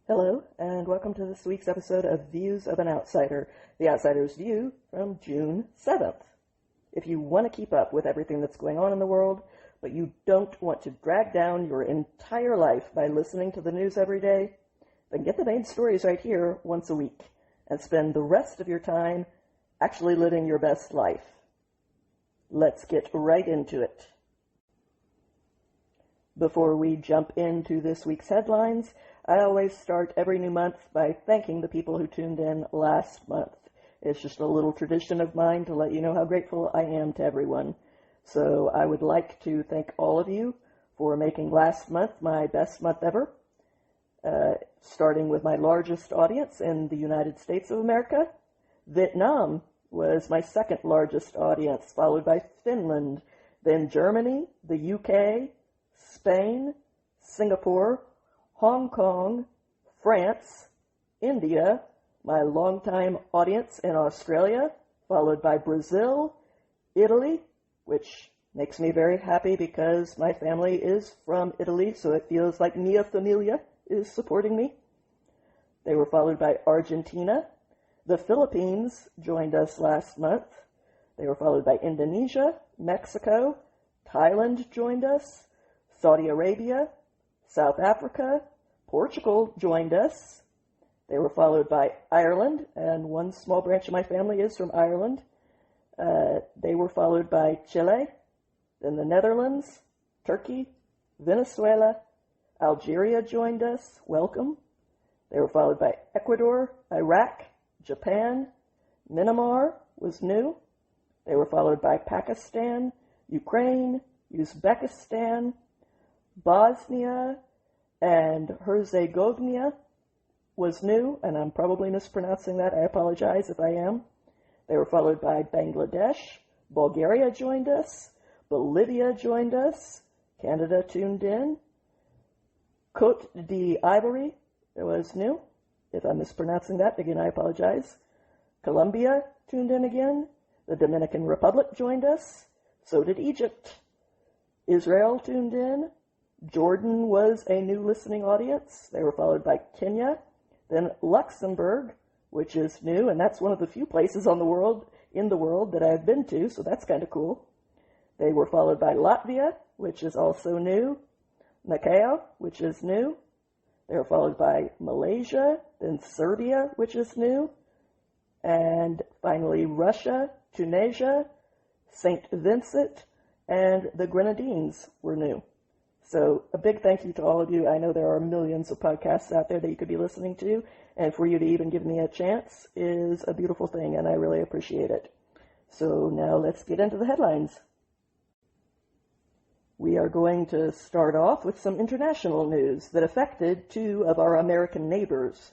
Hello, and welcome to this week's episode of Views of an Outsider, the Outsider's View from June 7th. If you want to keep up with everything that's going on in the world, but you don't want to drag down your entire life by listening to the news every day, then get the main stories right here once a week, and spend the rest of your time actually living your best life. Let's get right into it. Before we jump into this week's headlines, I always start every new month by thanking the people who tuned in last month. It's just a little tradition of mine to let you know how grateful I am to everyone. So I would like to thank all of you for making last month my best month ever, starting with my largest audience in the United States of America. Vietnam was my second largest audience, followed by Finland, then Germany, the UK, Spain, Singapore, Hong Kong, France, India, my longtime audience in Australia, followed by Brazil, Italy, which makes me very happy because my family is from Italy, so it feels like Mia Familia is supporting me. They were followed by Argentina. The Philippines joined us last month. They were followed by Indonesia, Mexico, Thailand joined us, Saudi Arabia, South Africa, Portugal joined us. They were followed by Ireland, and one small branch of my family is from Ireland. They were followed by Chile, then the Netherlands, Turkey, Venezuela, Algeria joined us. Welcome. They were followed by Ecuador, Iraq, Japan, Myanmar was new. They were followed by Pakistan, Ukraine, Uzbekistan, Bosnia, and Herzegovina was new, and I'm probably mispronouncing that. I apologize if I am. They were followed by Bangladesh. Bulgaria joined us. Bolivia joined us. Canada tuned in. Côte d'Ivoire was new. If I'm mispronouncing that, again, I apologize. Colombia tuned in again. The Dominican Republic joined us. So did Egypt. Israel tuned in. Jordan was a new listening audience. They were followed by Kenya, then Luxembourg, which is new, and that's one of the few places in the world that I've been to, so that's kind of cool. They were followed by Latvia, which is also new, Macau, which is new. They were followed by Malaysia, then Serbia, which is new, and finally Russia, Tunisia, St. Vincent, and the Grenadines were new. So a big thank you to all of you. I know there are millions of podcasts out there that you could be listening to, and for you to even give me a chance is a beautiful thing, and I really appreciate it. So now let's get into the headlines. We are going to start off with some international news that affected two of our American neighbors.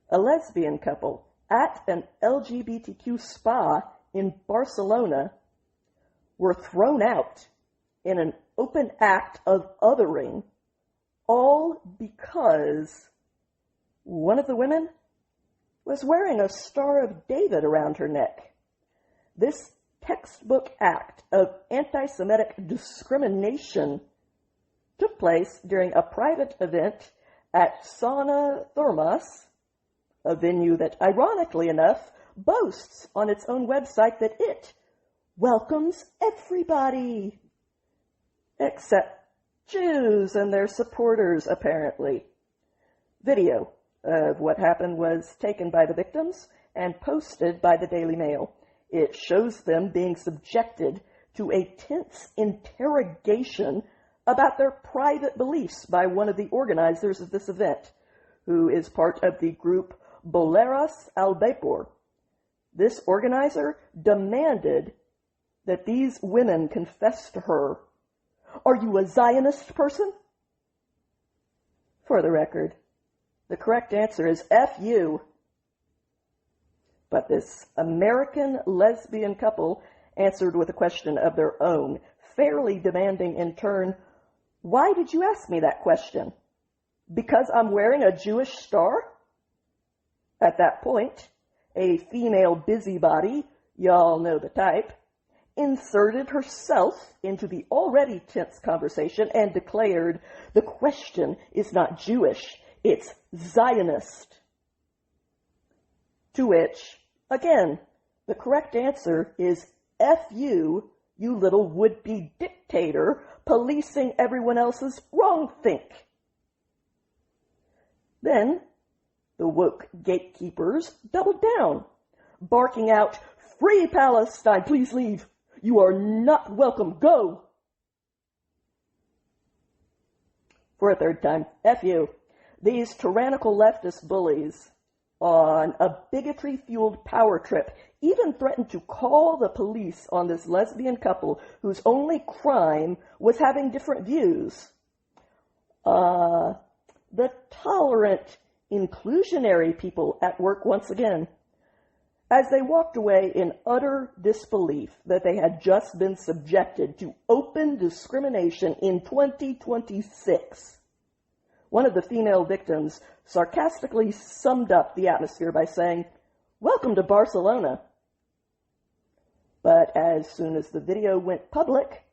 A lesbian couple at an LGBTQ spa in Barcelona were thrown out in an open act of othering, all because one of the women was wearing a Star of David around her neck. This textbook act of anti-Semitic discrimination took place during a private event at Sauna Thermas, a venue that, ironically enough, boasts on its own website that it welcomes everybody, except Jews and their supporters, apparently. Video of what happened was taken by the victims and posted by the Daily Mail. It shows them being subjected to a tense interrogation about their private beliefs by one of the organizers of this event, who is part of the group Boleros al Vapor. This organizer demanded that these women confess to her. Are you a Zionist person? For the record, the correct answer is F you. But this American lesbian couple answered with a question of their own, fairly demanding in turn, why did you ask me that question? Because I'm wearing a Jewish star? At that point, a female busybody, y'all know the type, inserted herself into the already tense conversation and declared, the question is not Jewish, It's Zionist. To which, again, the correct answer is F you little would-be dictator policing everyone else's wrongthink. Then, the woke gatekeepers doubled down, barking out, "Free Palestine, please leave. You are not welcome, go." For a third time, F you. These tyrannical leftist bullies, on a bigotry-fueled power trip, even threatened to call the police on this lesbian couple whose only crime was having different views. The tolerant, inclusionary people at work once again, as they walked away in utter disbelief that they had just been subjected to open discrimination in 2026. One of the female victims sarcastically summed up the atmosphere by saying, "Welcome to Barcelona." But as soon as the video went public,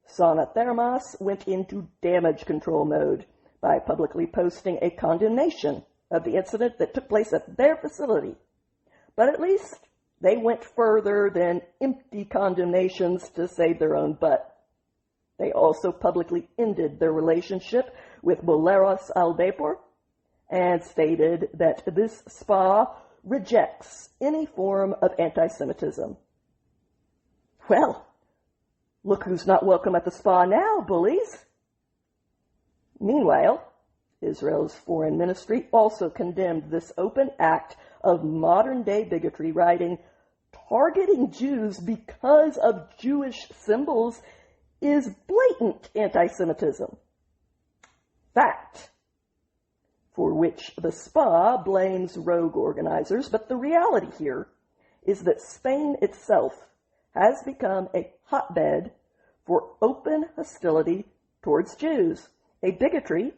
Sana Thermas went into damage control mode by publicly posting a condemnation of the incident that took place at their facility. But at least they went further than empty condemnations to save their own butt. They also publicly ended their relationship with Boleros Aldepor and stated that this spa rejects any form of anti-Semitism. Well, look who's not welcome at the spa now, bullies. Meanwhile, Israel's foreign ministry also condemned this open act of modern-day bigotry, writing, "Targeting Jews because of Jewish symbols is blatant anti-Semitism." Fact. For which the spa blames rogue organizers, but the reality here is that Spain itself has become a hotbed for open hostility towards Jews, a bigotry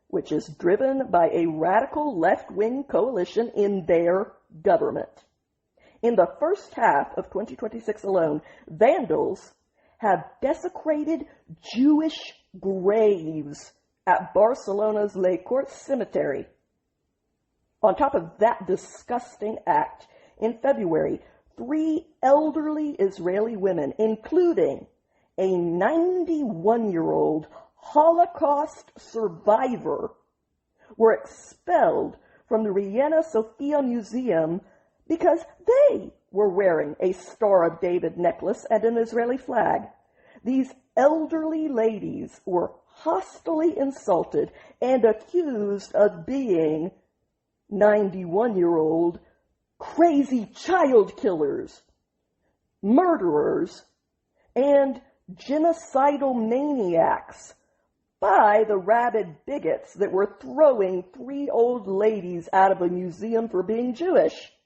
which is driven by a radical left-wing coalition in their government. In the first half of 2026 alone, vandals have desecrated Jewish graves at Barcelona's Les Corts cemetery. On top of that disgusting act, in February, 3 elderly Israeli women, including a 91-year-old Holocaust survivor, were expelled from the Reina Sofia Museum because they were wearing a Star of David necklace and an Israeli flag. These elderly ladies were hostily insulted and accused of being 91-year-old crazy child killers, murderers, and genocidal maniacs by the rabid bigots that were throwing 3 old ladies out of a museum for being Jewish.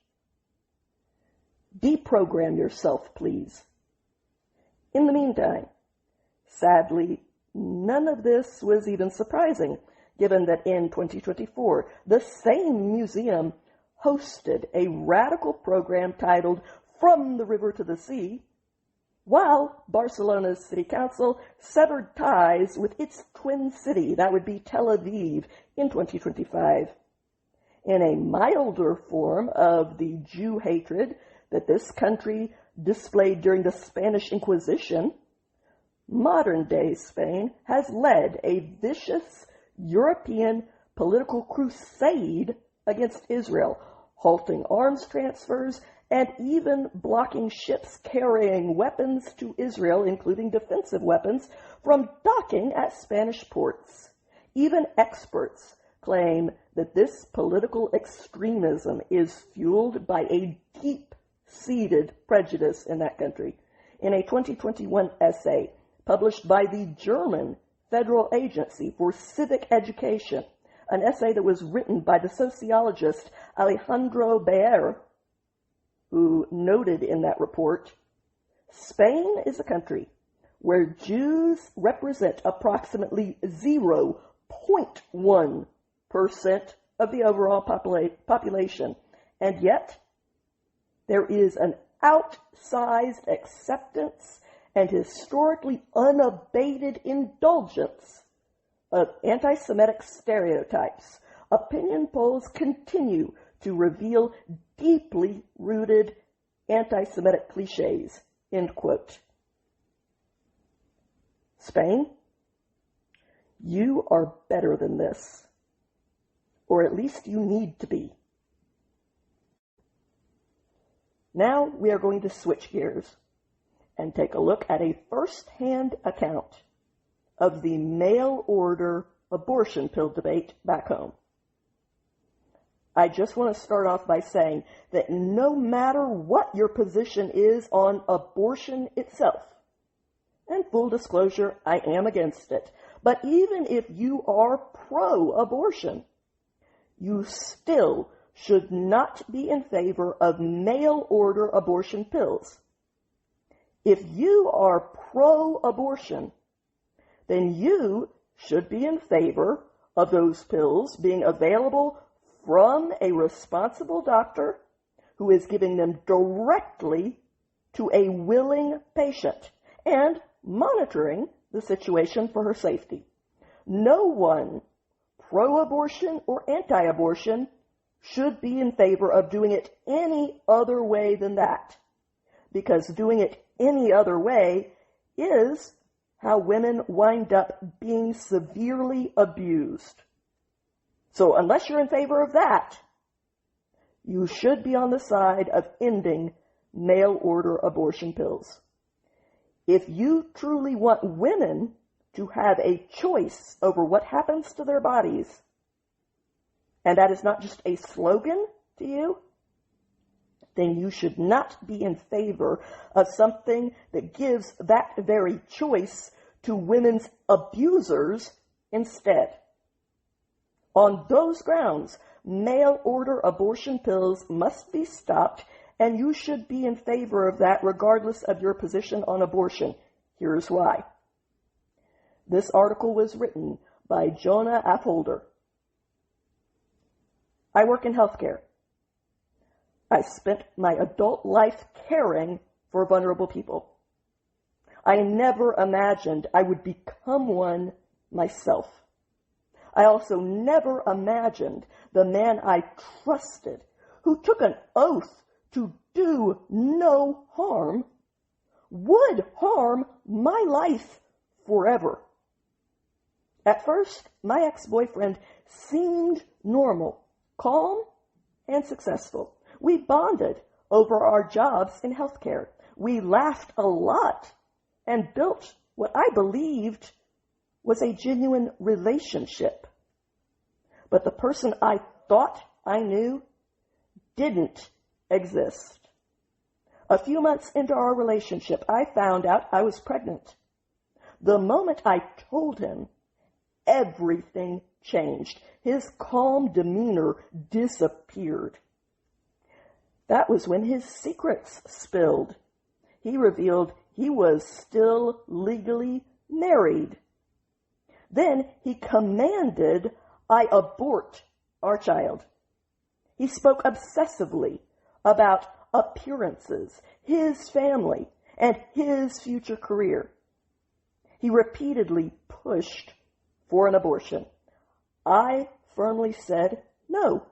Deprogram yourself, please. In the meantime, sadly, none of this was even surprising, given that in 2024, the same museum hosted a radical program titled From the River to the Sea, while Barcelona's city council severed ties with its twin city, that would be Tel Aviv, in 2025. In a milder form of the Jew hatred that this country displayed during the Spanish Inquisition, modern-day Spain has led a vicious European political crusade against Israel, halting arms transfers and even blocking ships carrying weapons to Israel, including defensive weapons, from docking at Spanish ports. Even experts claim that this political extremism is fueled by a deep-seated prejudice in that country. In a 2021 essay published by the German Federal Agency for Civic Education, an essay that was written by the sociologist Alejandro Baer, who noted in that report, Spain is a country where Jews represent approximately 0.1% of the overall population, and yet there is an outsized acceptance and historically unabated indulgence of anti-Semitic stereotypes opinion polls continue to reveal deeply rooted anti-Semitic cliches, end quote. Spain, you are better than this, or at least you need to be. Now we are going to switch gears and take a look at a first-hand account of the mail-order abortion pill debate back home. I just want to start off by saying that no matter what your position is on abortion itself, and full disclosure, I am against it, but even if you are pro-abortion, you still should not be in favor of mail-order abortion pills. If you are pro-abortion, then you should be in favor of those pills being available from a responsible doctor who is giving them directly to a willing patient and monitoring the situation for her safety. No one, pro-abortion or anti-abortion, should be in favor of doing it any other way than that, because doing it any other way is how women wind up being severely abused. So unless you're in favor of that, you should be on the side of ending mail-order abortion pills. If you truly want women to have a choice over what happens to their bodies, and that is not just a slogan to you, then you should not be in favor of something that gives that very choice to women's abusers instead. On those grounds, mail-order abortion pills must be stopped, and you should be in favor of that regardless of your position on abortion. Here's why. This article was written by Jonah Affolter. I work in healthcare. I spent my adult life caring for vulnerable people. I never imagined I would become one myself. I also never imagined the man I trusted, who took an oath to do no harm, would harm my life forever. At first, my ex-boyfriend seemed normal, calm, and successful. We bonded over our jobs in healthcare. We laughed a lot and built what I believed was a genuine relationship. But the person I thought I knew didn't exist. A few months into our relationship, I found out I was pregnant. The moment I told him, everything changed. His calm demeanor disappeared. That was when his secrets spilled. He revealed he was still legally married. Then he commanded I abort our child. He spoke obsessively about appearances, his family, and his future career. He repeatedly pushed for an abortion. I firmly said no.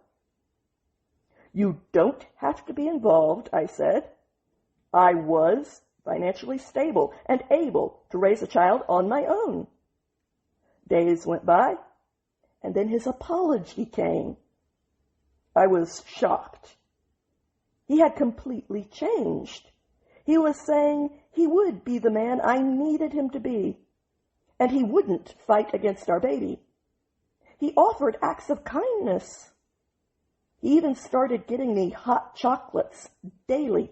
You don't have to be involved, I said. I was financially stable and able to raise a child on my own. Days went by, and then his apology came. I was shocked. He had completely changed. He was saying he would be the man I needed him to be, and he wouldn't fight against our baby. He offered acts of kindness. He even started getting me hot chocolates daily.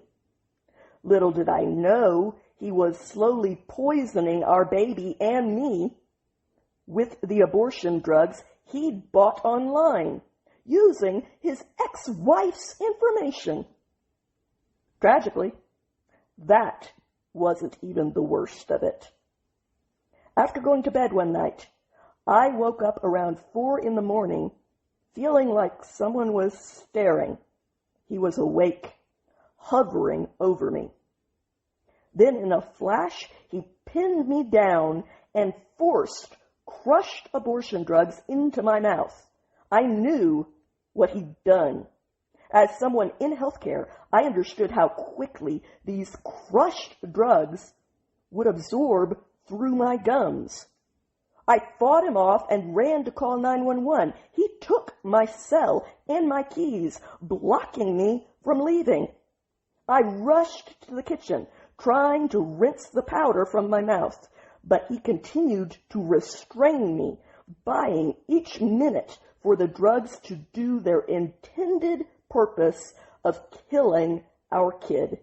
Little did I know he was slowly poisoning our baby and me with the abortion drugs he'd bought online, using his ex-wife's information. Tragically, that wasn't even the worst of it. After going to bed one night, I woke up around 4 a.m, feeling like someone was staring. He was awake, hovering over me. Then in a flash, he pinned me down and forced crushed abortion drugs into my mouth. I knew what he'd done. As someone in healthcare, I understood how quickly these crushed drugs would absorb through my gums. I fought him off and ran to call 911. He took my cell and my keys, blocking me from leaving. I rushed to the kitchen, trying to rinse the powder from my mouth, but he continued to restrain me, buying each minute for the drugs to do their intended purpose of killing our kid.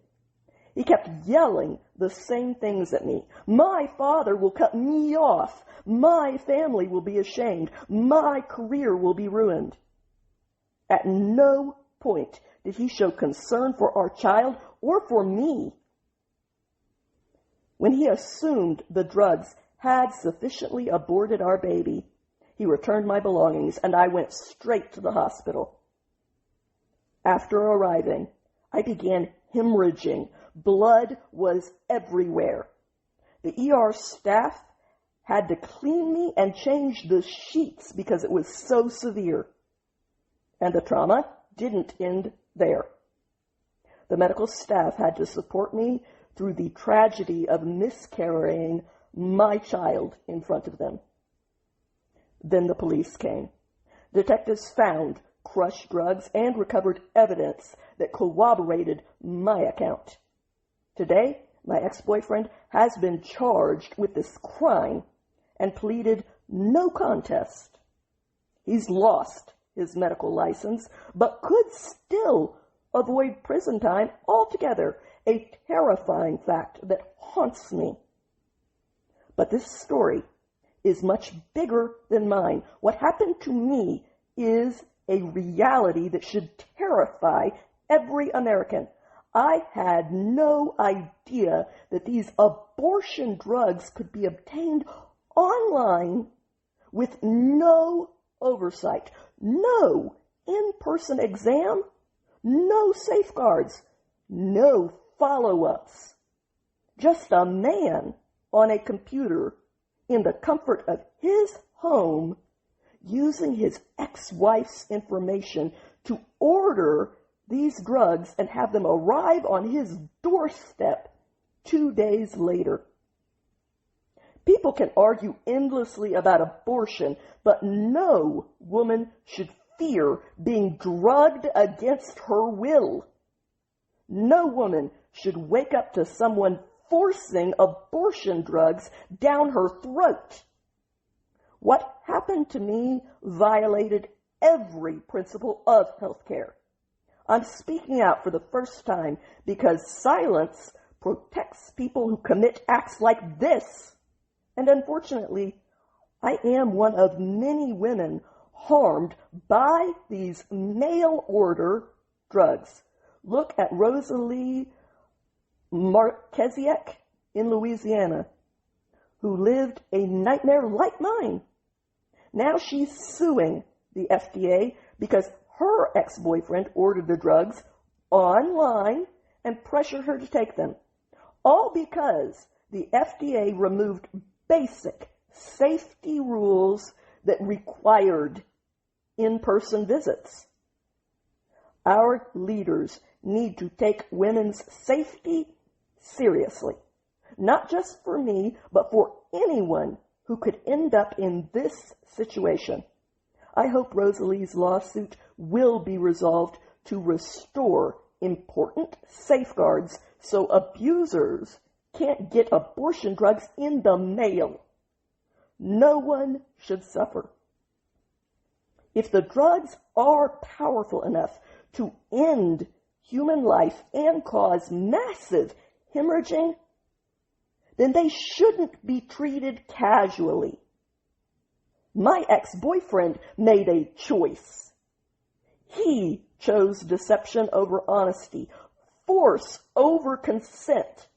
He kept yelling the same things at me. My father will cut me off. My family will be ashamed. My career will be ruined. At no point did he show concern for our child or for me. When he assumed the drugs had sufficiently aborted our baby, he returned my belongings and I went straight to the hospital. After arriving, I began hemorrhaging. Blood was everywhere. The ER staff had to clean me and change the sheets because it was so severe. And the trauma didn't end there. The medical staff had to support me through the tragedy of miscarrying my child in front of them. Then the police came. Detectives found crushed drugs and recovered evidence that corroborated my account. Today, my ex-boyfriend has been charged with this crime and pleaded no contest. He's lost his medical license, but could still avoid prison time altogether, a terrifying fact that haunts me. But this story is much bigger than mine. What happened to me is a reality that should terrify every American. I had no idea that these abortion drugs could be obtained online with no oversight, no in-person exam, no safeguards, no follow-ups. Just a man on a computer in the comfort of his home using his ex-wife's information to order these drugs and have them arrive on his doorstep 2 days later. People can argue endlessly about abortion, but no woman should fear being drugged against her will. No woman should wake up to someone forcing abortion drugs down her throat. What happened to me violated every principle of healthcare. I'm speaking out for the first time because silence protects people who commit acts like this. And unfortunately, I am one of many women harmed by these mail-order drugs. Look at Rosalie Marcheziak in Louisiana, who lived a nightmare like mine. Now she's suing the FDA because her ex-boyfriend ordered the drugs online and pressured her to take them. All because the FDA removed basic safety rules that required in-person visits. Our leaders need to take women's safety seriously, not just for me, but for anyone who could end up in this situation. I hope Rosalie's lawsuit will be resolved to restore important safeguards so abusers can't get abortion drugs in the mail. No one should suffer. If the drugs are powerful enough to end human life and cause massive hemorrhaging, then they shouldn't be treated casually. My ex-boyfriend made a choice. He chose deception over honesty, force over consent,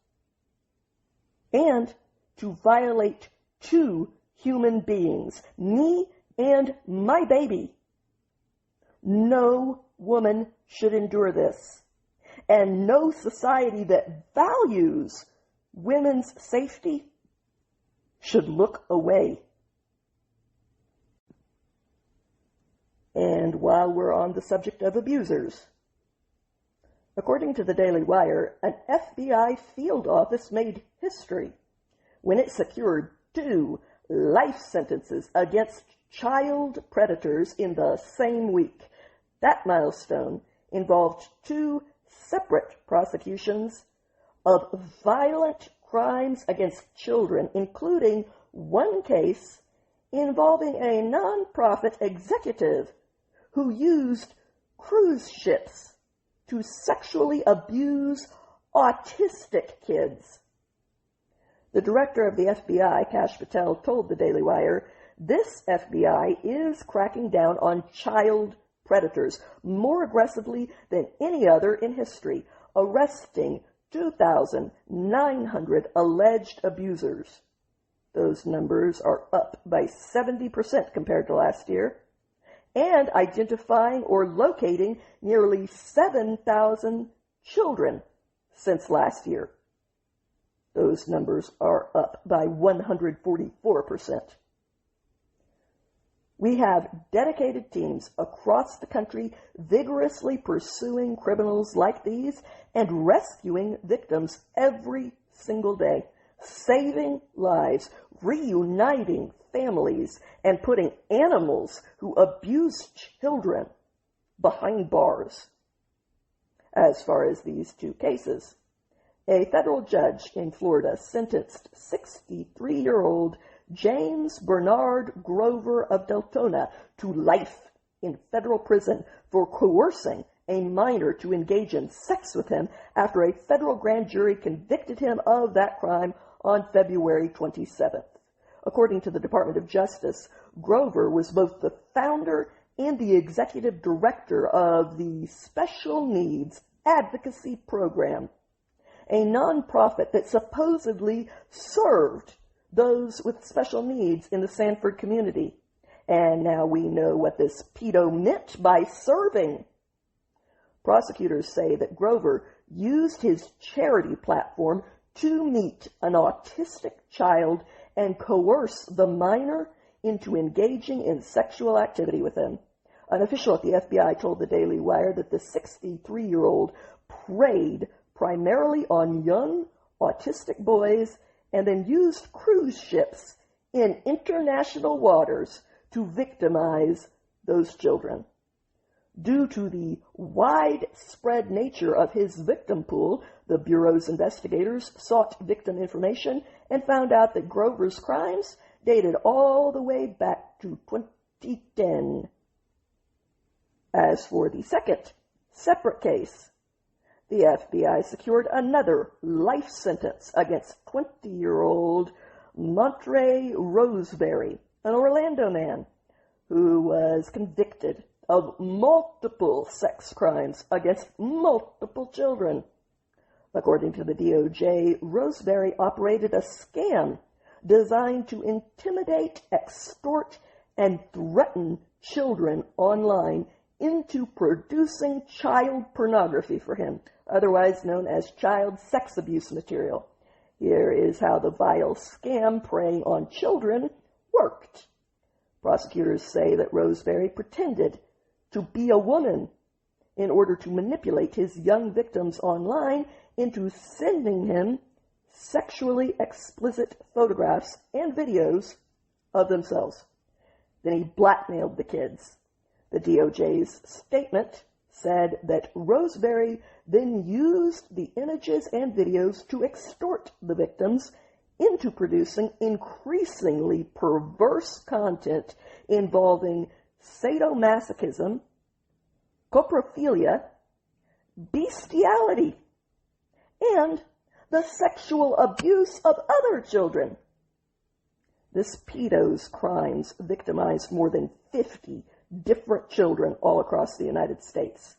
and to violate two human beings, me and my baby. No woman should endure this, and no society that values women's safety should look away. And And while we're on the subject of abusers, according to the Daily Wire, an FBI field office made history when it secured 2 life sentences against child predators in the same week. That milestone involved 2 separate prosecutions of violent crimes against children, including one case involving a nonprofit executive who used cruise ships to sexually abuse autistic kids. The director of the FBI, Kash Patel, told the Daily Wire, this FBI is cracking down on child predators more aggressively than any other in history, arresting 2,900 alleged abusers. Those numbers are up by 70% compared to last year, and identifying or locating nearly 7,000 children since last year. Those numbers are up by 144%. We have dedicated teams across the country vigorously pursuing criminals like these and rescuing victims every single day, saving lives, reuniting families, and putting animals who abuse children behind bars. As far as these 2 cases, a federal judge in Florida sentenced 63-year-old James Bernard Grover of Deltona to life in federal prison for coercing a minor to engage in sex with him after a federal grand jury convicted him of that crime on February 27th. According to the Department of Justice, Grover was both the founder and the executive director of the Special Needs Advocacy Program, a nonprofit that supposedly served those with special needs in the Sanford community. And now we know what this pedo meant by serving. Prosecutors say that Grover used his charity platform to meet an autistic child and coerce the minor into engaging in sexual activity with him. An official at the FBI told the Daily Wire that the 63-year-old preyed primarily on young autistic boys and then used cruise ships in international waters to victimize those children. Due to the widespread nature of his victim pool, the Bureau's investigators sought victim information and found out that Grover's crimes dated all the way back to 2010. As for the second separate case, the FBI secured another life sentence against 20-year-old Montre Roseberry, an Orlando man who was convicted of multiple sex crimes against multiple children. According to the DOJ, Roseberry operated a scam designed to intimidate, extort, and threaten children online into producing child pornography for him, otherwise known as child sex abuse material. Here is how the vile scam preying on children worked. Prosecutors say that Roseberry pretended to be a woman in order to manipulate his young victims online into sending him sexually explicit photographs and videos of themselves. Then he blackmailed the kids. The DOJ's statement said that Roseberry then used the images and videos to extort the victims into producing increasingly perverse content involving sadomasochism, coprophilia, bestiality, and the sexual abuse of other children. This pedo's crimes victimized more than 50 different children all across the United States.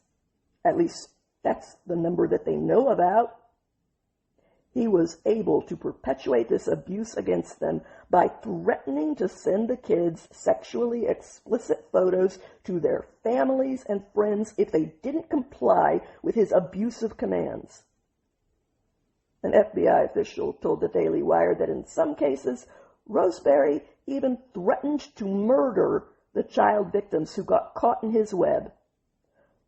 At least that's the number that they know about. He was able to perpetuate this abuse against them by threatening to send the kids sexually explicit photos to their families and friends if they didn't comply with his abusive commands. An FBI official told the Daily Wire that in some cases, Roseberry even threatened to murder the child victims who got caught in his web.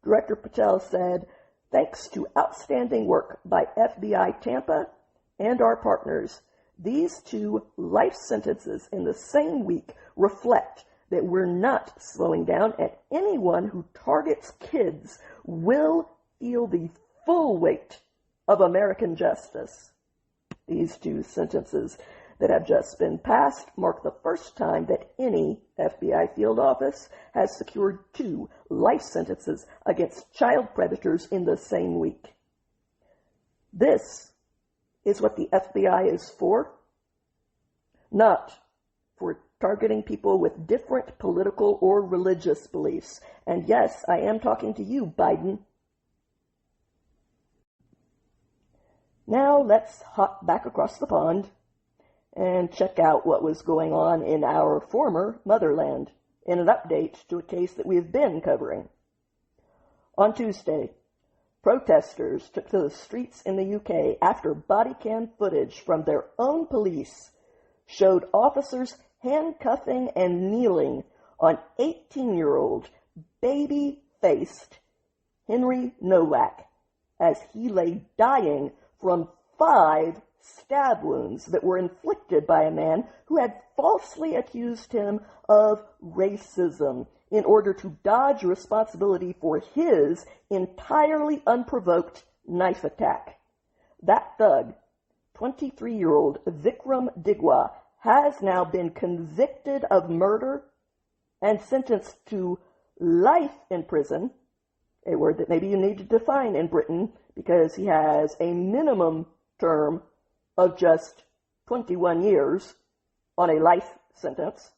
Director Patel said, "Thanks to outstanding work by FBI Tampa and our partners, these 2 life sentences in the same week reflect that we're not slowing down, and anyone who targets kids will feel the full weight of American justice." These 2 sentences that have just been passed mark the first time that any FBI field office has secured 2 life sentences against child predators in the same week. This is what the FBI is for, not for targeting people with different political or religious beliefs. And yes, I am talking to you, Biden. Now let's hop back across the pond and check out what was going on in our former motherland in an update to a case that we have been covering. On Tuesday, protesters took to the streets in the UK after body cam footage from their own police showed officers handcuffing and kneeling on 18-year-old baby-faced Henry Nowak as he lay dying from 5 stab wounds that were inflicted by a man who had falsely accused him of racism in order to dodge responsibility for his entirely unprovoked knife attack. That thug, 23-year-old Vikram Digwa, has now been convicted of murder and sentenced to life in prison, a word that maybe you need to define in Britain because he has a minimum term of just 21 years on a life sentence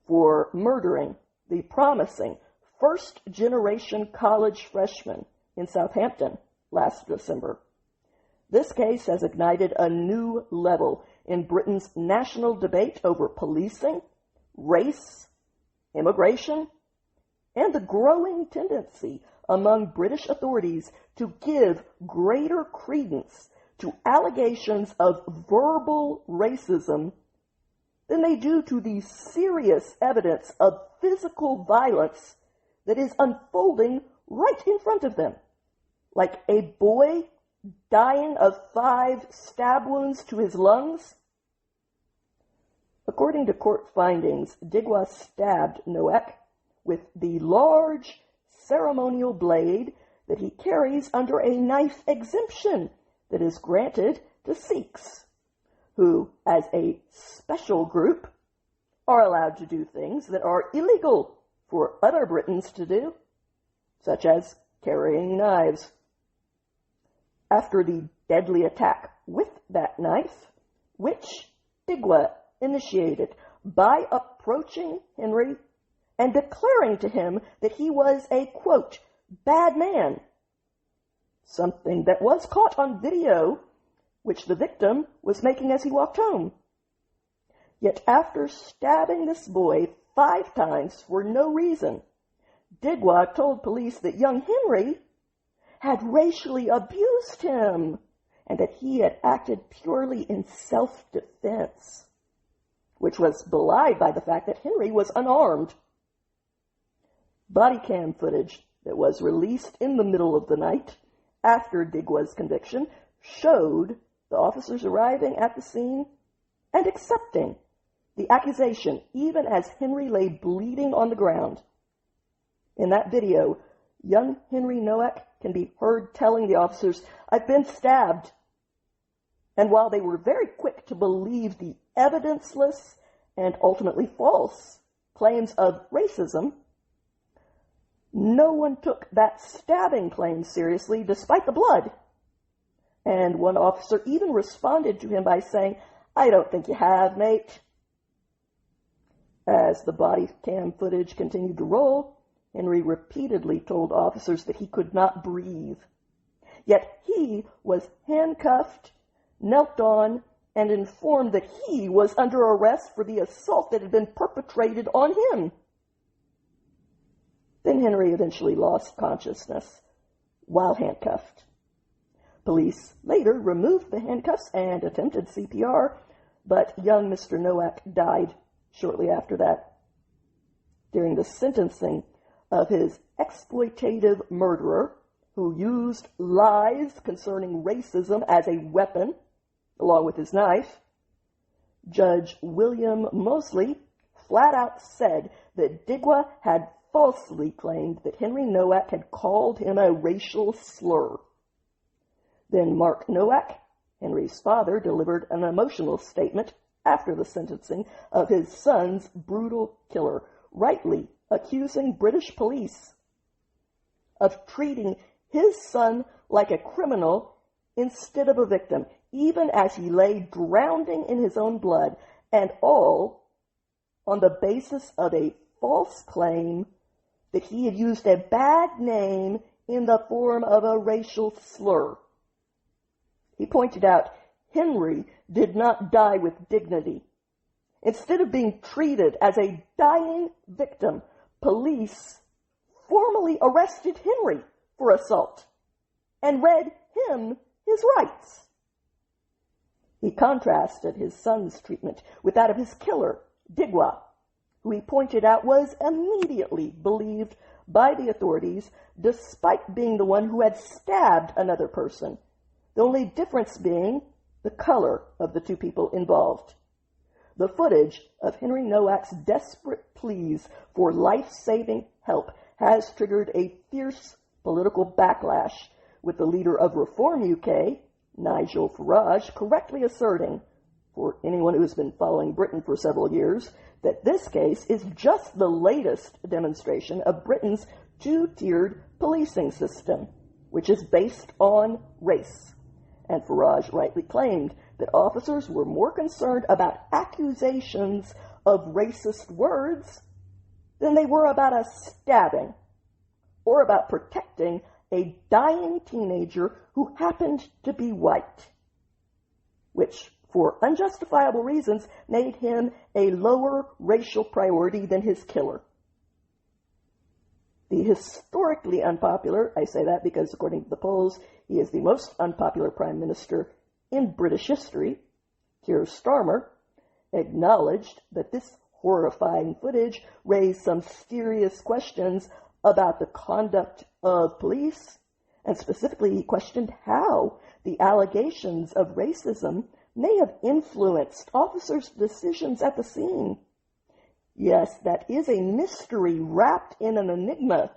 for murdering the promising first-generation college freshman in Southampton last December. This case has ignited a new level in Britain's national debate over policing, race, immigration, and the growing tendency among British authorities to give greater credence to allegations of verbal racism than they do to the serious evidence of physical violence that is unfolding right in front of them, like a boy dying of 5 stab wounds to his lungs. According to court findings, Digwa stabbed Nowak with the large ceremonial blade that he carries under a knife exemption that is granted to Sikhs, who, as a special group, are allowed to do things that are illegal for other Britons to do, such as carrying knives. After the deadly attack with that knife, which Digwa initiated by approaching Henry and declaring to him that he was a, quote, bad man, something that was caught on video, which the victim was making as he walked home. Yet after stabbing this boy 5 times for no reason, Digwa told police that young Henry had racially abused him and that he had acted purely in self-defense, which was belied by the fact that Henry was unarmed. Body cam footage that was released in the middle of the night after Digwa's conviction showed the officers arriving at the scene and accepting the accusation even as Henry lay bleeding on the ground. In that video, young Henry Nowak can be heard telling the officers, "I've been stabbed." And while they were very quick to believe the evidenceless and ultimately false claims of racism, no one took that stabbing claim seriously despite the blood. And one officer even responded to him by saying, "I don't think you have, mate." As the body cam footage continued to roll, Henry repeatedly told officers that he could not breathe. Yet he was handcuffed, knelt on, and informed that he was under arrest for the assault that had been perpetrated on him. Then Henry eventually lost consciousness while handcuffed. Police later removed the handcuffs and attempted CPR, but young Mr. Nowak died shortly after that. during the sentencing of his exploitative murderer who used lies concerning racism as a weapon, along with his knife, Judge William Mosley flat out said that Digwa had falsely claimed that Henry Nowak had called him a racial slur. Then Mark Nowak, Henry's father, delivered an emotional statement after the sentencing of his son's brutal killer, rightly accusing British police of treating his son like a criminal instead of a victim, even as he lay drowning in his own blood, and all on the basis of a false claim that he had used a bad name in the form of a racial slur. He pointed out Henry did not die with dignity. Instead of being treated as a dying victim, police formally arrested Henry for assault and read him his rights. He contrasted his son's treatment with that of his killer, Digwa, who he pointed out was immediately believed by the authorities despite being the one who had stabbed another person, the only difference being the color of the two people involved. The footage of Henry Nowak's desperate pleas for life-saving help has triggered a fierce political backlash, with the leader of Reform UK, Nigel Farage, correctly asserting, for anyone who has been following Britain for several years, that this case is just the latest demonstration of Britain's two-tiered policing system, which is based on race. And Farage rightly claimed that officers were more concerned about accusations of racist words than they were about a stabbing or about protecting a dying teenager who happened to be white, which, for unjustifiable reasons, made him a lower racial priority than his killer. The historically unpopular, I say that because according to the polls, he is the most unpopular prime minister in British history, Keir Starmer, acknowledged that this horrifying footage raised some serious questions about the conduct of police, and specifically he questioned how the allegations of racism may have influenced officers' decisions at the scene. Yes, that is a mystery wrapped in an enigma,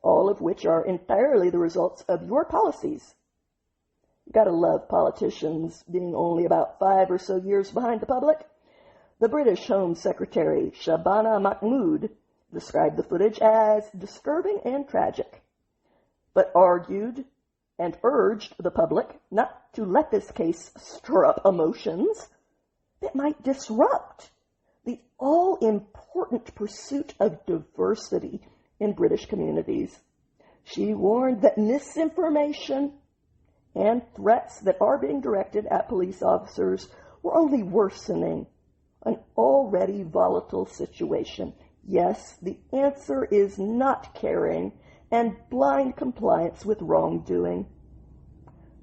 all of which are entirely the results of your policies. You gotta love politicians being only about 5 or so years behind the public. The British Home Secretary Shabana Mahmood described the footage as disturbing and tragic, but argued and urged the public not to let this case stir up emotions that might disrupt the all-important pursuit of diversity in British communities. She warned that misinformation and threats that are being directed at police officers were only worsening an already volatile situation. Yes, the answer is not caring and blind compliance with wrongdoing.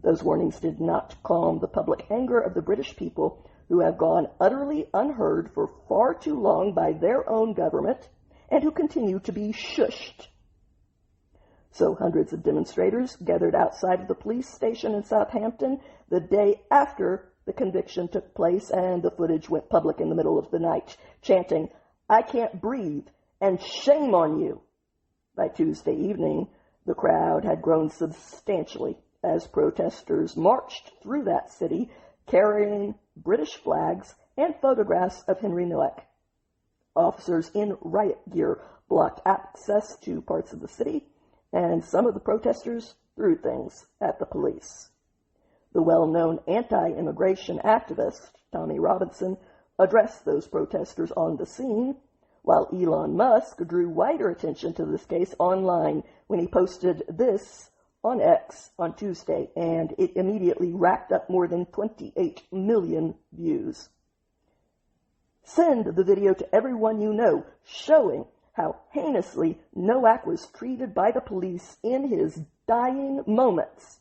Those warnings did not calm the public anger of the British people, who have gone utterly unheard for far too long by their own government and who continue to be shushed. So hundreds of demonstrators gathered outside of the police station in Southampton the day after the conviction took place and the footage went public in the middle of the night, chanting, "I can't breathe," and "Shame on you." By Tuesday evening, the crowd had grown substantially as protesters marched through that city carrying British flags and photographs of Henry Nowak. Officers in riot gear blocked access to parts of the city, and some of the protesters threw things at the police. The well-known anti-immigration activist, Tommy Robinson, addressed those protesters on the scene, while Elon Musk drew wider attention to this case online when he posted this on X on Tuesday, and it immediately racked up more than 28 million views. Send the video to everyone you know, showing how heinously Nowak was treated by the police in his dying moments,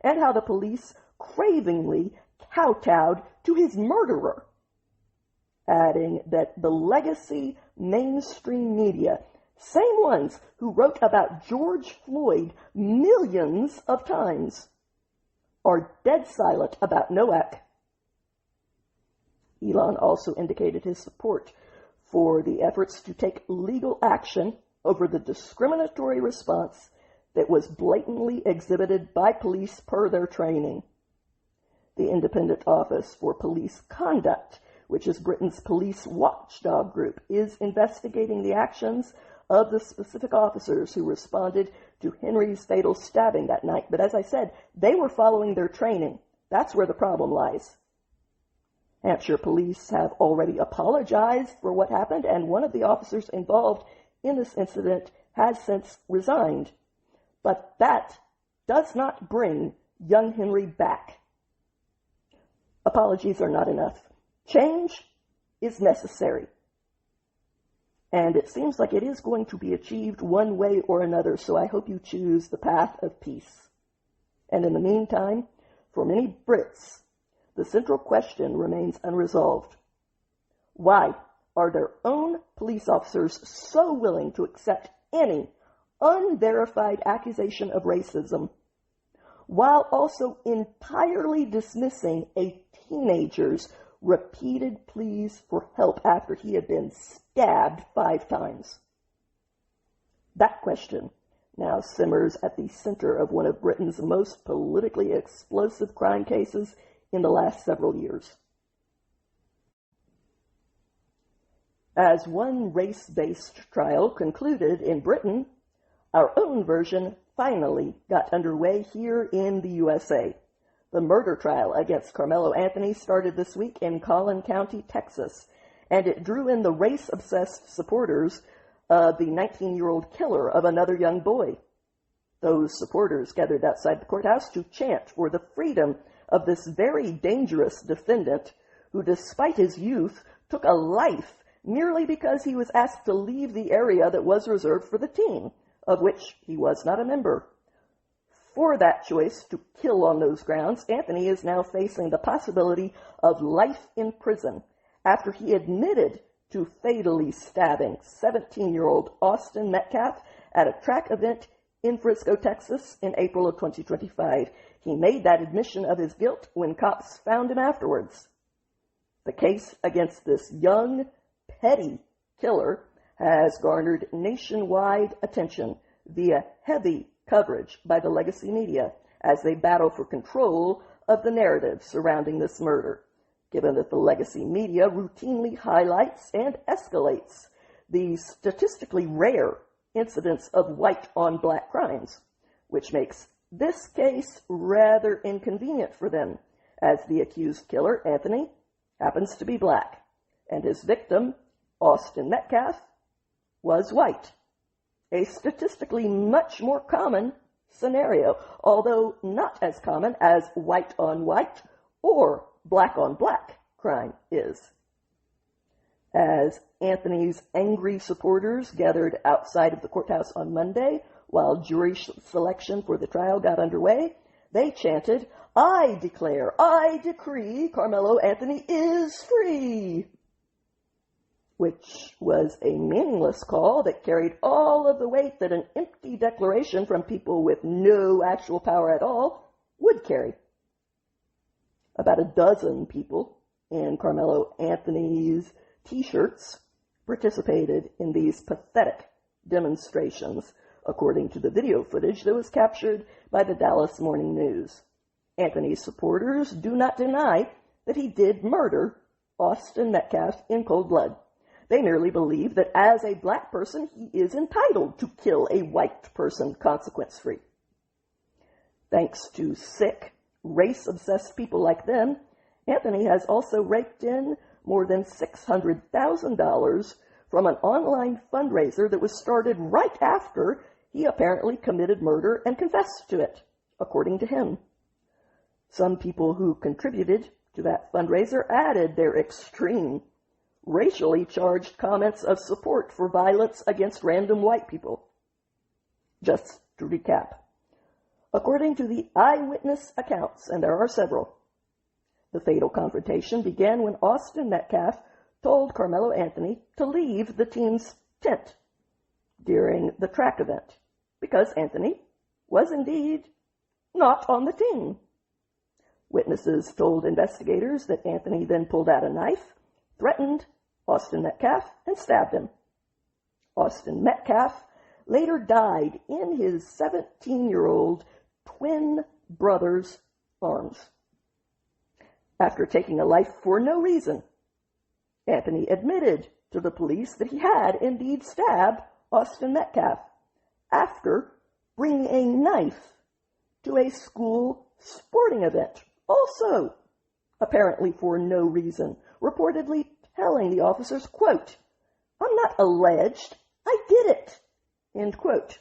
and how the police cravingly kowtowed to his murderer, adding that the legacy mainstream media, same ones who wrote about George Floyd millions of times, are dead silent about Nowak. Elon also indicated his support for the efforts to take legal action over the discriminatory response that was blatantly exhibited by police per their training. The Independent Office for Police Conduct, which is Britain's police watchdog group, is investigating the actions of the specific officers who responded to Henry's fatal stabbing that night. But as I said, they were following their training. That's where the problem lies. Hampshire police have already apologized for what happened, and one of the officers involved in this incident has since resigned. But that does not bring young Henry back. Apologies are not enough. Change is necessary. And it seems like it is going to be achieved one way or another, so I hope you choose the path of peace. And in the meantime, for many Brits, the central question remains unresolved. Why are their own police officers so willing to accept any unverified accusation of racism, while also entirely dismissing a teenager's repeated pleas for help after he had been stabbed 5 times? That question now simmers at the center of one of Britain's most politically explosive crime cases in the last several years. As one race-based trial concluded in Britain, our own version finally got underway here in the USA. The murder trial against Karmelo Anthony started this week in Collin County, Texas, and it drew in the race-obsessed supporters of the 19-year-old killer of another young boy. Those supporters gathered outside the courthouse to chant for the freedom of this very dangerous defendant who, despite his youth, took a life merely because he was asked to leave the area that was reserved for the team, of which he was not a member. For that choice to kill on those grounds, Anthony is now facing the possibility of life in prison after he admitted to fatally stabbing 17-year-old Austin Metcalf at a track event in Frisco, Texas in April of 2025. He made that admission of his guilt when cops found him afterwards. The case against this young, petty killer has garnered nationwide attention via heavy coverage by the legacy media as they battle for control of the narrative surrounding this murder, given that the legacy media routinely highlights and escalates the statistically rare incidents of white-on-black crimes, which makes this case rather inconvenient for them, as the accused killer, Anthony, happens to be black, and his victim, Austin Metcalf, was white. A statistically much more common scenario, although not as common as white-on-white or black-on-black crime is. As Anthony's angry supporters gathered outside of the courthouse on Monday while jury selection for the trial got underway, they chanted, "I declare, I decree Karmelo Anthony is free," which was a meaningless call that carried all of the weight that an empty declaration from people with no actual power at all would carry. About a dozen people in Karmelo Anthony's T-shirts participated in these pathetic demonstrations, according to the video footage that was captured by the Dallas Morning News. Anthony's supporters do not deny that he did murder Austin Metcalf in cold blood. They merely believe that as a black person, he is entitled to kill a white person consequence-free. Thanks to sick, race-obsessed people like them, Anthony has also raked in more than $600,000 from an online fundraiser that was started right after he apparently committed murder and confessed to it, according to him. Some people who contributed to that fundraiser added their extreme, racially charged comments of support for violence against random white people. Just to recap, according to the eyewitness accounts, and there are several, the fatal confrontation began when Austin Metcalf told Karmelo Anthony to leave the team's tent during the track event because Anthony was indeed not on the team. Witnesses told investigators that Anthony then pulled out a knife, threatened Austin Metcalf, and stabbed him. Austin Metcalf later died in his 17-year-old twin brother's arms. After taking a life for no reason, Anthony admitted to the police that he had indeed stabbed Austin Metcalf after bringing a knife to a school sporting event, also apparently for no reason, reportedly telling the officers, quote, "I'm not alleged, I did it," end quote.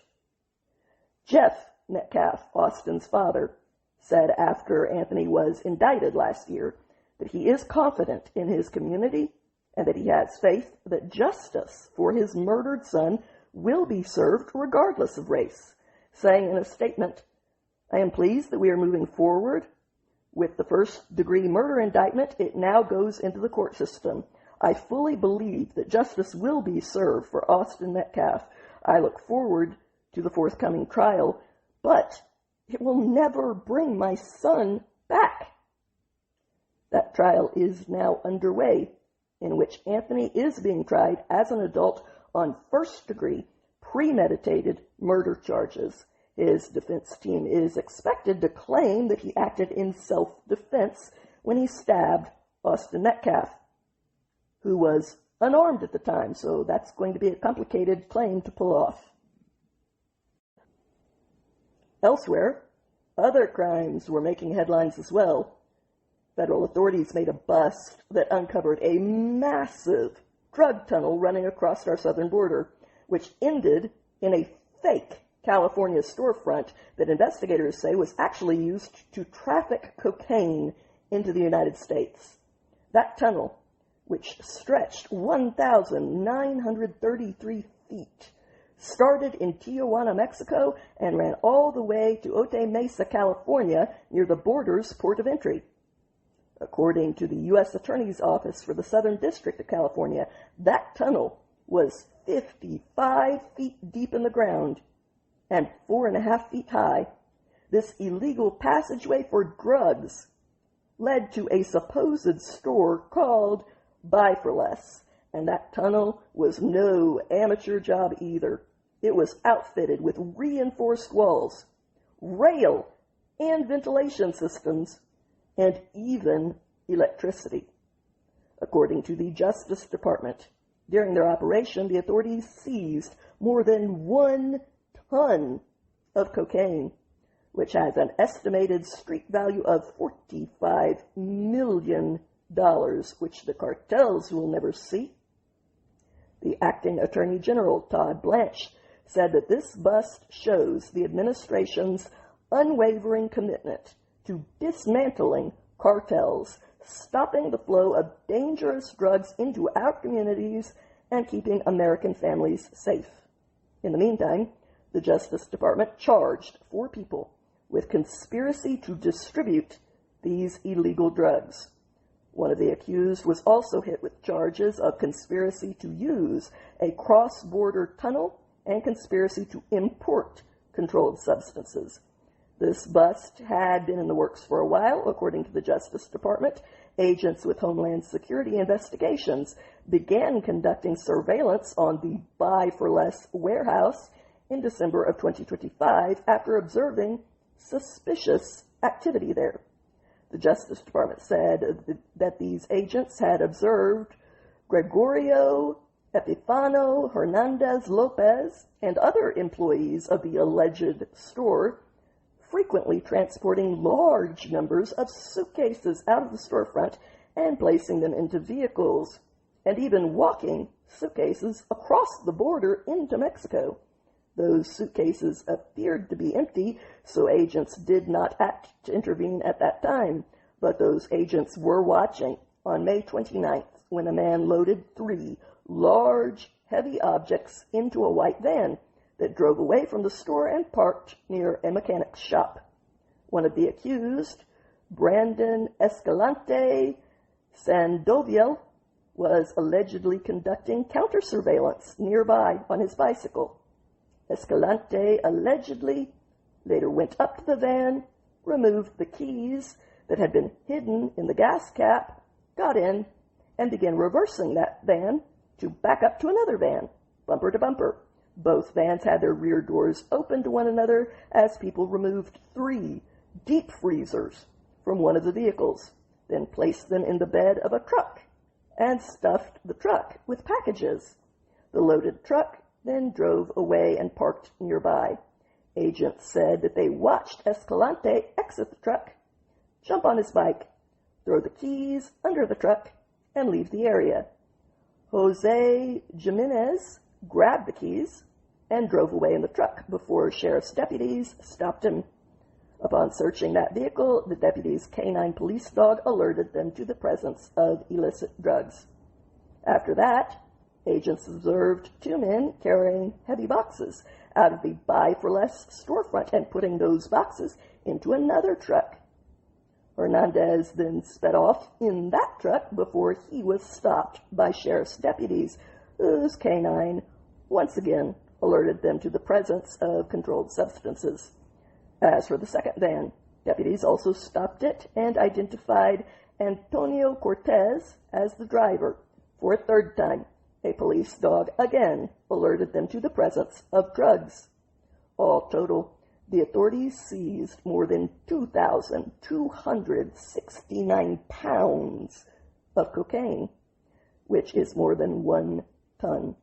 Jeff Metcalf, Austin's father, said after Anthony was indicted last year that he is confident in his community and that he has faith that justice for his murdered son will be served regardless of race, saying in a statement, "I am pleased that we are moving forward with the first-degree murder indictment. It now goes into the court system. I fully believe that justice will be served for Austin Metcalf. I look forward to the forthcoming trial, but it will never bring my son back." That trial is now underway, in which Anthony is being tried as an adult on first-degree, premeditated murder charges. His defense team is expected to claim that he acted in self-defense when he stabbed Austin Metcalf, who was unarmed at the time, so that's going to be a complicated claim to pull off. Elsewhere, other crimes were making headlines as well. Federal authorities made a bust that uncovered a massive drug tunnel running across our southern border, which ended in a fake California storefront that investigators say was actually used to traffic cocaine into the United States. That tunnel, which stretched 1,933 feet, started in Tijuana, Mexico, and ran all the way to Otay Mesa, California, near the border's port of entry. According to the U.S. Attorney's Office for the Southern District of California, that tunnel was 55 feet deep in the ground and 4.5 feet high. This illegal passageway for drugs led to a supposed store called Buy for Less, and that tunnel was no amateur job either. It was outfitted with reinforced walls, rail and ventilation systems, and even electricity. According to the Justice Department, during their operation, the authorities seized more than 1 ton of cocaine, which has an estimated street value of $45 million, which the cartels will never see. The acting Attorney General, Todd Blanche, said that this bust shows the administration's unwavering commitment to dismantling cartels, stopping the flow of dangerous drugs into our communities, and keeping American families safe. In the meantime, the Justice Department charged 4 people with conspiracy to distribute these illegal drugs. One of the accused was also hit with charges of conspiracy to use a cross-border tunnel and conspiracy to import controlled substances. This bust had been in the works for a while, according to the Justice Department. Agents with Homeland Security investigations began conducting surveillance on the Buy for Less warehouse in December of 2025 after observing suspicious activity there. The Justice Department said that these agents had observed Gregorio Epifano Hernandez Lopez and other employees of the alleged store frequently transporting large numbers of suitcases out of the storefront and placing them into vehicles, and even walking suitcases across the border into Mexico. Those suitcases appeared to be empty, so agents did not act to intervene at that time, but those agents were watching on May 29th when a man loaded 3 large, heavy objects into a white van that drove away from the store and parked near a mechanic's shop. One of the accused, Brandon Escalante Sandoval, was allegedly conducting counter-surveillance nearby on his bicycle. Escalante allegedly later went up to the van, removed the keys that had been hidden in the gas cap, got in, and began reversing that van to back up to another van, bumper to bumper. Both vans had their rear doors open to one another as people removed 3 deep freezers from one of the vehicles, then placed them in the bed of a truck and stuffed the truck with packages. The loaded truck then drove away and parked nearby. Agents said that they watched Escalante exit the truck, jump on his bike, throw the keys under the truck, and leave the area. Jose Jimenez grabbed the keys and drove away in the truck before sheriff's deputies stopped him. Upon searching that vehicle, the deputy's canine police dog alerted them to the presence of illicit drugs. After that, agents observed 2 men carrying heavy boxes out of the Buy for Less storefront and putting those boxes into another truck. Hernandez then sped off in that truck before he was stopped by sheriff's deputies, whose canine once again alerted them to the presence of controlled substances. As for the second van, deputies also stopped it and identified Antonio Cortez as the driver. For a third time, a police dog again alerted them to the presence of drugs. All total, the authorities seized more than 2,269 pounds of cocaine, which is more than 1 ton.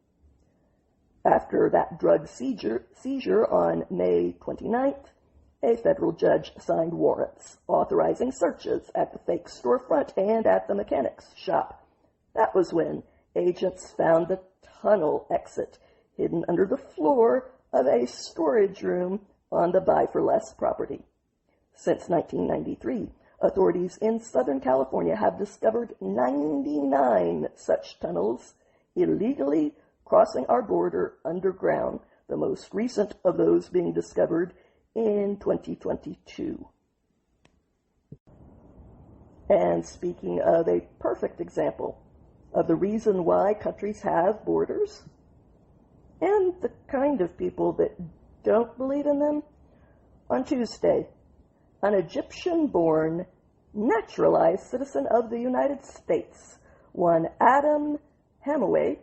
After that drug seizure on May 29th, a federal judge signed warrants authorizing searches at the fake storefront and at the mechanic's shop. That was when agents found the tunnel exit hidden under the floor of a storage room on the Buy for Less property. Since 1993, authorities in Southern California have discovered 99 such tunnels illegally crossing our border underground, the most recent of those being discovered in 2022. And speaking of a perfect example of the reason why countries have borders and the kind of people that don't believe in them, on Tuesday, an Egyptian-born naturalized citizen of the United States, one Adam Hamaway,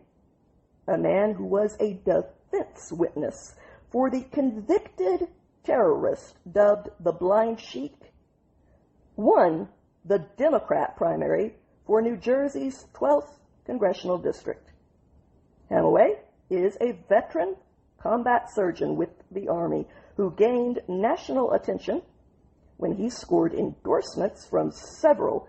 a man who was a defense witness for the convicted terrorist dubbed the Blind Sheik, won the Democrat primary for New Jersey's 12th congressional district. Hamaway is a veteran combat surgeon with the Army who gained national attention when he scored endorsements from several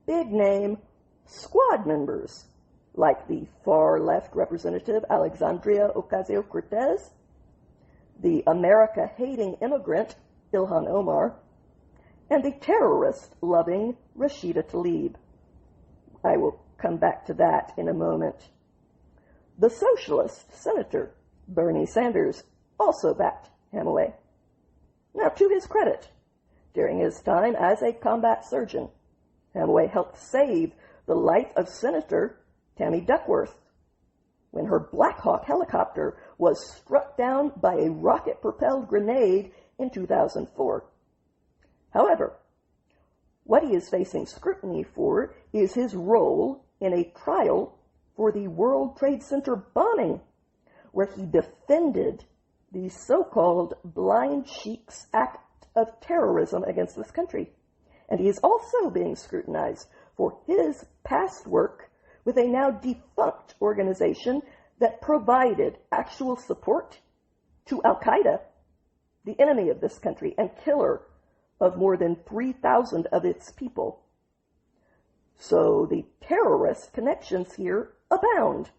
big-name squad members, like the far-left Representative Alexandria Ocasio-Cortez, the America-hating immigrant Ilhan Omar, and the terrorist-loving Rashida Tlaib. I will come back to that in a moment. The socialist Senator Bernie Sanders also backed Hamaway. Now, to his credit, during his time as a combat surgeon, Hamaway helped save the life of Senator Tammy Duckworth when her Black Hawk helicopter was struck down by a rocket-propelled grenade in 2004. However, what he is facing scrutiny for is his role in a trial for the World Trade Center bombing, where he defended the so-called Blind Sheik's act of terrorism against this country. And he is also being scrutinized for his past work with a now defunct organization that provided actual support to al-qaeda, the enemy of this country and killer of more than 3,000 of its people. So the terrorist connections here abound,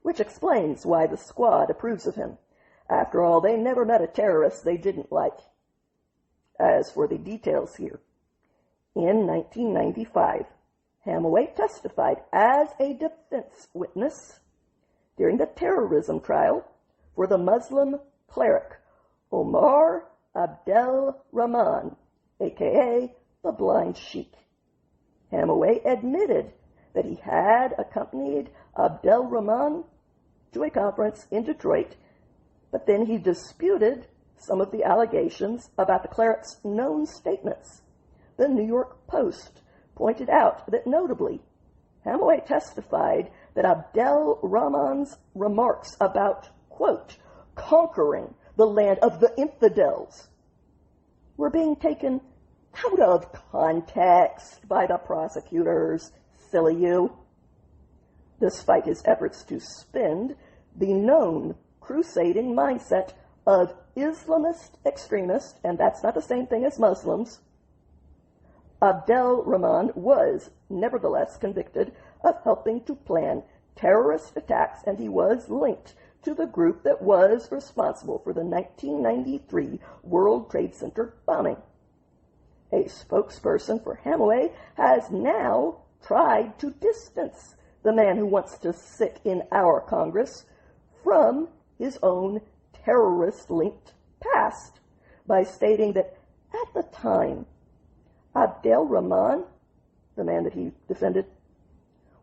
which explains why the squad approves of him. After all, they never met a terrorist they didn't like. As for the details here, in 1995, Hamaway testified as a defense witness during the terrorism trial for the Muslim cleric Omar Abdel Rahman, aka the Blind Sheik. Hamaway admitted that he had accompanied Abdel Rahman to a conference in Detroit, but then he disputed some of the allegations about the cleric's known statements. The New York Post pointed out that notably, Hamaway testified that Abdel Rahman's remarks about, quote, conquering the land of the infidels were being taken out of context by the prosecutors. Silly you. Despite his efforts to spin the known crusading mindset of Islamist extremists, and that's not the same thing as Muslims, Abdel Rahman was nevertheless convicted of helping to plan terrorist attacks, and he was linked to the group that was responsible for the 1993 World Trade Center bombing. A spokesperson for Hamaway has now tried to distance the man who wants to sit in our Congress from his own terrorist-linked past by stating that at the time, Abdel Rahman, the man that he defended,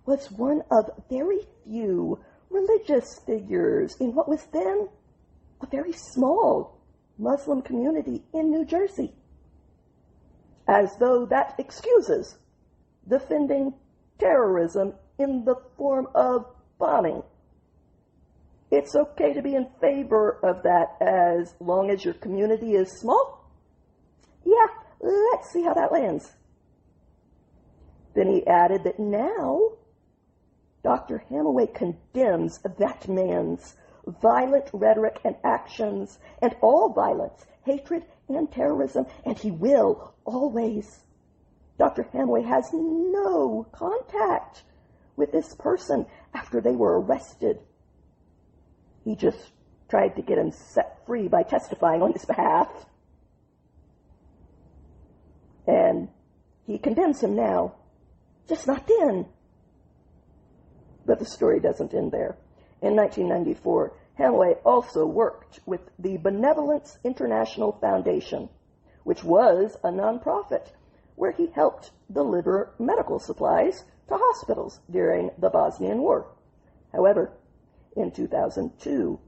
was one of very few religious figures in what was then a very small Muslim community in New Jersey, as though that excuses defending terrorism in the form of bombing. It's okay to be in favor of that as long as your community is small. Yeah, let's see how that lands. Then he added that now Dr. Hamaway condemns that man's violent rhetoric and actions and all violence, hatred, and terrorism, and he will always. Dr. Hamaway has no contact with this person after they were arrested. He just tried to get him set free by testifying on his behalf. And he condemns him now, just not then. But the story doesn't end there. In 1994, Hamaway also worked with the Benevolence International Foundation, which was a nonprofit where he helped deliver medical supplies to hospitals during the Bosnian War. However, in 2002,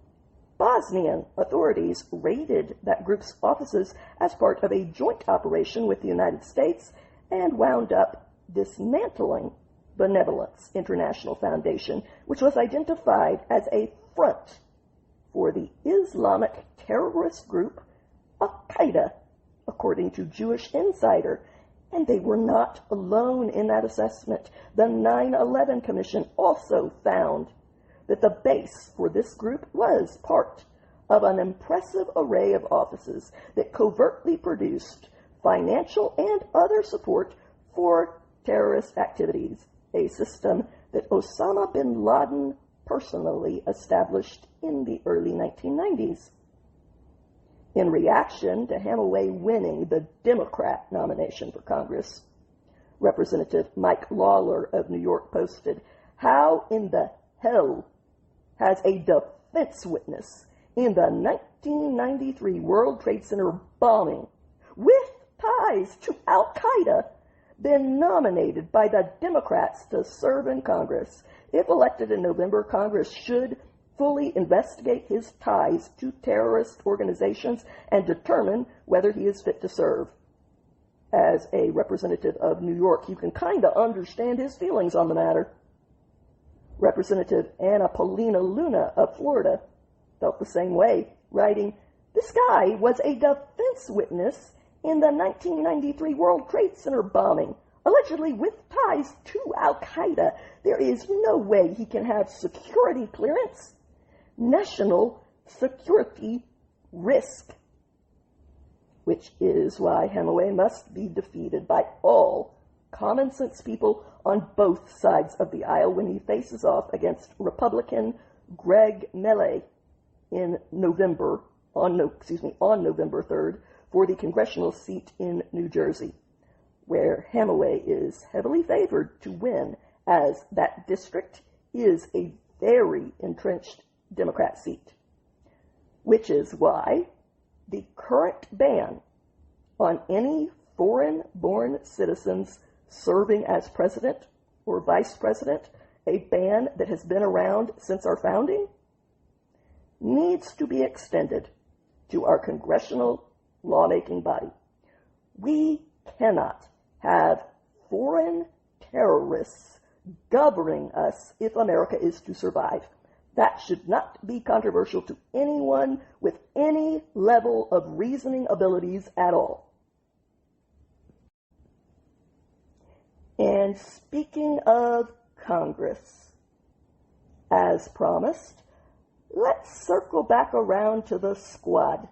Bosnian authorities raided that group's offices as part of a joint operation with the United States and wound up dismantling Benevolence International Foundation, which was identified as a front for the Islamic terrorist group al-qaeda, according to Jewish Insider. And they were not alone in that assessment. The 9/11 Commission also found that the base for this group was part of an impressive array of offices that covertly produced financial and other support for terrorist activities, a system that Osama bin Laden personally established in the early 1990s. In reaction to Hamaway winning the Democrat nomination for Congress, Representative Mike Lawler of New York posted, "How in the hell has a defense witness in the 1993 World Trade Center bombing with ties to al-qaeda been nominated by the Democrats to serve in Congress? If elected in November, Congress should fully investigate his ties to terrorist organizations and determine whether he is fit to serve." As a representative of New York, you can kind of understand his feelings on the matter. Representative Anna Paulina Luna of Florida felt the same way, writing, "This guy was a defense witness in the 1993 World Trade Center bombing, allegedly with ties to al-qaeda. There is no way he can have security clearance. National security risk." Which is why Hamaway must be defeated by all common sense people on both sides of the aisle when he faces off against Republican Greg Melee on November 3rd for the congressional seat in New Jersey, where Hamaway is heavily favored to win, as that district is a very entrenched Democrat seat. Which is why the current ban on any foreign-born citizens serving as president or vice president, a ban that has been around since our founding, needs to be extended to our congressional lawmaking body. We cannot have foreign terrorists governing us if America is to survive. That should not be controversial to anyone with any level of reasoning abilities at all. And speaking of Congress, as promised, let's circle back around to the squad.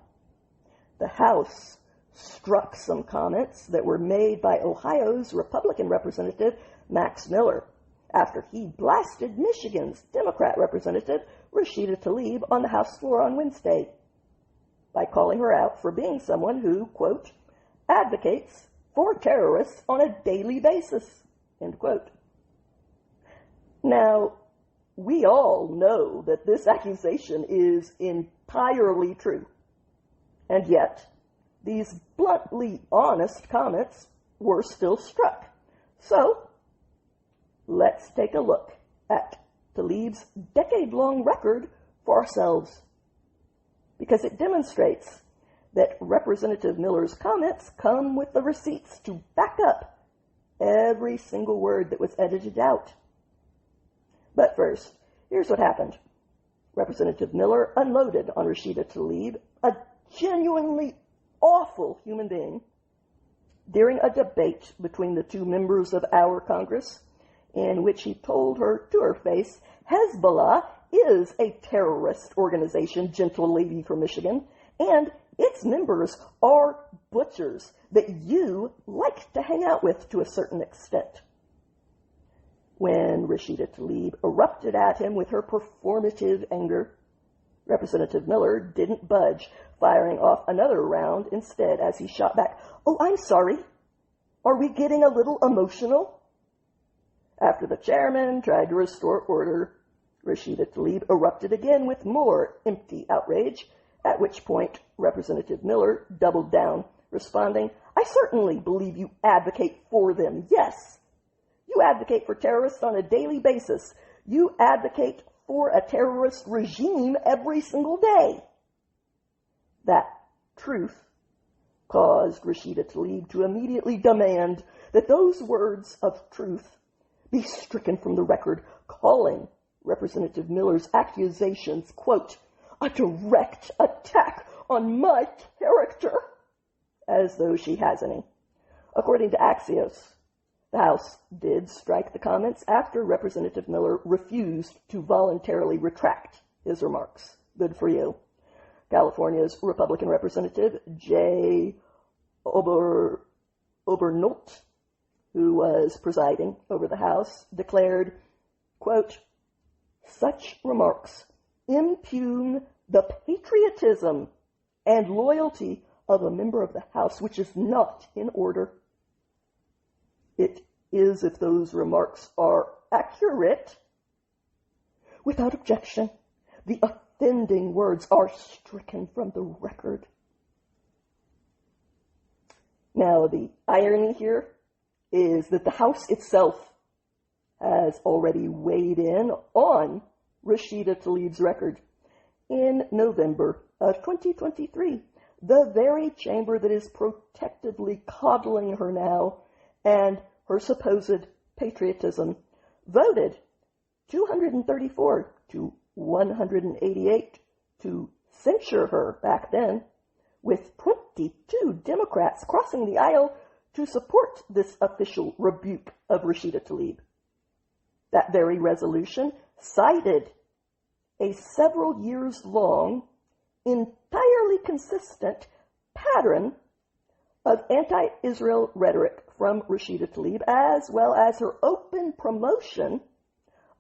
The House struck some comments that were made by Ohio's Republican representative, Max Miller, after he blasted Michigan's Democrat representative, Rashida Tlaib, on the House floor on Wednesday by calling her out for being someone who, quote, advocates for terrorists on a daily basis, end quote. Now, we all know that this accusation is entirely true, and yet these bluntly honest comments were still struck. So, let's take a look at Tlaib's decade-long record for ourselves, because it demonstrates that Representative Miller's comments come with the receipts to back up every single word that was edited out. But first, here's what happened. Representative Miller unloaded on Rashida Tlaib, a genuinely awful human being, during a debate between the two members of our Congress, in which he told her to her face, Hezbollah is a terrorist organization, gentle lady from Michigan, and its members are butchers that you like to hang out with to a certain extent. When Rashida Tlaib erupted at him with her performative anger, Representative Miller didn't budge, firing off another round instead as he shot back, "Oh, I'm sorry. Are we getting a little emotional?" After the chairman tried to restore order, Rashida Tlaib erupted again with more empty outrage, at which point Representative Miller doubled down, responding, "I certainly believe you advocate for them, yes. You advocate for terrorists on a daily basis. You advocate for a terrorist regime every single day." That truth caused Rashida Tlaib to immediately demand that those words of truth be stricken from the record, calling Representative Miller's accusations, quote, a direct attack on my character, as though she has any. According to Axios, the House did strike the comments after Representative Miller refused to voluntarily retract his remarks. Good for you. California's Republican Representative Jay Obernolt, who was presiding over the House, declared, quote, such remarks impugn the patriotism and loyalty of a member of the House, which is not in order. It is if those remarks are accurate. Without objection, the offending words are stricken from the record. Now, the irony here is that the House itself has already weighed in on Rashida Tlaib's record. In November of 2023, the very chamber that is protectively coddling her now and her supposed patriotism voted 234 to 188 to censure her back then, with 22 Democrats crossing the aisle to support this official rebuke of Rashida Tlaib. That very resolution cited a several years long, entirely consistent pattern of anti-Israel rhetoric from Rashida Tlaib, as well as her open promotion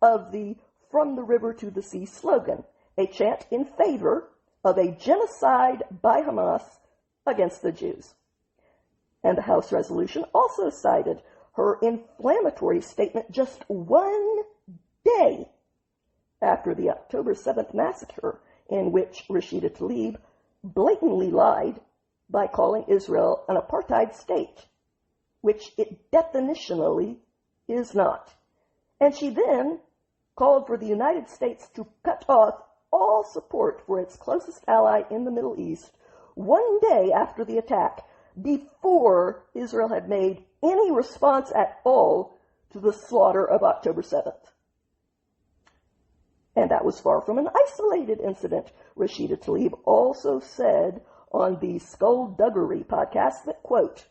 of the From the River to the Sea slogan, a chant in favor of a genocide by Hamas against the Jews. And the House resolution also cited her inflammatory statement just one day after the October 7th massacre, in which Rashida Tlaib blatantly lied by calling Israel an apartheid state, which it definitionally is not, And she then called for the United States to cut off all support for its closest ally in the Middle East 1 day after the attack, before Israel had made any response at all to the slaughter of October 7th. And that was far from an isolated incident. Rashida Tlaib also said on the Skullduggery podcast that, quote,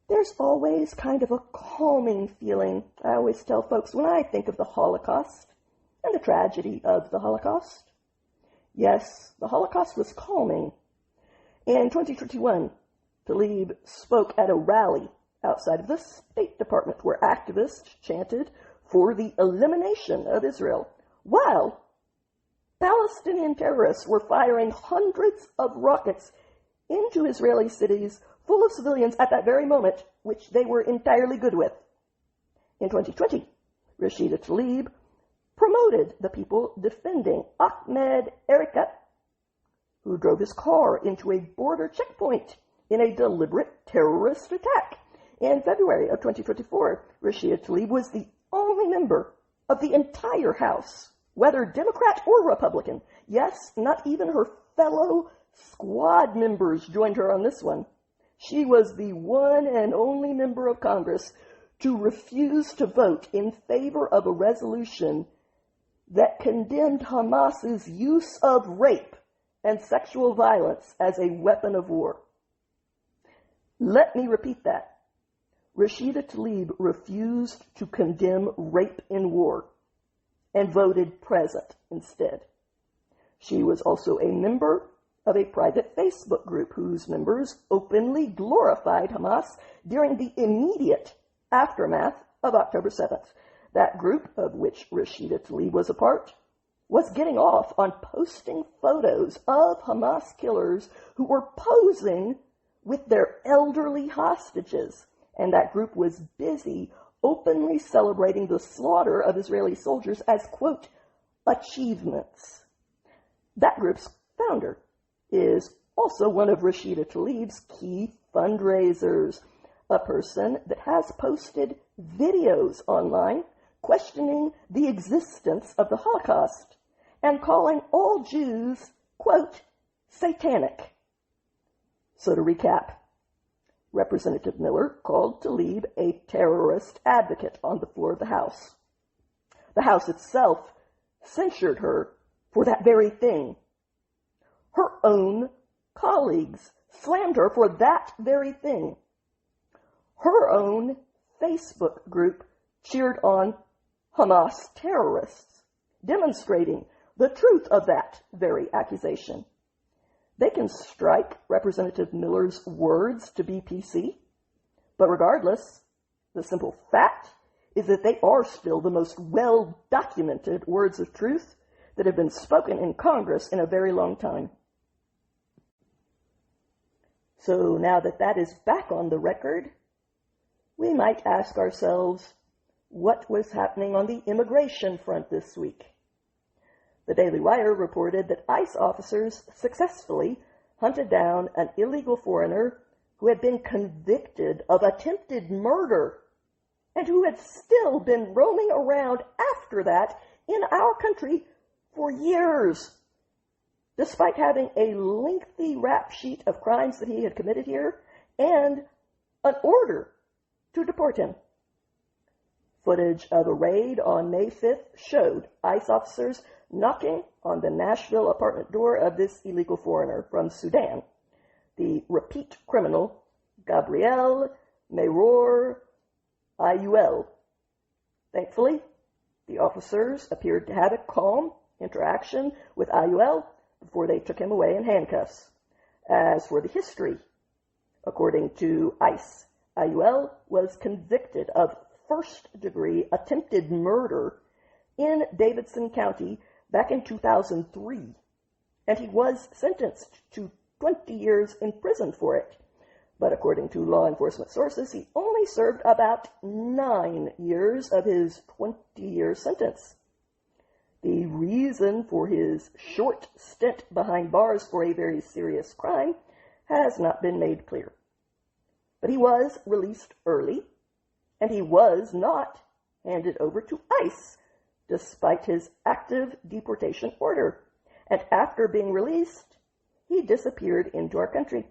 "There's always kind of a calming feeling, I always tell folks, when I think of the Holocaust and the tragedy of the Holocaust. Yes, the Holocaust was calming. In 2021, Tlaib spoke at a rally outside of the State Department where activists chanted for the elimination of Israel, while Palestinian terrorists were firing hundreds of rockets into Israeli cities full of civilians at that very moment, which they were entirely good with. In 2020, Rashida Tlaib promoted the people defending Ahmed Erekat, who drove his car into a border checkpoint in a deliberate terrorist attack. In February of 2024, Rashida Tlaib was the only member of the entire House, whether Democrat or Republican. Yes, not even her fellow squad members joined her on this one. She was the one and only member of Congress to refuse to vote in favor of a resolution that condemned Hamas's use of rape and sexual violence as a weapon of war. Let me repeat that. Rashida Tlaib refused to condemn rape in war and voted present instead. She was also a member of a private Facebook group whose members openly glorified Hamas during the immediate aftermath of October 7th. That group, of which Rashida Tlaib was a part, was getting off on posting photos of Hamas killers who were posing with their elderly hostages, and that group was busy openly celebrating the slaughter of Israeli soldiers as, quote, achievements. That group's founder is also one of Rashida Tlaib's key fundraisers, a person that has posted videos online questioning the existence of the Holocaust and calling all Jews, quote, satanic. So to recap, Representative Miller called Tlaib a terrorist advocate on the floor of the House. The House itself censured her for that very thing. Her own colleagues slammed her for that very thing. Her own Facebook group cheered on Hamas terrorists, demonstrating the truth of that very accusation. They can strike Representative Miller's words to be PC, but regardless, the simple fact is that they are still the most well-documented words of truth that have been spoken in Congress in a very long time. So now that that is back on the record, we might ask ourselves what was happening on the immigration front this week. The Daily Wire reported that ICE officers successfully hunted down an illegal foreigner who had been convicted of attempted murder and who had still been roaming around after that in our country for years, despite having a lengthy rap sheet of crimes that he had committed here and an order to deport him. Footage of a raid on May 5th showed ICE officers knocking on the Nashville apartment door of this illegal foreigner from Sudan, the repeat criminal Gabriel Mayor Ayuel. Thankfully, the officers appeared to have a calm interaction with Ayuel before they took him away in handcuffs. As for the history, according to ICE, Ayuel was convicted of first-degree attempted murder in Davidson County back in 2003, and he was sentenced to 20 years in prison for it. But according to law enforcement sources, he only served about 9 years of his 20-year sentence. The reason for his short stint behind bars for a very serious crime has not been made clear. But he was released early, and he was not handed over to ICE despite his active deportation order. And after being released, he disappeared into our country.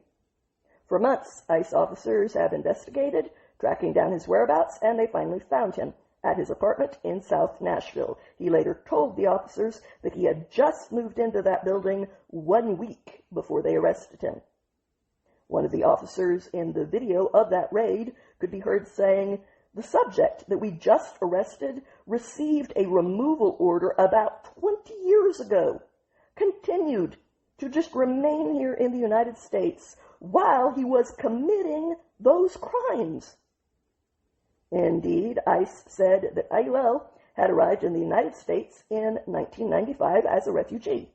For months, ICE officers have investigated, tracking down his whereabouts, and they finally found him at his apartment in South Nashville. He later told the officers that he had just moved into that building 1 week before they arrested him. One of the officers in the video of that raid could be heard saying, "The subject that we just arrested received a removal order about 20 years ago, continued to just remain here in the United States while he was committing those crimes." Indeed, ICE said that IUL had arrived in the United States in 1995 as a refugee.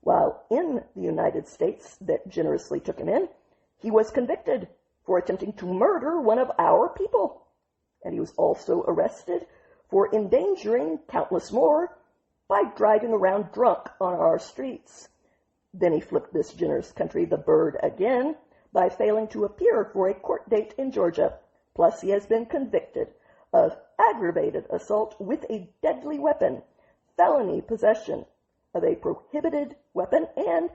While in the United States that generously took him in, he was convicted for attempting to murder one of our people. And he was also arrested for endangering countless more by driving around drunk on our streets. Then he flipped this generous country the bird again by failing to appear for a court date in Georgia. Plus, he has been convicted of aggravated assault with a deadly weapon, felony possession of a prohibited weapon, and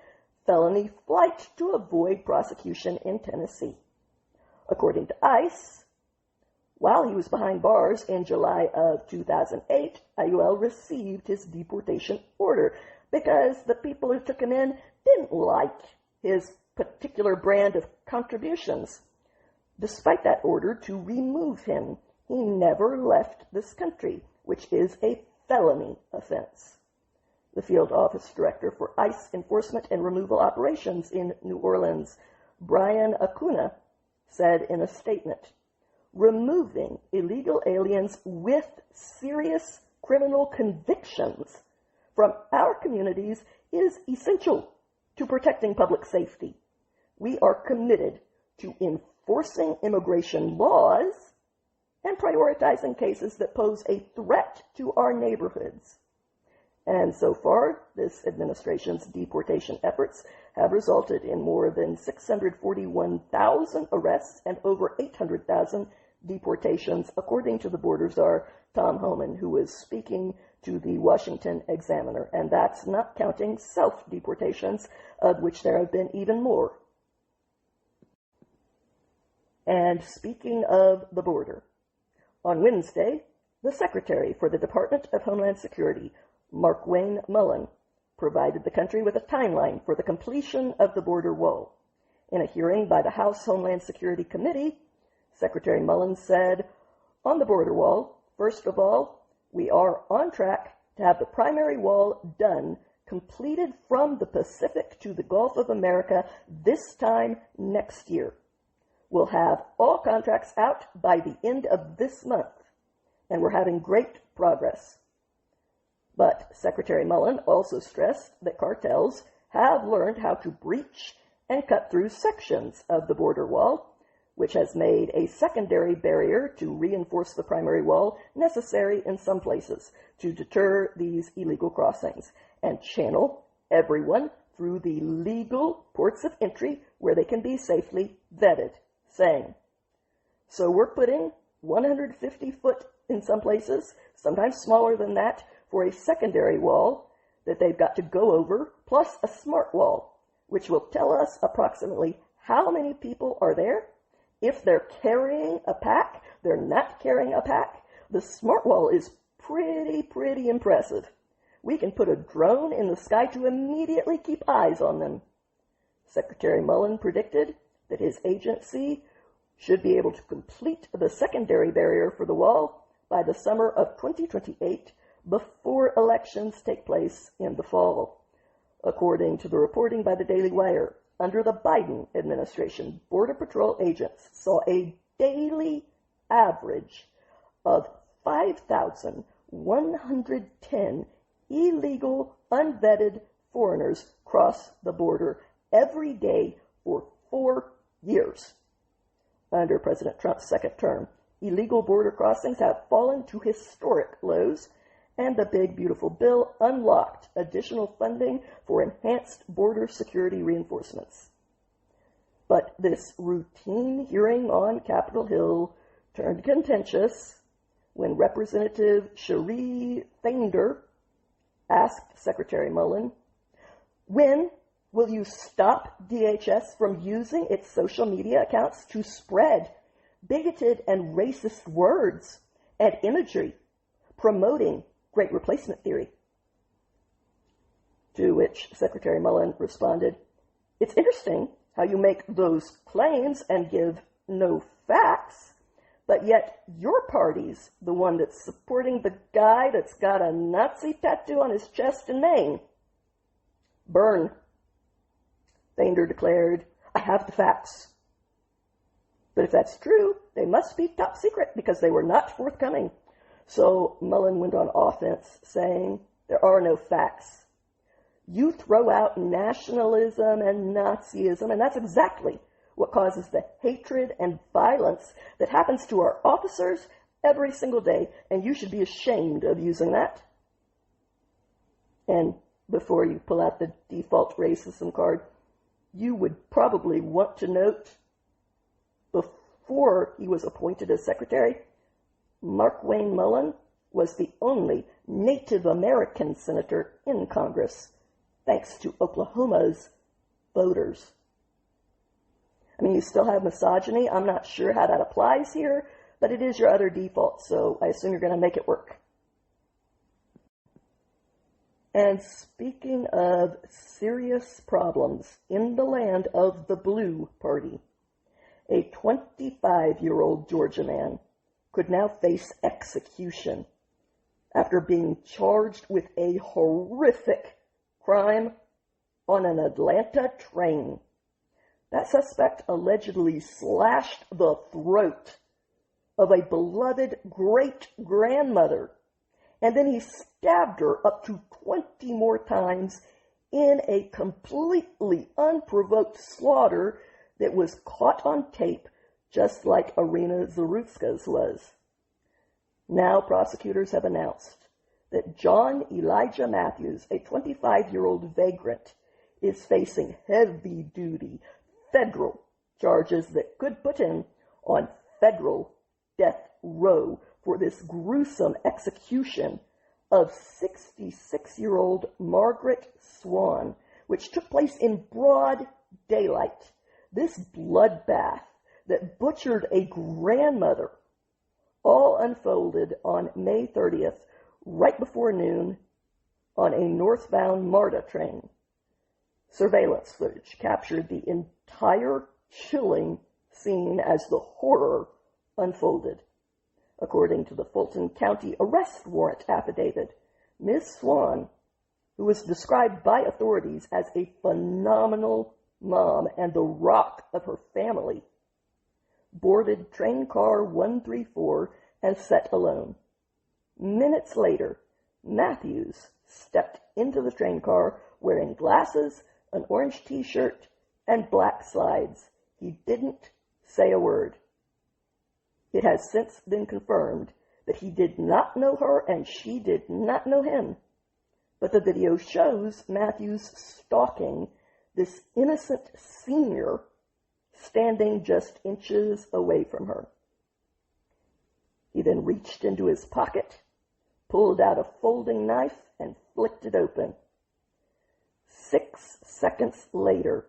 felony flight to avoid prosecution in Tennessee. According to ICE, while he was behind bars in July of 2008, IUL received his deportation order because the people who took him in didn't like his particular brand of contributions. Despite that order to remove him, he never left this country, which is a felony offense. The field office director for ICE Enforcement and Removal Operations in New Orleans, Brian Acuna, said in a statement, "Removing illegal aliens with serious criminal convictions from our communities is essential to protecting public safety. We are committed to enforcing immigration laws and prioritizing cases that pose a threat to our neighborhoods." And so far, this administration's deportation efforts have resulted in more than 641,000 arrests and over 800,000 deportations, according to the border czar, Tom Homan, who was speaking to the Washington Examiner. And that's not counting self-deportations, of which there have been even more. And speaking of the border, on Wednesday, the Secretary for the Department of Homeland Security, Mark Wayne Mullen, provided the country with a timeline for the completion of the border wall. In a hearing by the House Homeland Security Committee, Secretary Mullen said, "On the border wall, first of all, we are on track to have the primary wall done, completed from the Pacific to the Gulf of America this time next year. We'll have all contracts out by the end of this month, and we're having great progress." But Secretary Mullen also stressed that cartels have learned how to breach and cut through sections of the border wall, which has made a secondary barrier to reinforce the primary wall necessary in some places to deter these illegal crossings and channel everyone through the legal ports of entry where they can be safely vetted, saying, "So we're putting 150 foot in some places, sometimes smaller than that, for a secondary wall that they've got to go over, plus a smart wall, which will tell us approximately how many people are there. If they're carrying a pack, they're not carrying a pack. The smart wall is pretty impressive. We can put a drone in the sky to immediately keep eyes on them." Secretary Mullen predicted that his agency should be able to complete the secondary barrier for the wall by the summer of 2028, before elections take place in the fall. According to the reporting by the Daily Wire, under the Biden administration, Border Patrol agents saw a daily average of 5,110 illegal, unvetted foreigners cross the border every day for 4 years. Under President Trump's second term, illegal border crossings have fallen to historic lows, and the Big Beautiful Bill unlocked additional funding for enhanced border security reinforcements. But this routine hearing on Capitol Hill turned contentious when Representative Cherie Thander asked Secretary Mullen, "When will you stop DHS from using its social media accounts to spread bigoted and racist words and imagery promoting Great Replacement theory?" To which Secretary Mullen responded, "It's interesting how you make those claims and give no facts, but yet your party's the one that's supporting the guy that's got a Nazi tattoo on his chest in Maine." "Burn," Thander declared. "I have the facts." But if that's true, they must be top secret because they were not forthcoming. So Mullen went on offense, saying, "There are no facts. You throw out nationalism and Nazism, and that's exactly what causes the hatred and violence that happens to our officers every single day, and you should be ashamed of using that." And before you pull out the default racism card, you would probably want to note, before he was appointed as secretary, Mark Wayne Mullen was the only Native American senator in Congress, thanks to Oklahoma's voters. I mean, you still have misogyny. I'm not sure how that applies here, but it is your other default, so I assume you're going to make it work. And speaking of serious problems in the land of the Blue Party, a 25-year-old Georgia man could now face execution after being charged with a horrific crime on an Atlanta train. That suspect allegedly slashed the throat of a beloved great-grandmother, and then he stabbed her up to 20 more times in a completely unprovoked slaughter that was caught on tape, just like Irina Zarutska's was. Now prosecutors have announced that John Elijah Matthews, a 25-year-old vagrant, is facing heavy-duty federal charges that could put him on federal death row for this gruesome execution of 66-year-old Margaret Swan, which took place in broad daylight. This bloodbath that butchered a grandmother all unfolded on May 30th, right before noon, on a northbound MARTA train. Surveillance footage captured the entire chilling scene as the horror unfolded. According to the Fulton County arrest warrant affidavit, Ms. Swan, who was described by authorities as a phenomenal mom and the rock of her family, boarded train car 134 and set alone. Minutes later, Matthews stepped into the train car wearing glasses, an orange t-shirt, and black slides. He didn't say a word. It has since been confirmed that he did not know her and she did not know him. But the video shows Matthews stalking this innocent senior standing just inches away from her. He then reached into his pocket, pulled out a folding knife, and flicked it open. 6 seconds later,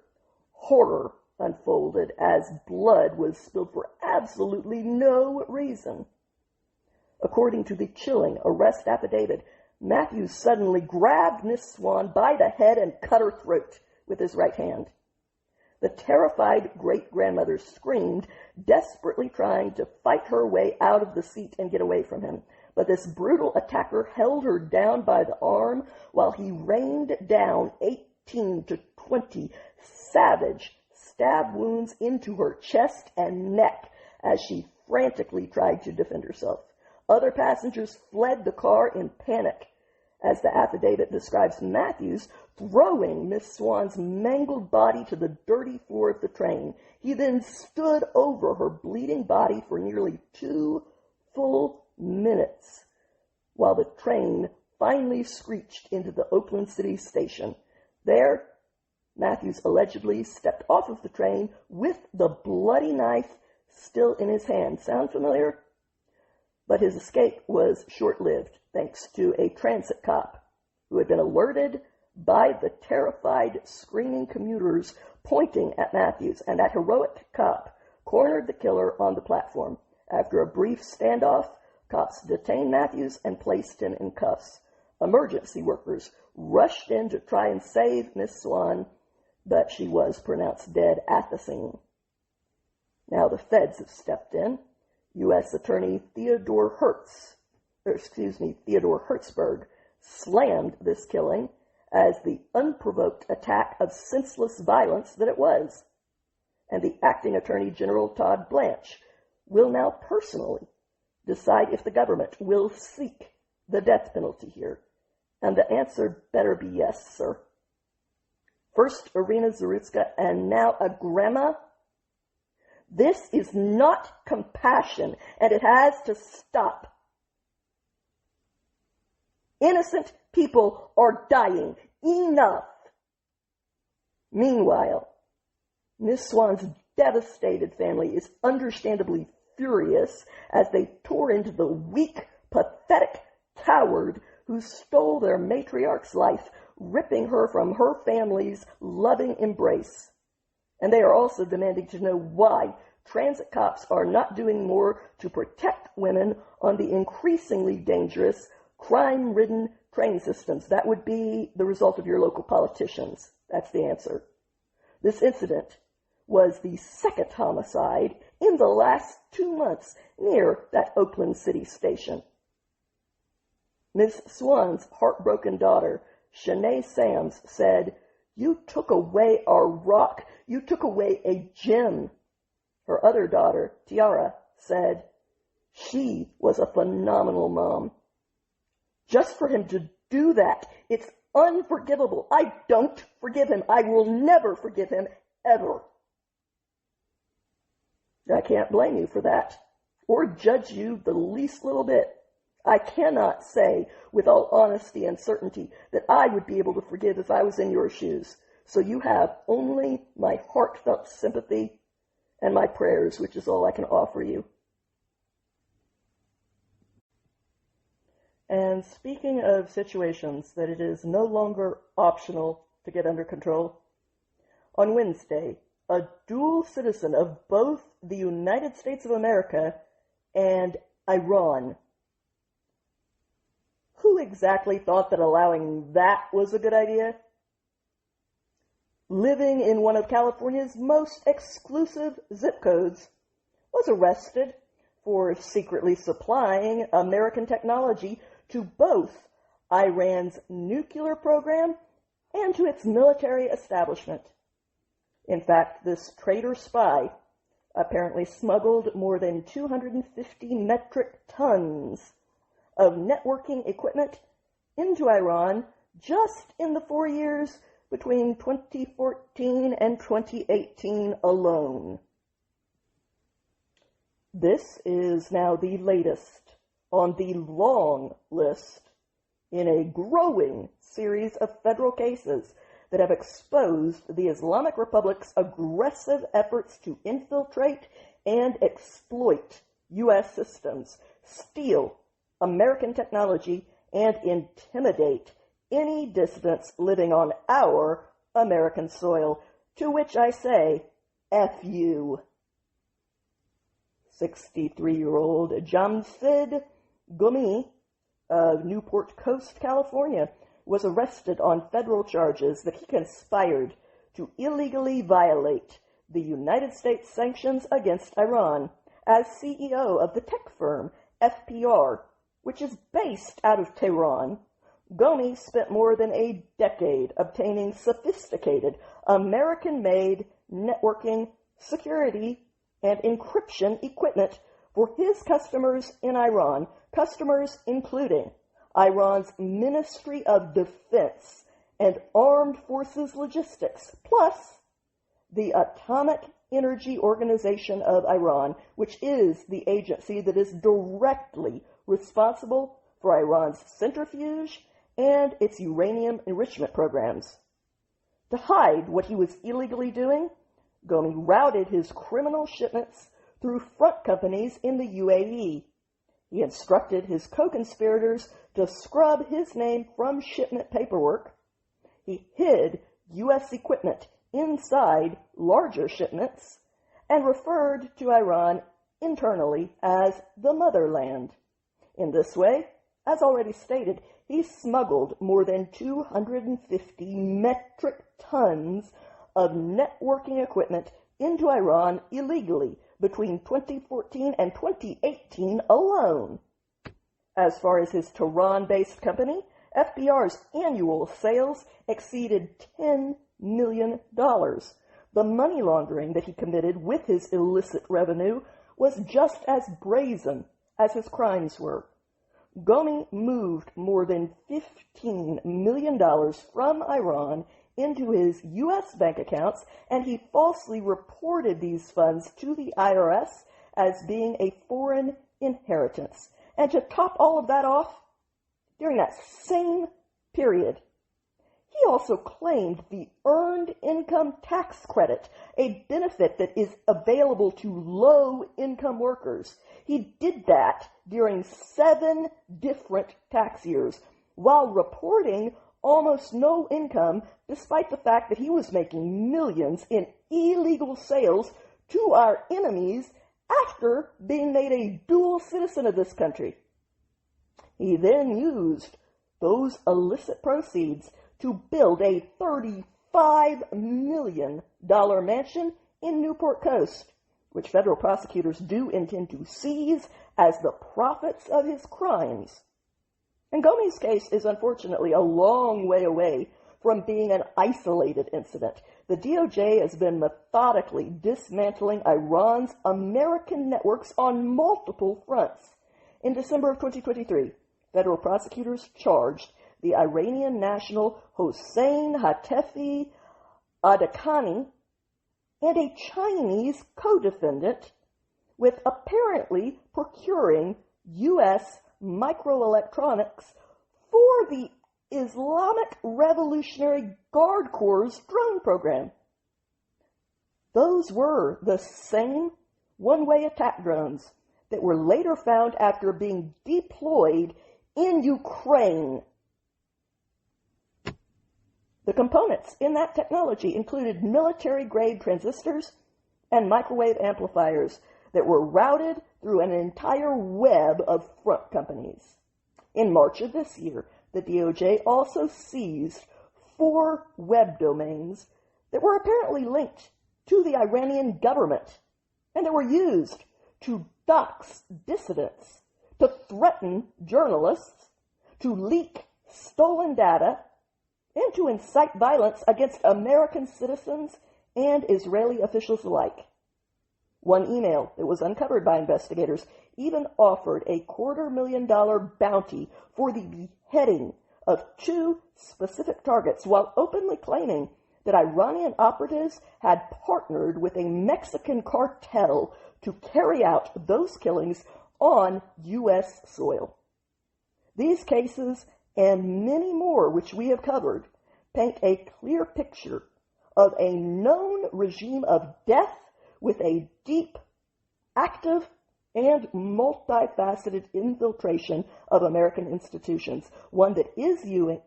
horror unfolded as blood was spilled for absolutely no reason. According to the chilling arrest affidavit, Matthews suddenly grabbed Miss Swan by the head and cut her throat with his right hand. The terrified great-grandmother screamed, desperately trying to fight her way out of the seat and get away from him. But this brutal attacker held her down by the arm while he rained down 18 to 20 savage stab wounds into her chest and neck as she frantically tried to defend herself. Other passengers fled the car in panic, as the affidavit describes Matthews throwing Miss Swan's mangled body to the dirty floor of the train. He then stood over her bleeding body for nearly 2 full minutes while the train finally screeched into the Oakland City station. There, Matthews allegedly stepped off of the train with the bloody knife still in his hand. Sound familiar? But his escape was short-lived thanks to a transit cop who had been alerted by the terrified, screaming commuters pointing at Matthews, and that heroic cop cornered the killer on the platform. After a brief standoff, cops detained Matthews and placed him in cuffs. Emergency workers rushed in to try and save Miss Swan, but she was pronounced dead at the scene. Now the feds have stepped in. U.S. Attorney Theodore Hertzberg slammed this killing as the unprovoked attack of senseless violence that it was. And the acting Attorney General Todd Blanche will now personally decide if the government will seek the death penalty here. And the answer better be yes, sir. First Irina Zarutska and now a grandma. This is not compassion, and it has to stop. Innocent people are dying. Enough. Meanwhile, Miss Swan's devastated family is understandably furious as they tore into the weak, pathetic coward who stole their matriarch's life, ripping her from her family's loving embrace. And they are also demanding to know why transit cops are not doing more to protect women on the increasingly dangerous, crime-ridden train systems. That would be the result of your local politicians. That's the answer. This incident was the second homicide in the last 2 months near that Oakland City station. Ms. Swan's heartbroken daughter, Shanae Sams, said, "You took away our rock. You took away a gem." Her other daughter, Tiara, said, "She was a phenomenal mom." Just for him to do that, it's unforgivable. I don't forgive him. I will never forgive him, ever. I can't blame you for that, or judge you the least little bit. I cannot say with all honesty and certainty that I would be able to forgive if I was in your shoes. So you have only my heartfelt sympathy and my prayers, which is all I can offer you. And speaking of situations that it is no longer optional to get under control, on Wednesday, a dual citizen of both the United States of America and Iran. Who exactly thought that allowing that was a good idea? Living in one of California's most exclusive zip codes, was arrested for secretly supplying American technology to both Iran's nuclear program and to its military establishment. In fact, this traitor spy apparently smuggled more than 250 metric tons of networking equipment into Iran just in the 4 years between 2014 and 2018 alone. This is now the latest on the long list in a growing series of federal cases that have exposed the Islamic Republic's aggressive efforts to infiltrate and exploit U.S. systems, steal American technology, and intimidate any dissidents living on our American soil, to which I say, F you. 63-year-old Jamshid Gumi of Newport Coast, California, was arrested on federal charges that he conspired to illegally violate the United States sanctions against Iran as CEO of the tech firm FPR, which is based out of Tehran. Gomi spent more than a decade obtaining sophisticated American-made networking, security, and encryption equipment for his customers in Iran, customers including Iran's Ministry of Defense and Armed Forces Logistics, plus the Atomic Energy Organization of Iran, which is the agency that is directly responsible for Iran's centrifuge and its uranium enrichment programs. To hide what he was illegally doing, Gomi routed his criminal shipments through front companies in the UAE. He instructed his co-conspirators to scrub his name from shipment paperwork. He hid U.S. equipment inside larger shipments and referred to Iran internally as the motherland. In this way, as already stated, he smuggled more than 250 metric tons of networking equipment into Iran illegally between 2014 and 2018 alone. As far as his Tehran-based company, FBR's annual sales exceeded $10 million. The money laundering that he committed with his illicit revenue was just as brazen as his crimes were. Ghomi moved more than $15 million from Iran into his U.S. bank accounts, and he falsely reported these funds to the IRS as being a foreign inheritance. And to top all of that off, during that same period, he also claimed the Earned Income Tax Credit, a benefit that is available to low-income workers. He did that during 7 different tax years, while reporting almost no income, despite the fact that he was making millions in illegal sales to our enemies after being made a dual citizen of this country. He then used those illicit proceeds to build a $35 million mansion in Newport Coast, which federal prosecutors do intend to seize as the profits of his crimes. And Ghomi's case is unfortunately a long way away from being an isolated incident. The DOJ has been methodically dismantling Iran's American networks on multiple fronts. In December of 2023, federal prosecutors charged the Iranian national Hossein Hatefi Adakani and a Chinese co-defendant with apparently procuring U.S. microelectronics for the Islamic Revolutionary Guard Corps' drone program. Those were the same one-way attack drones that were later found after being deployed in Ukraine. The components in that technology included military-grade transistors and microwave amplifiers that were routed through an entire web of front companies. In March of this year, the DOJ also seized 4 web domains that were apparently linked to the Iranian government and that were used to dox dissidents, to threaten journalists, to leak stolen data, and to incite violence against American citizens and Israeli officials alike. One email that was uncovered by investigators even offered a $250,000 bounty for the beheading of 2 specific targets, while openly claiming that Iranian operatives had partnered with a Mexican cartel to carry out those killings on U.S. soil. These cases and many more which we have covered paint a clear picture of a known regime of death with a deep, active, and multifaceted infiltration of American institutions, one that is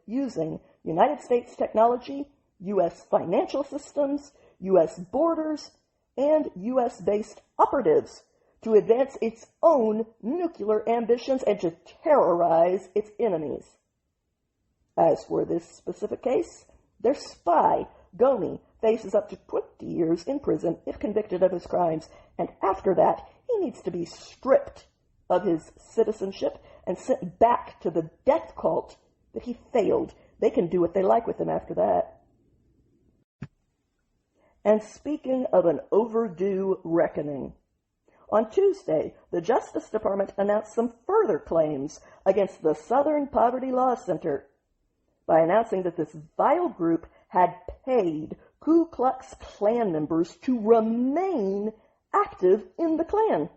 using United States technology, U.S. financial systems, U.S. borders, and U.S.-based operatives to advance its own nuclear ambitions and to terrorize its enemies. As for this specific case, their spy, Ghomi, faces up to 20 years in prison if convicted of his crimes, and after that, he needs to be stripped of his citizenship and sent back to the death cult that he failed. They can do what they like with him after that. And speaking of an overdue reckoning, on Tuesday, the Justice Department announced some further claims against the Southern Poverty Law Center by announcing that this vile group had paid Ku Klux Klan members to remain active in the Klan.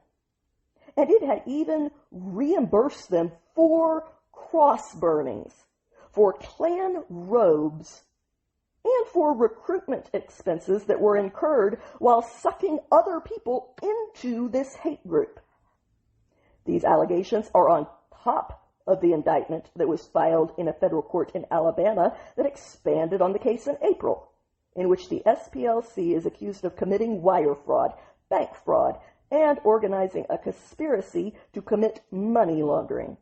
And it had even reimbursed them for cross burnings, for Klan robes, and for recruitment expenses that were incurred while sucking other people into this hate group. These allegations are on top of the indictment that was filed in a federal court in Alabama that expanded on the case in April, in which the SPLC is accused of committing wire fraud, bank fraud, and organizing a conspiracy to commit money laundering.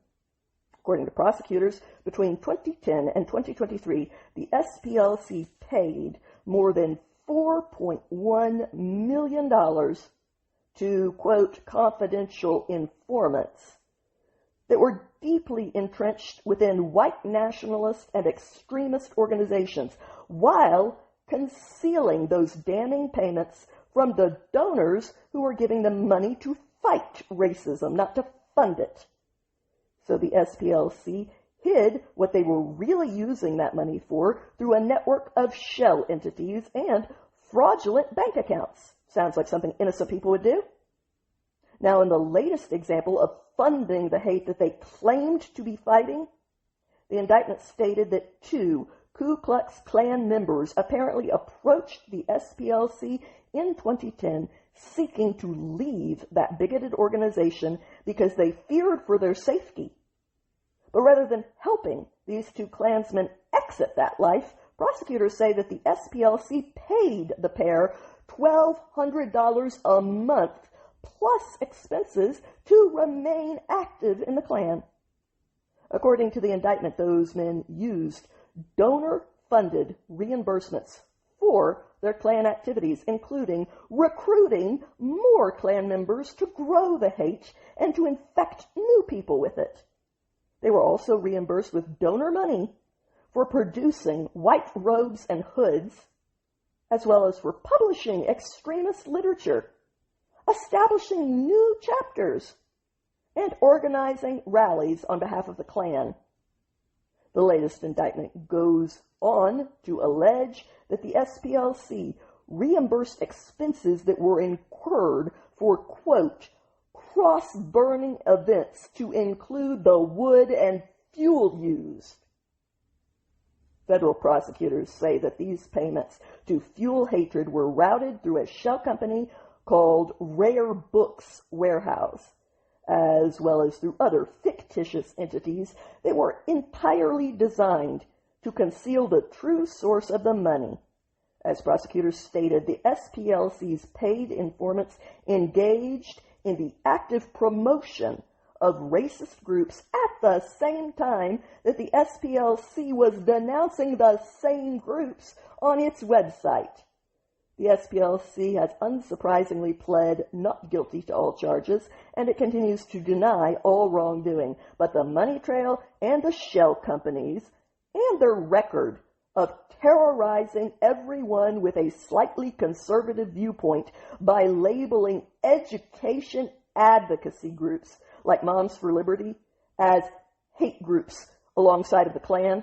According to prosecutors, between 2010 and 2023, the SPLC paid more than $4.1 million to, quote, confidential informants that were deeply entrenched within white nationalist and extremist organizations, while concealing those damning payments from the donors who were giving them money to fight racism, not to fund it. So the SPLC hid what they were really using that money for through a network of shell entities and fraudulent bank accounts. Sounds like something innocent people would do. Now, in the latest example of funding the hate that they claimed to be fighting, the indictment stated that 2 Ku Klux Klan members apparently approached the SPLC in 2010 seeking to leave that bigoted organization because they feared for their safety. But rather than helping these 2 Klansmen exit that life, prosecutors say that the SPLC paid the pair $1,200 a month plus expenses to remain active in the Klan. According to the indictment, those men used donor-funded reimbursements for their Klan activities, including recruiting more Klan members to grow the hate and to infect new people with it. They were also reimbursed with donor money for producing white robes and hoods, as well as for publishing extremist literature, establishing new chapters, and organizing rallies on behalf of the Klan. The latest indictment goes on to allege that the SPLC reimbursed expenses that were incurred for, quote, cross-burning events to include the wood and fuel used. Federal prosecutors say that these payments to fuel hatred were routed through a shell company called Rare Books Warehouse, as well as through other fictitious entities that were entirely designed to conceal the true source of the money. As prosecutors stated, the SPLC's paid informants engaged in the active promotion of racist groups at the same time that the SPLC was denouncing the same groups on its website. The SPLC has unsurprisingly pled not guilty to all charges, and it continues to deny all wrongdoing. But the money trail and the shell companies and their record of terrorizing everyone with a slightly conservative viewpoint by labeling education advocacy groups like Moms for Liberty as hate groups alongside of the Klan.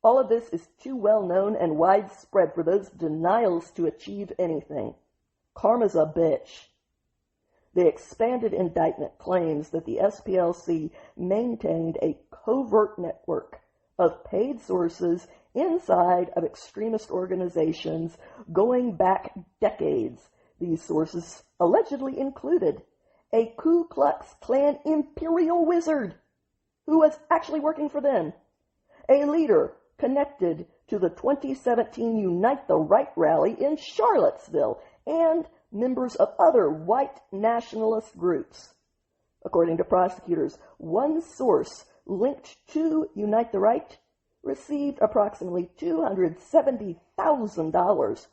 All of this is too well known and widespread for those denials to achieve anything. Karma's a bitch. The expanded indictment claims that the SPLC maintained a covert network of paid sources inside of extremist organizations going back decades. These sources allegedly included a Ku Klux Klan imperial wizard who was actually working for them, a leader connected to the 2017 Unite the Right rally in Charlottesville, and members of other white nationalist groups. According to prosecutors, one source linked to Unite the Right received approximately $270,000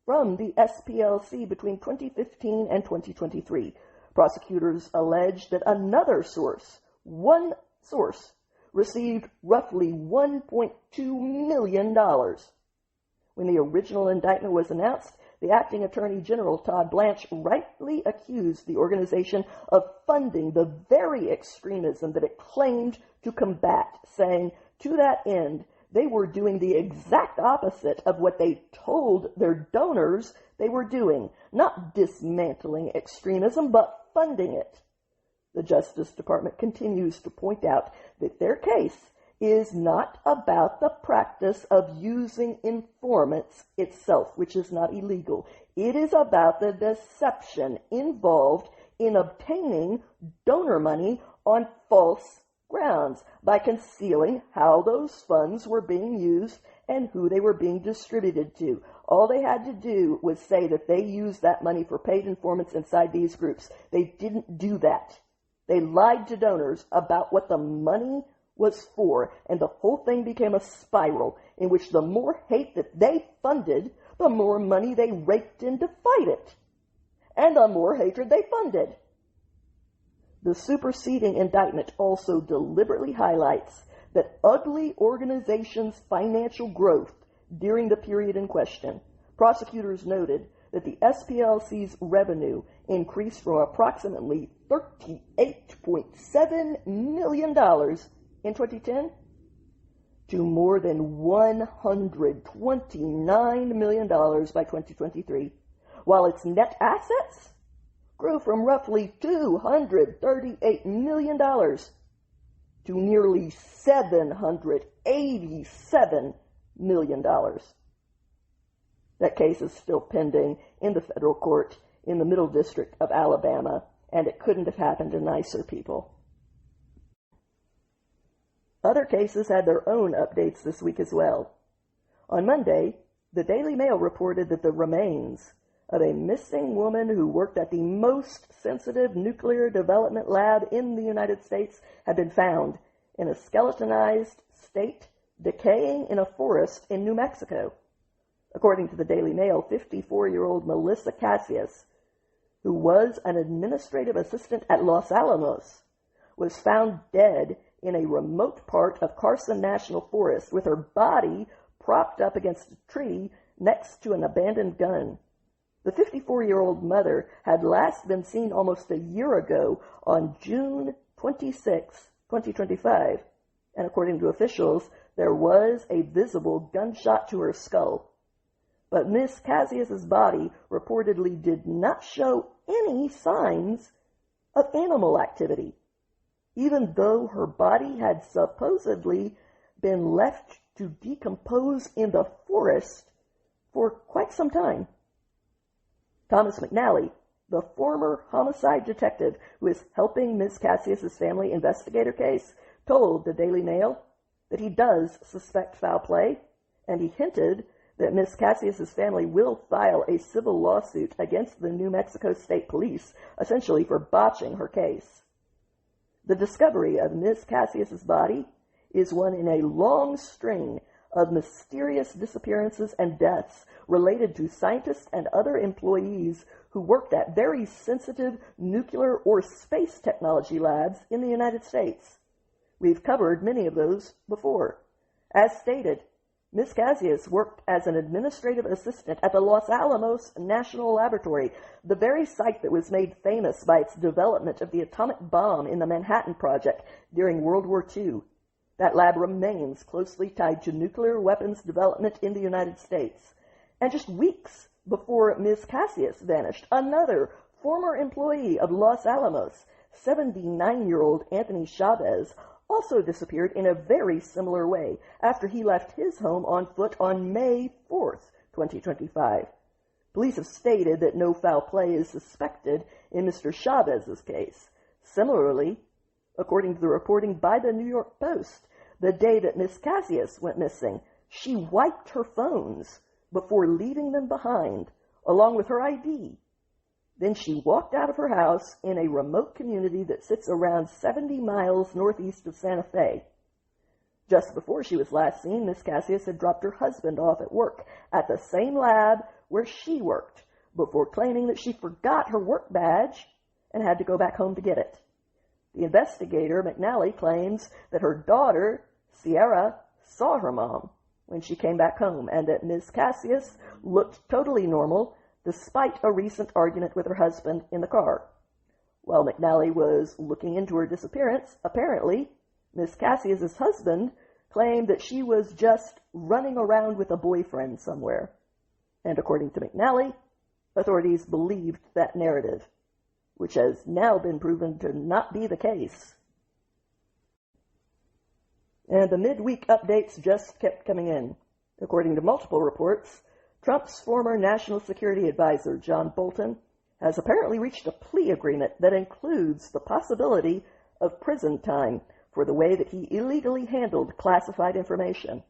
from the SPLC between 2015 and 2023. Prosecutors allege that another source, one source, received roughly $1.2 million. When the original indictment was announced, the acting Attorney General, Todd Blanche, rightly accused the organization of funding the very extremism that it claimed to combat, saying, to that end, they were doing the exact opposite of what they told their donors they were doing, not dismantling extremism, but funding it. The Justice Department continues to point out that their case is not about the practice of using informants itself, which is not illegal. It is about the deception involved in obtaining donor money on false grounds by concealing how those funds were being used and who they were being distributed to. All they had to do was say that they used that money for paid informants inside these groups. They didn't do that. They lied to donors about what the money was for, and the whole thing became a spiral in which the more hate that they funded, the more money they raked in to fight it, and the more hatred they funded. The superseding indictment also deliberately highlights that ugly organizations' financial growth during the period in question. Prosecutors noted that the SPLC's revenue increased from approximately $38.7 million in 2010 to more than $129 million by 2023, while its net assets grew from roughly $238 million to nearly $787 million. That case is still pending in the federal court in the Middle District of Alabama, and it couldn't have happened to nicer people. Other cases had their own updates this week as well. On Monday, the Daily Mail reported that the remains of a missing woman who worked at the most sensitive nuclear development lab in the United States had been found in a skeletonized state, decaying in a forest in New Mexico. According to the Daily Mail, 54-year-old Melissa Cassius, who was an administrative assistant at Los Alamos, was found dead in a remote part of Carson National Forest with her body propped up against a tree next to an abandoned gun. The 54-year-old mother had last been seen almost a year ago on June 26, 2025, and according to officials, there was a visible gunshot to her skull. But Miss Cassius's body reportedly did not show any signs of animal activity, even though her body had supposedly been left to decompose in the forest for quite some time. Thomas McNally, the former homicide detective who is helping Miss Cassius's family investigate her case, told the Daily Mail that he does suspect foul play, and he hinted that Miss Cassius's family will file a civil lawsuit against the New Mexico State Police, essentially for botching her case. The discovery of Miss Cassius's body is one in a long string of mysterious disappearances and deaths related to scientists and other employees who worked at very sensitive nuclear or space technology labs in the United States. We've covered many of those before. As stated, Miss Cassius worked as an administrative assistant at the Los Alamos National Laboratory, the very site that was made famous by its development of the atomic bomb in the Manhattan Project during World War II. That lab remains closely tied to nuclear weapons development in the United States. And just weeks before Miss Cassius vanished, another former employee of Los Alamos, 79-year-old Anthony Chavez, also disappeared in a very similar way after he left his home on foot on May 4th, 2025. Police have stated that no foul play is suspected in Mr. Chavez's case. Similarly, according to the reporting by the New York Post, the day that Miss Cassius went missing, she wiped her phones before leaving them behind, along with her ID. Then she walked out of her house in a remote community that sits around 70 miles northeast of Santa Fe. Just before she was last seen, Miss Cassius had dropped her husband off at work at the same lab where she worked, before claiming that she forgot her work badge and had to go back home to get it. The investigator, McNally, claims that her daughter, Sierra, saw her mom when she came back home, and that Miss Cassius looked totally normal despite a recent argument with her husband in the car. While McNally was looking into her disappearance, apparently, Miss Cassius's husband claimed that she was just running around with a boyfriend somewhere. And according to McNally, authorities believed that narrative, which has now been proven to not be the case. And the midweek updates just kept coming in. According to multiple reports, Trump's former national security advisor, John Bolton, has apparently reached a plea agreement that includes the possibility of prison time for the way that he illegally handled classified information.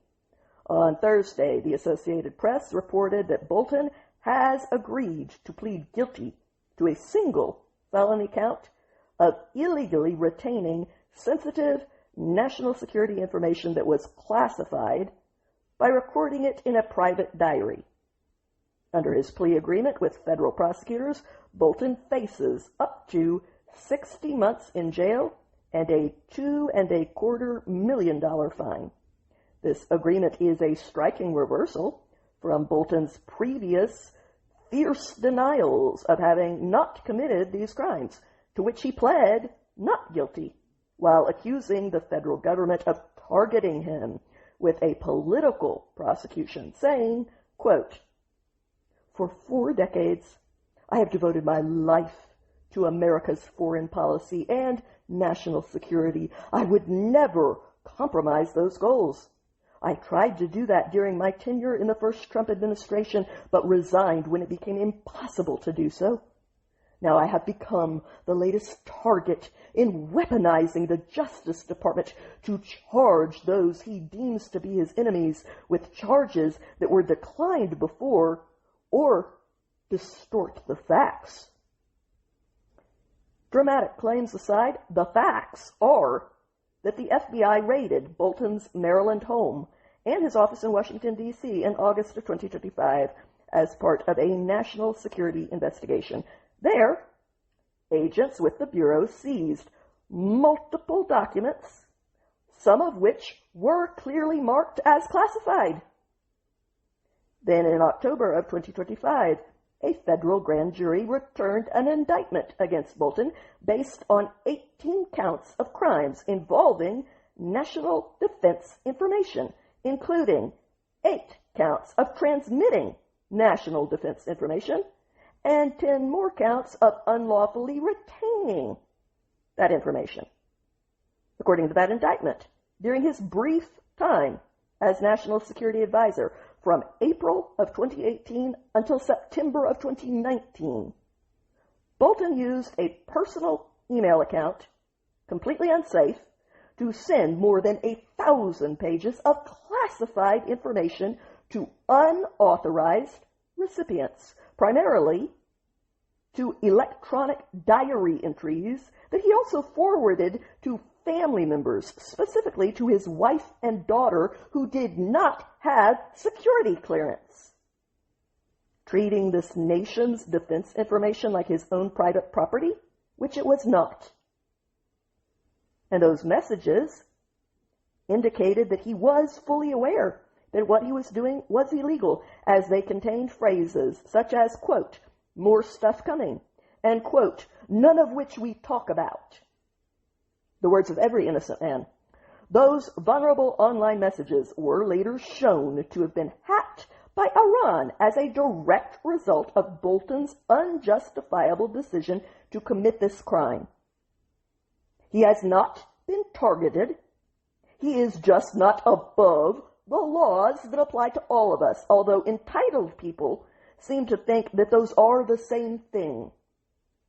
On Thursday, the Associated Press reported that Bolton has agreed to plead guilty to a single felony count of illegally retaining sensitive national security information that was classified by recording it in a private diary. Under his plea agreement with federal prosecutors, Bolton faces up to 60 months in jail and a $2.25 million fine. This agreement is a striking reversal from Bolton's previous fierce denials of having not committed these crimes, to which he pled not guilty, while accusing the federal government of targeting him with a political prosecution, saying, quote, "For 4 decades, I have devoted my life to America's foreign policy and national security. I would never compromise those goals. I tried to do that during my tenure in the first Trump administration, but resigned when it became impossible to do so. Now I have become the latest target in weaponizing the Justice Department to charge those he deems to be his enemies with charges that were declined before or distort the facts." Dramatic claims aside, the facts are that the FBI raided Bolton's Maryland home and his office in Washington, D.C. in August of 2025 as part of a national security investigation. There, agents with the Bureau seized multiple documents, some of which were clearly marked as classified. Then in October of 2025, a federal grand jury returned an indictment against Bolton based on 18 counts of crimes involving national defense information, including 8 counts of transmitting national defense information and 10 more counts of unlawfully retaining that information. According to that indictment, during his brief time as National Security Advisor from April of 2018 until September of 2019, Bolton used a personal email account, completely unsafe, to send more than 1,000 pages of classified information to unauthorized recipients, primarily to electronic diary entries that he also forwarded to family members, specifically to his wife and daughter who did not have security clearance. Treating this nation's defense information like his own private property, which it was not. And those messages indicated that he was fully aware that what he was doing was illegal, as they contained phrases such as, quote, "more stuff coming," and, quote, "none of which we talk about." The words of every innocent man. Those vulnerable online messages were later shown to have been hacked by Iran as a direct result of Bolton's unjustifiable decision to commit this crime. He has not been targeted. He is just not above the laws that apply to all of us, although entitled people seem to think that those are the same thing.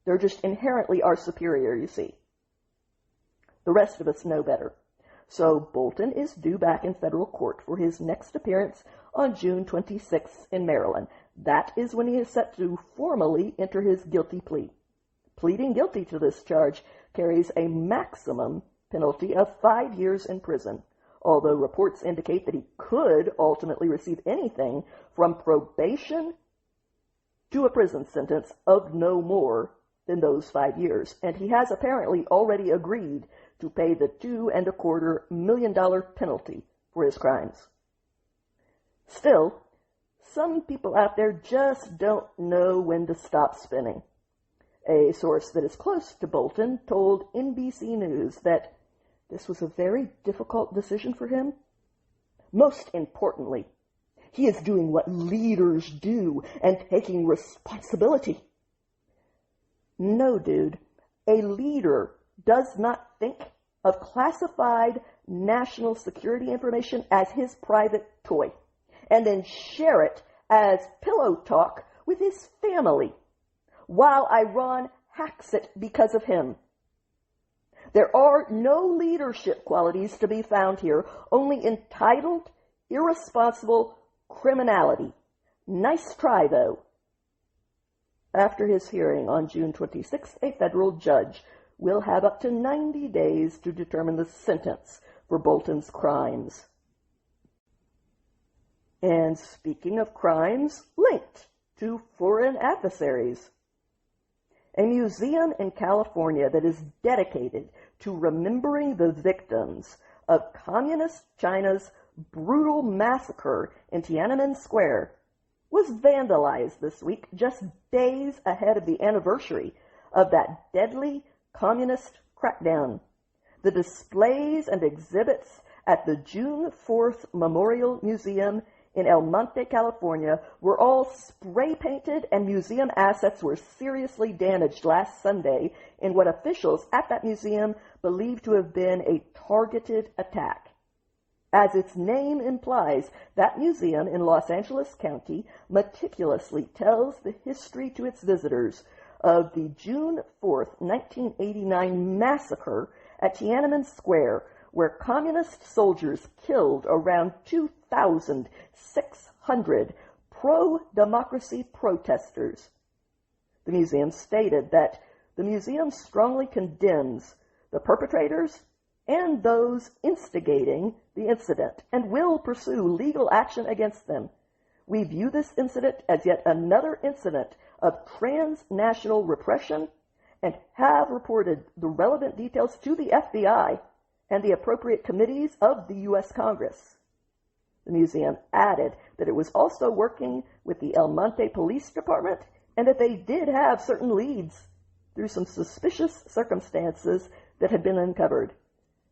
They're just inherently our superior, you see. The rest of us know better. So Bolton is due back in federal court for his next appearance on June 26th in Maryland. That is when he is set to formally enter his guilty plea. Pleading guilty to this charge carries a maximum penalty of 5 years in prison, although reports indicate that he could ultimately receive anything from probation to a prison sentence of no more than those 5 years, and he has apparently already agreed to pay the $2.25 million penalty for his crimes. Still, some people out there just don't know when to stop spinning. A source that is close to Bolton told NBC News that this was a very difficult decision for him. Most importantly, he is doing what leaders do and taking responsibility. No, dude, a leader does not think of classified national security information as his private toy and then share it as pillow talk with his family. while Iran hacks it because of him. There are no leadership qualities to be found here, only entitled, irresponsible criminality. Nice try, though. After his hearing on June 26th, a federal judge will have up to 90 days to determine the sentence for Bolton's crimes. And speaking of crimes linked to foreign adversaries, a museum in California that is dedicated to remembering the victims of Communist China's brutal massacre in Tiananmen Square was vandalized this week, just days ahead of the anniversary of that deadly communist crackdown. The displays and exhibits at the June 4th Memorial Museum in El Monte, California, were all spray-painted, and museum assets were seriously damaged last Sunday in what officials at that museum believe to have been a targeted attack. As its name implies, that museum in Los Angeles County meticulously tells the history to its visitors of the June 4th, 1989 massacre at Tiananmen Square, where communist soldiers killed around 2,600 pro-democracy protesters. The museum stated that the museum strongly condemns the perpetrators and those instigating the incident and will pursue legal action against them. We view this incident as yet another incident of transnational repression and have reported the relevant details to the FBI and the appropriate committees of the U.S. Congress. The museum added that it was also working with the El Monte Police Department and that they did have certain leads through some suspicious circumstances that had been uncovered.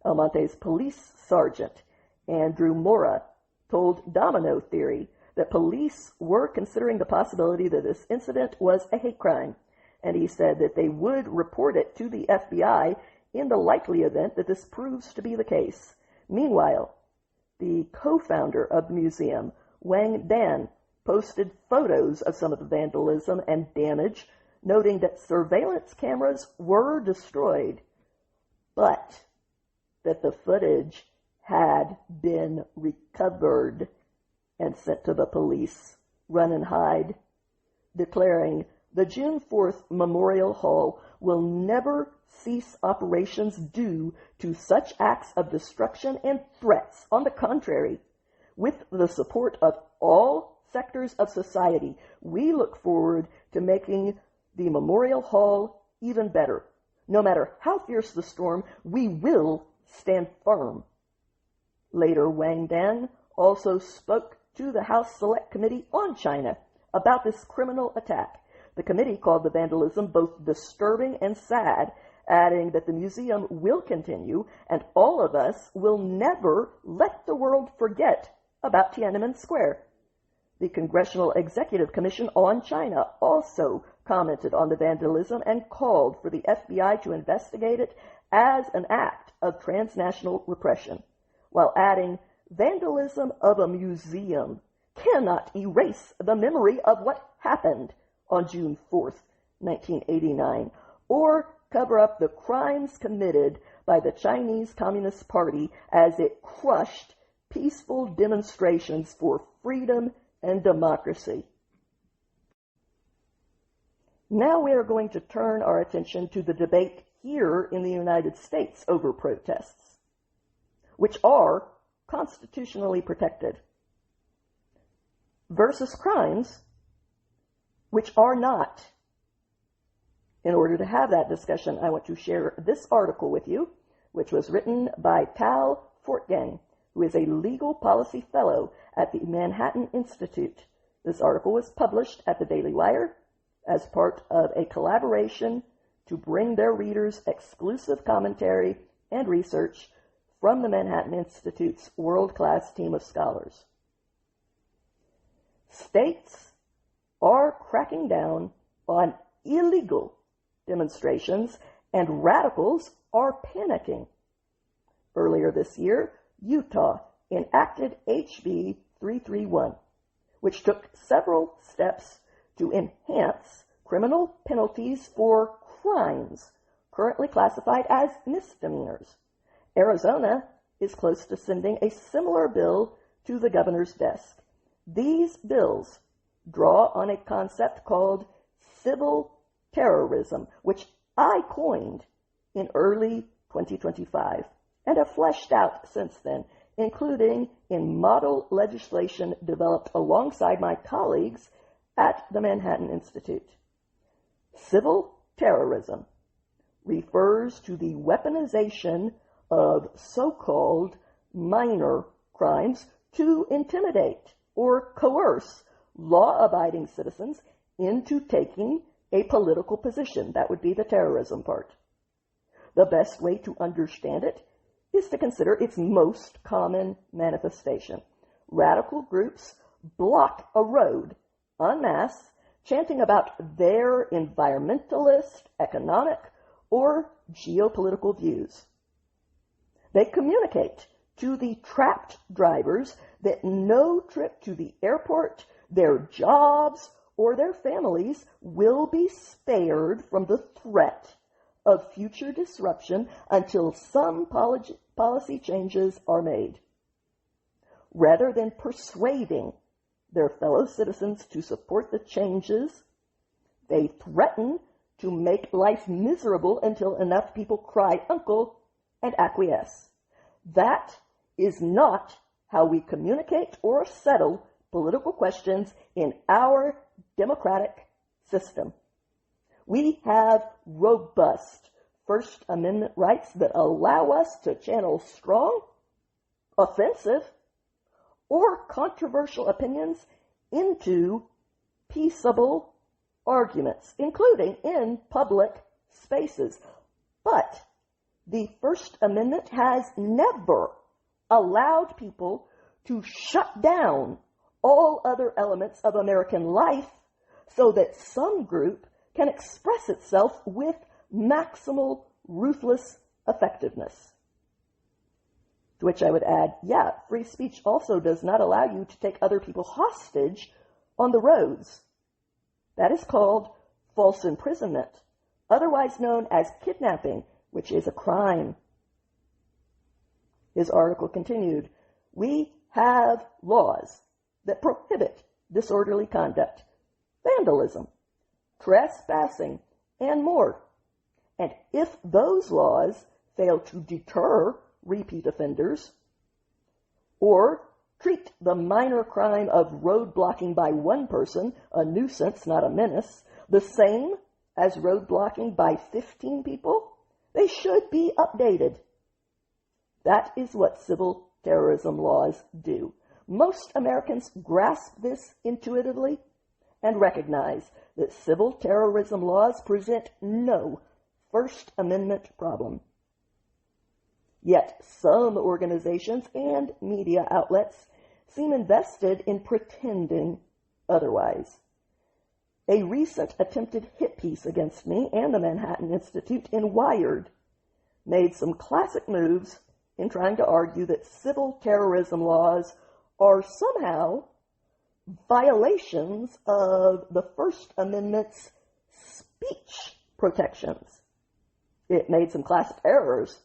El Monte's police sergeant, Andrew Mora, told Domino Theory that police were considering the possibility that this incident was a hate crime, and he said that they would report it to the FBI in the likely event that this proves to be the case. Meanwhile, the co-founder of the museum, Wang Dan, posted photos of some of the vandalism and damage, noting that surveillance cameras were destroyed, but that the footage had been recovered and sent to the police. Run and hide, declaring the June 4th Memorial Hall will never cease operations due to such acts of destruction and threats. On the contrary, with the support of all sectors of society, we look forward to making the Memorial Hall even better. No matter how fierce the storm, we will stand firm. Later, Wang Dan also spoke to the House Select Committee on China about this criminal attack. The committee called the vandalism both disturbing and sad, adding that the museum will continue and all of us will never let the world forget about Tiananmen Square. The Congressional Executive Commission on China also commented on the vandalism and called for the FBI to investigate it as an act of transnational repression, while adding, vandalism of a museum cannot erase the memory of what happened on June 4th, 1989, or cover up the crimes committed by the Chinese Communist Party as it crushed peaceful demonstrations for freedom and democracy. Now we are going to turn our attention to the debate here in the United States over protests, which are constitutionally protected, versus crimes which are not. In order to have that discussion, I want to share this article with you, which was written by Tal Fortgang, who is a legal policy fellow at the Manhattan Institute. This article was published at the Daily Wire as part of a collaboration to bring their readers exclusive commentary and research from the Manhattan Institute's world-class team of scholars. States are cracking down on illegal demonstrations, and radicals are panicking. Earlier this year, Utah enacted HB 331, which took several steps to enhance criminal penalties for crimes currently classified as misdemeanors. Arizona is close to sending a similar bill to the governor's desk. These bills draw on a concept called civil terrorism, which I coined in early 2025 and have fleshed out since then, including in model legislation developed alongside my colleagues at the Manhattan Institute. Civil terrorism refers to the weaponization of so-called minor crimes to intimidate or coerce law-abiding citizens into taking a political position. That would be the terrorism part. The best way to understand it is to consider its most common manifestation. Radical groups block a road en masse, chanting about their environmentalist, economic, or geopolitical views. They communicate to the trapped drivers that no trip to the airport, their jobs, or their families will be spared from the threat of future disruption until some policy changes are made. Rather than persuading their fellow citizens to support the changes, they threaten to make life miserable until enough people cry uncle and acquiesce. That is not how we communicate or settle political questions in our democratic system. We have robust First Amendment rights that allow us to channel strong, offensive, or controversial opinions into peaceable arguments, including in public spaces. But the First Amendment has never allowed people to shut down all other elements of American life so that some group can express itself with maximal, ruthless effectiveness. To which I would add, free speech also does not allow you to take other people hostage on the roads. That is called false imprisonment, otherwise known as kidnapping, which is a crime. His article continued, we have laws that prohibit disorderly conduct, vandalism, trespassing, and more. And if those laws fail to deter repeat offenders or treat the minor crime of road blocking by one person, a nuisance, not a menace, the same as road blocking by 15 people, they should be updated. That is what civil terrorism laws do. Most Americans grasp this intuitively and recognize that civil terrorism laws present no First Amendment problem. Yet some organizations and media outlets seem invested in pretending otherwise. A recent attempted hit piece against me and the Manhattan Institute in Wired made some classic moves in trying to argue that civil terrorism laws are somehow violations of the First Amendment's speech protections. It made some classic errors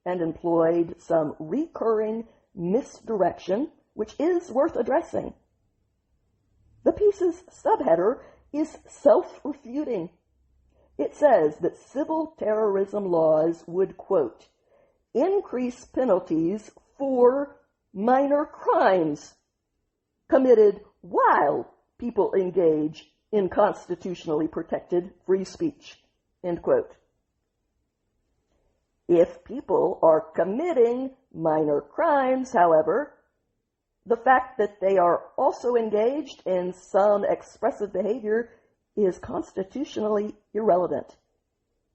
and employed some recurring misdirection, which is worth addressing. The piece's subheader is self-refuting. It says that civil terrorism laws would, quote, increase penalties for minor crimes committed while people engage in constitutionally protected free speech, end quote. If people are committing minor crimes, however, the fact that they are also engaged in some expressive behavior is constitutionally irrelevant.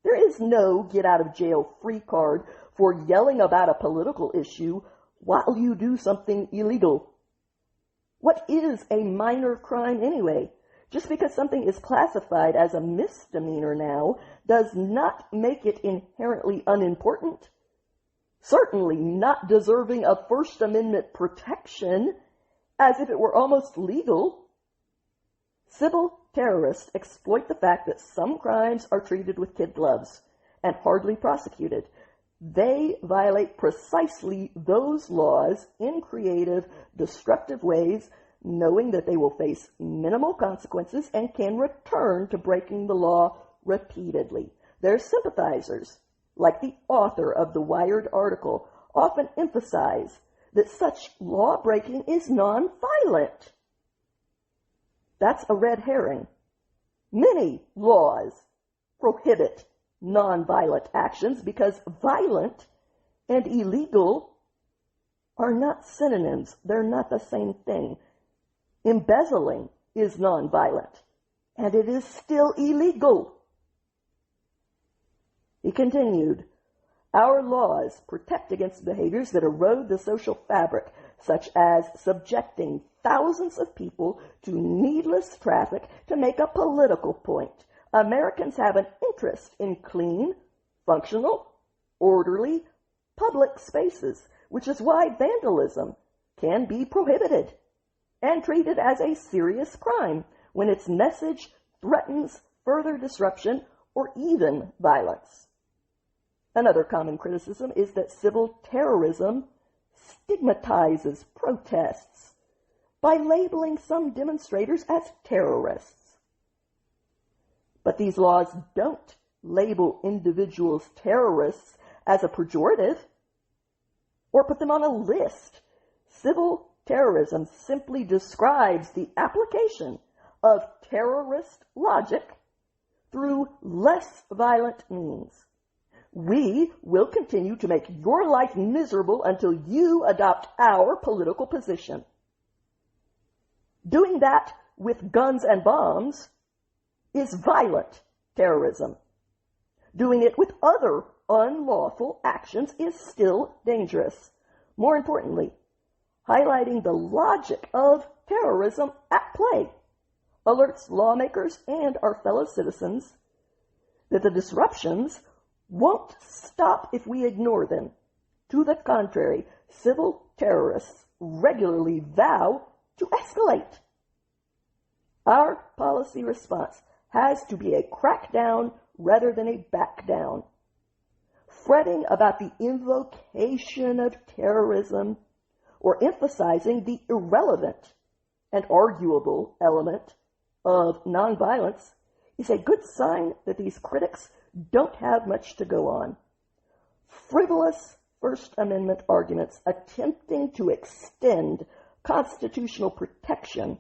There is no get-out-of-jail-free card for yelling about a political issue while you do something illegal. What is a minor crime anyway? Just because something is classified as a misdemeanor now does not make it inherently unimportant. Certainly not deserving of First Amendment protection, as if it were almost legal. Civil terrorists exploit the fact that some crimes are treated with kid gloves and hardly prosecuted. They violate precisely those laws in creative, destructive ways, knowing that they will face minimal consequences and can return to breaking the law repeatedly. Their sympathizers, like the author of the Wired article, often emphasize that such law-breaking is non-violent. That's a red herring. Many laws prohibit non-violent actions because violent and illegal are not synonyms. They're not the same thing. Embezzling is non-violent, and it is still illegal. He continued, our laws protect against behaviors that erode the social fabric, such as subjecting thousands of people to needless traffic to make a political point. Americans have an interest in clean, functional, orderly, public spaces, which is why vandalism can be prohibited and treated as a serious crime when its message threatens further disruption or even violence. Another common criticism is that civil terrorism stigmatizes protests by labeling some demonstrators as terrorists. But these laws don't label individuals terrorists as a pejorative or put them on a list. Civil terrorism simply describes the application of terrorist logic through less violent means. We will continue to make your life miserable until you adopt our political position. Doing that with guns and bombs is violent terrorism. Doing it with other unlawful actions is still dangerous. More importantly, highlighting the logic of terrorism at play alerts lawmakers and our fellow citizens that the disruptions won't stop if we ignore them. To the contrary, civil terrorists regularly vow to escalate. Our policy response has to be a crackdown rather than a backdown. Fretting about the invocation of terrorism or emphasizing the irrelevant and arguable element of nonviolence is a good sign that these critics don't have much to go on. Frivolous First Amendment arguments attempting to extend constitutional protection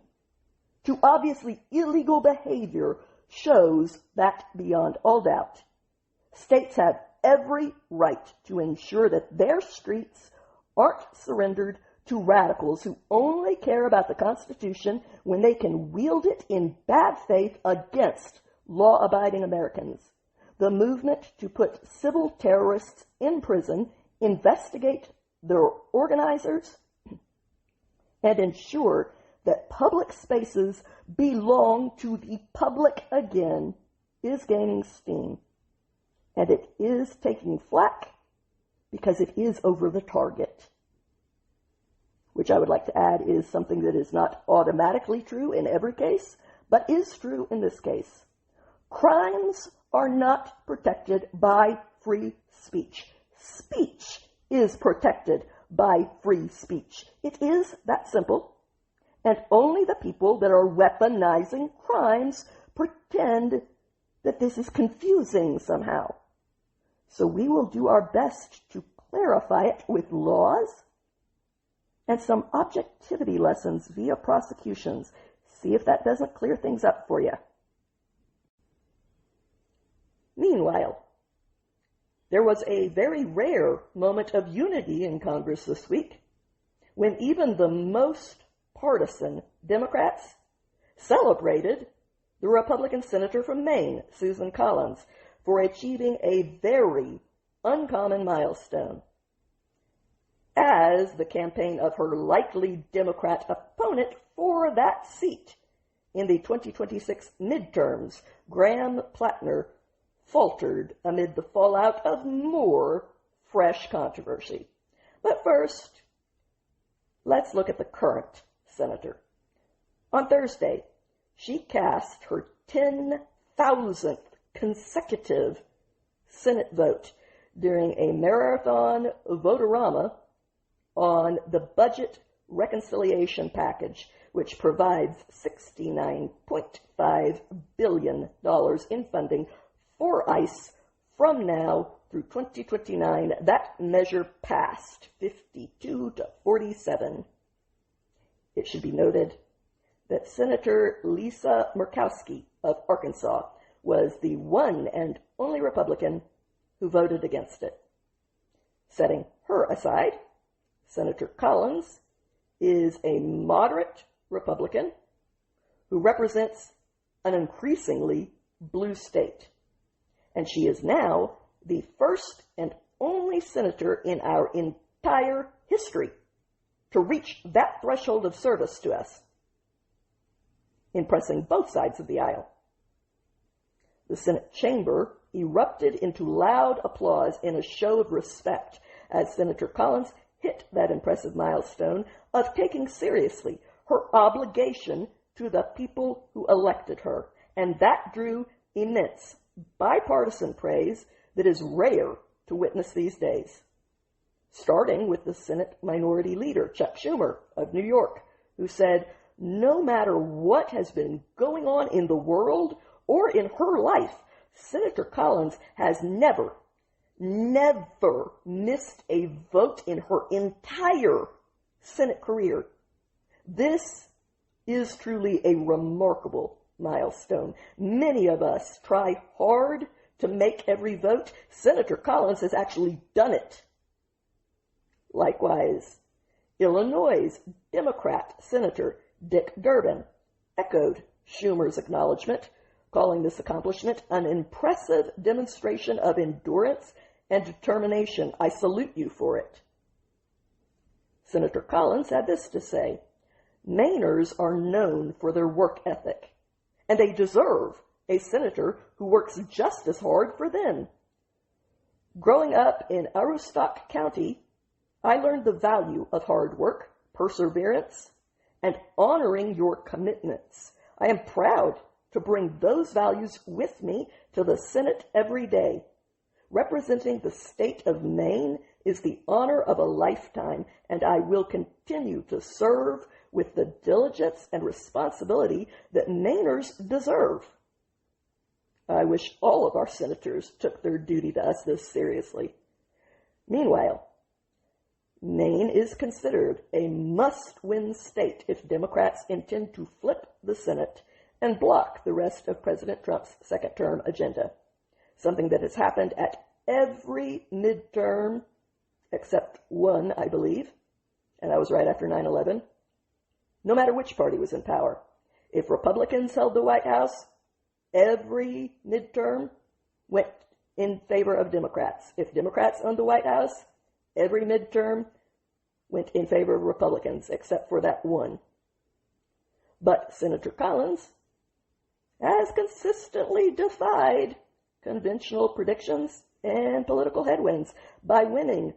to obviously illegal behavior shows that beyond all doubt. States have every right to ensure that their streets aren't surrendered to radicals who only care about the Constitution when they can wield it in bad faith against law-abiding Americans. The movement to put civil terrorists in prison, investigate their organizers, and ensure that public spaces belong to the public again is gaining steam. And it is taking flack because it is over the target. Which I would like to add is something that is not automatically true in every case, but is true in this case. Crimes are not protected by free speech. Speech is protected by free speech. It is that simple. And only the people that are weaponizing crimes pretend that this is confusing somehow. So we will do our best to clarify it with laws and some objectivity lessons via prosecutions. See if that doesn't clear things up for you. Meanwhile, there was a very rare moment of unity in Congress this week when even the most partisan Democrats celebrated the Republican senator from Maine, Susan Collins, for achieving a very uncommon milestone. As the campaign of her likely Democrat opponent for that seat in the 2026 midterms, Graham Plattner, faltered amid the fallout of more fresh controversy. But first, let's look at the current senator. On Thursday, she cast her 10,000th consecutive Senate vote during a marathon votorama on the budget reconciliation package, which provides $69.5 billion in funding for ICE from now through 2029. That measure passed 52 to 47. It should be noted that Senator Lisa Murkowski of Arkansas was the one and only Republican who voted against it. Setting her aside, Senator Collins is a moderate Republican who represents an increasingly blue state, and she is now the first and only senator in our entire history to reach that threshold of service to us, impressing both sides of the aisle. The Senate chamber erupted into loud applause in a show of respect as Senator Collins hit that impressive milestone of taking seriously her obligation to the people who elected her, and that drew immense bipartisan praise that is rare to witness these days, starting with the Senate Minority Leader, Chuck Schumer of New York, who said, "No matter what has been going on in the world or in her life, Senator Collins has never missed a vote in her entire Senate career. This is truly a remarkable milestone. Many of us try hard to make every vote. Senator Collins has actually done it." Likewise, Illinois' Democrat Senator Dick Durbin echoed Schumer's acknowledgement, calling this accomplishment an impressive demonstration of endurance and determination. "I salute you for it." Senator Collins had this to say, "Mainers are known for their work ethic, and they deserve a senator who works just as hard for them. Growing up in Aroostook County, I learned the value of hard work, perseverance, and honoring your commitments. I am proud to bring those values with me to the Senate every day. Representing the state of Maine is the honor of a lifetime, and I will continue to serve with the diligence and responsibility that Mainers deserve." I wish all of our senators took their duty to us this seriously. Meanwhile, Maine is considered a must-win state if Democrats intend to flip the Senate and block the rest of President Trump's second-term agenda, something that has happened at every midterm except one, I believe, and that was right after 9/11. No matter which party was in power, if Republicans held the White House, every midterm went in favor of Democrats. If Democrats owned the White House, every midterm went in favor of Republicans, except for that one. But Senator Collins has consistently defied conventional predictions and political headwinds by winning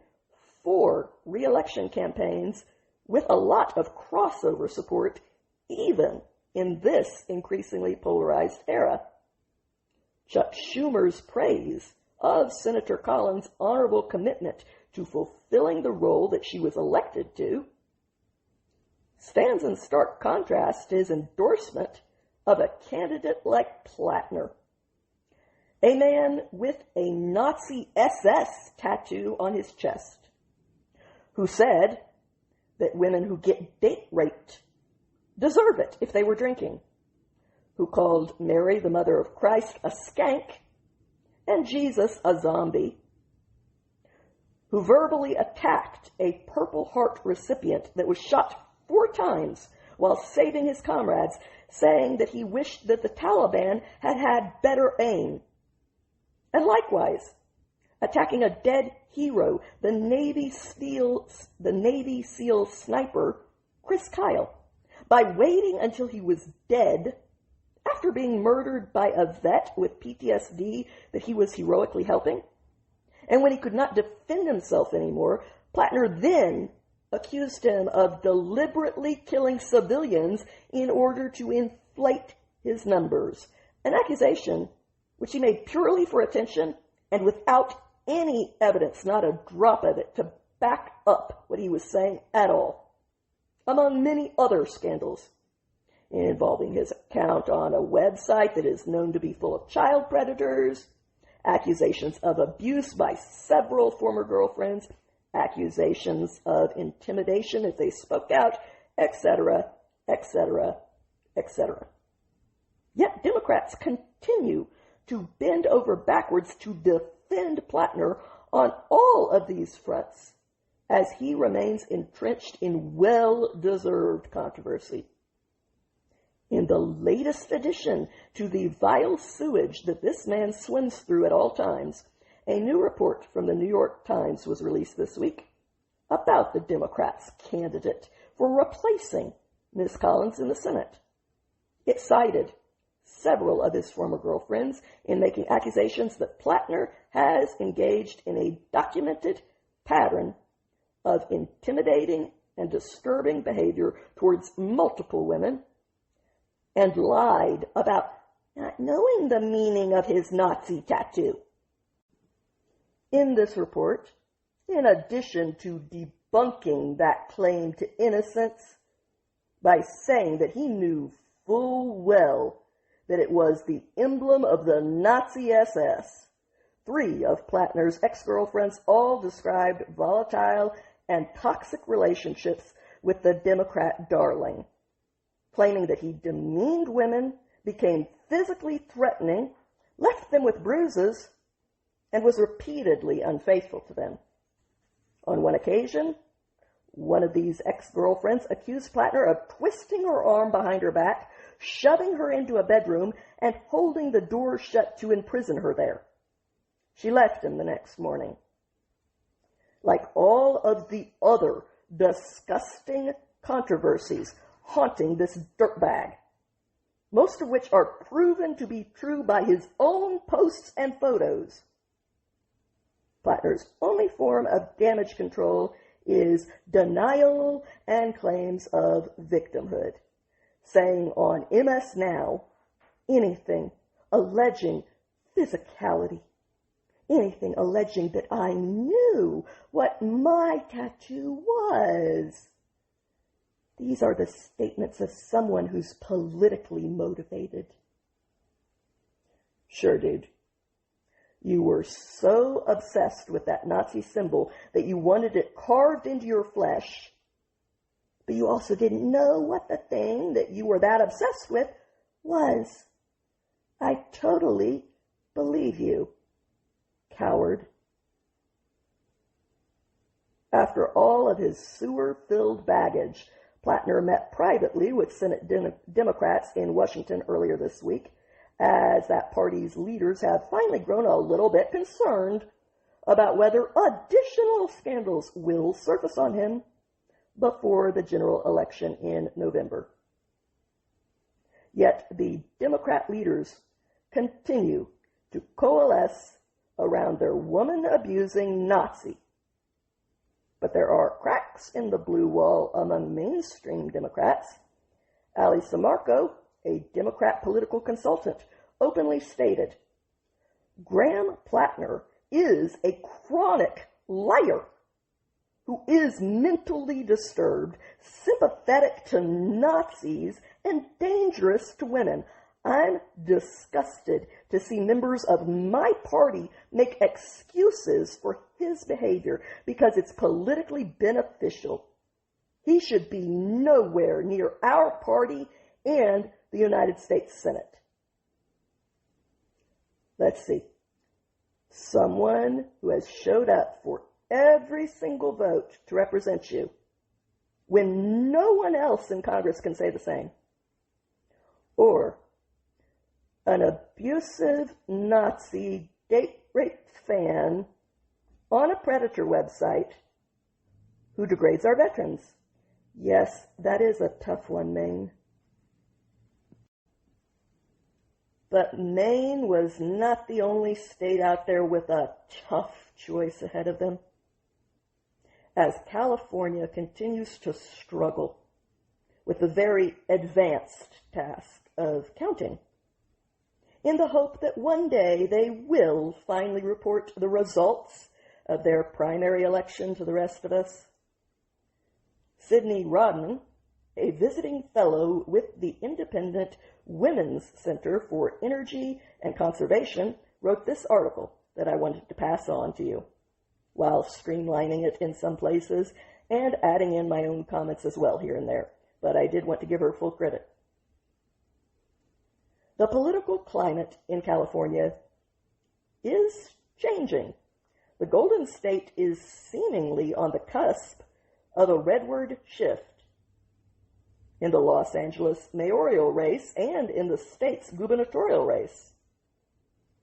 4 re-election campaigns with a lot of crossover support, even in this increasingly polarized era. Chuck Schumer's praise of Senator Collins' honorable commitment to fulfilling the role that she was elected to stands in stark contrast to his endorsement of a candidate like Plattner, a man with a Nazi SS tattoo on his chest, who said that women who get date raped deserve it if they were drinking, who called Mary, the mother of Christ, a skank, and Jesus a zombie, who verbally attacked a Purple Heart recipient that was shot 4 times while saving his comrades, saying that he wished that the Taliban had had better aim, and likewise attacking a dead hero, the Navy SEAL sniper Chris Kyle, by waiting until he was dead after being murdered by a vet with PTSD that he was heroically helping. And when he could not defend himself anymore, Plattner then accused him of deliberately killing civilians in order to inflate his numbers, an accusation which he made purely for attention and without any evidence, not a drop of it, to back up what he was saying at all, among many other scandals involving his account on a website that is known to be full of child predators, accusations of abuse by several former girlfriends, accusations of intimidation if they spoke out, etc., etc., etc. Yet Democrats continue to bend over backwards to defend Plattner on all of these fronts, as he remains entrenched in well-deserved controversy. In the latest addition to the vile sewage that this man swims through at all times, a new report from the New York Times was released this week about the Democrats' candidate for replacing Ms. Collins in the Senate. It cited several of his former girlfriends in making accusations that Plattner has engaged in a documented pattern of intimidating and disturbing behavior towards multiple women, and lied about not knowing the meaning of his Nazi tattoo. In this report, in addition to debunking that claim to innocence by saying that he knew full well that it was the emblem of the Nazi SS, 3 of Plattner's ex-girlfriends all described volatile and toxic relationships with the Democrat darling, claiming that he demeaned women, became physically threatening, left them with bruises, and was repeatedly unfaithful to them. On one occasion, one of these ex-girlfriends accused Plattner of twisting her arm behind her back, shoving her into a bedroom, and holding the door shut to imprison her there. She left him the next morning. Like all of the other disgusting controversies haunting this dirtbag, most of which are proven to be true by his own posts and photos, Plattner's only form of damage control is denial and claims of victimhood, saying on MS Now anything alleging physicality, anything alleging that I knew what my tattoo was. These are the statements of someone who's politically motivated. Sure, dude. You were so obsessed with that Nazi symbol that you wanted it carved into your flesh, but you also didn't know what the thing that you were that obsessed with was. I totally believe you, coward. After all of his sewer-filled baggage, Plattner met privately with Senate Democrats in Washington earlier this week, as that party's leaders have finally grown a little bit concerned about whether additional scandals will surface on him before the general election in November. Yet the Democrat leaders continue to coalesce around their woman-abusing Nazi. But there are cracks in the blue wall among mainstream Democrats. Ali Samarco, a Democrat political consultant, openly stated, Graham Plattner is a chronic liar who is mentally disturbed, sympathetic to Nazis, and dangerous to women. I'm disgusted to see members of my party make excuses for his behavior because it's politically beneficial. He should be nowhere near our party and the United States Senate. Let's see. Someone who has showed up for every single vote to represent you when no one else in Congress can say the same. Or an abusive Nazi date rape fan on a predator website who degrades our veterans. Yes, that is a tough one, Maine. But Maine was not the only state out there with a tough choice ahead of them, as California continues to struggle with the very advanced task of counting, in the hope that one day they will finally report the results of their primary election to the rest of us. Sydney Rodman, a visiting fellow with the Independent Women's Center for Energy and Conservation, wrote this article that I wanted to pass on to you, while streamlining it in some places and adding in my own comments as well here and there. But I did want to give her full credit. The political climate in California is changing. The Golden State is seemingly on the cusp of a redward shift. In the Los Angeles mayoral race and in the state's gubernatorial race.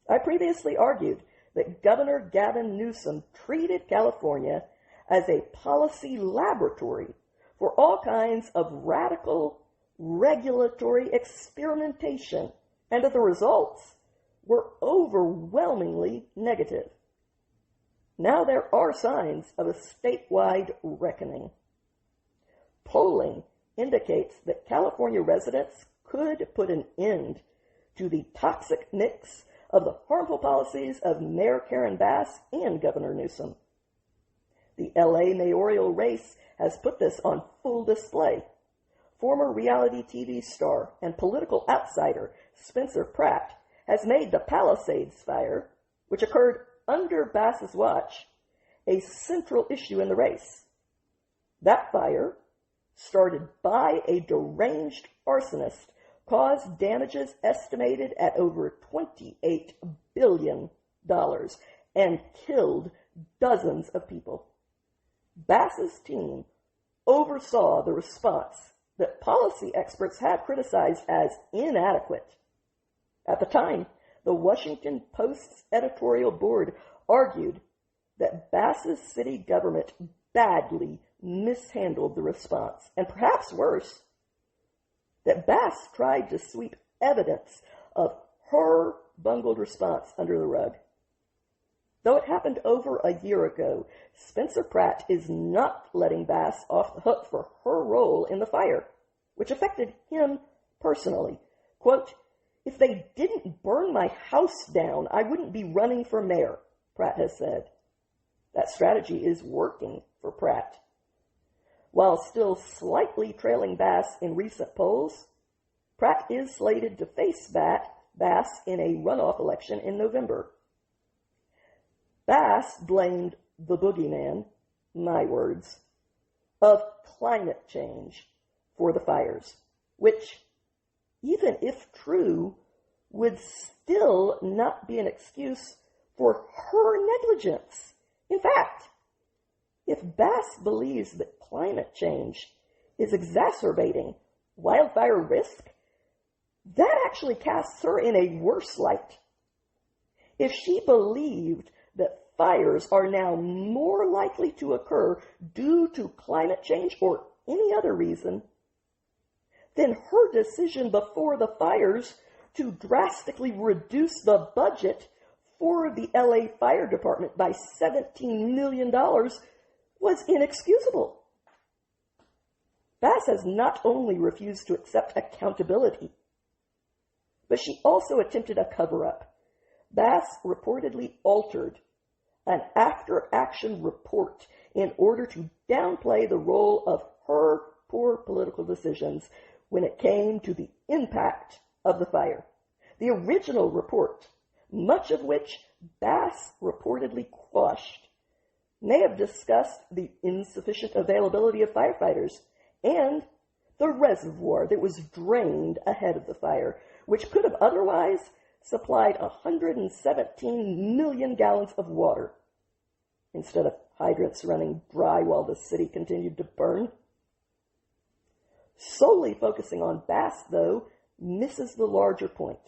I previously argued that Governor Gavin Newsom treated California as a policy laboratory for all kinds of radical regulatory experimentation, and that the results were overwhelmingly negative. Now there are signs of a statewide reckoning. Polling indicates that California residents could put an end to the toxic mix of the harmful policies of Mayor Karen Bass and Governor Newsom. The LA mayoral race has put this on full display. Former reality TV star and political outsider Spencer Pratt has made the Palisades fire, which occurred under Bass's watch, a central issue in the race. That fire, started by a deranged arsonist, caused damages estimated at over $28 billion and killed dozens of people. Bass's team oversaw the response that policy experts have criticized as inadequate. At the time, the Washington Post's editorial board argued that Bass's city government badly mishandled the response, and perhaps worse, that Bass tried to sweep evidence of her bungled response under the rug. Though it happened over a year ago, Spencer Pratt is not letting Bass off the hook for her role in the fire, which affected him personally. Quote, "If they didn't burn my house down, I wouldn't be running for mayor," Pratt has said. That strategy is working for Pratt. While still slightly trailing Bass in recent polls, Pratt is slated to face Bass in a runoff election in November. Bass blamed the boogeyman, my words, of climate change for the fires, which, even if true, would still not be an excuse for her negligence. In fact, if Bass believes that climate change is exacerbating wildfire risk, that actually casts her in a worse light. If she believed that fires are now more likely to occur due to climate change or any other reason, then her decision before the fires to drastically reduce the budget for the LA Fire Department by $17 million was inexcusable. Bass has not only refused to accept accountability, but she also attempted a cover-up. Bass reportedly altered an after-action report in order to downplay the role of her poor political decisions when it came to the impact of the fire. The original report, much of which Bass reportedly quashed, may have discussed the insufficient availability of firefighters and the reservoir that was drained ahead of the fire, which could have otherwise supplied 117 million gallons of water instead of hydrants running dry while the city continued to burn. Solely focusing on Bass, though, misses the larger point.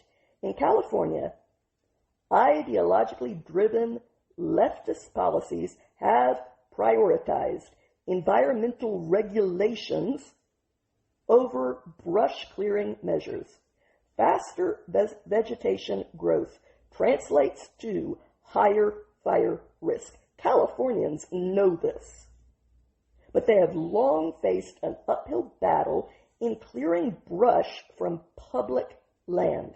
In California, ideologically driven leftist policies have prioritized environmental regulations over brush clearing measures. Faster vegetation growth translates to higher fire risk. Californians know this, but they have long faced an uphill battle in clearing brush from public land.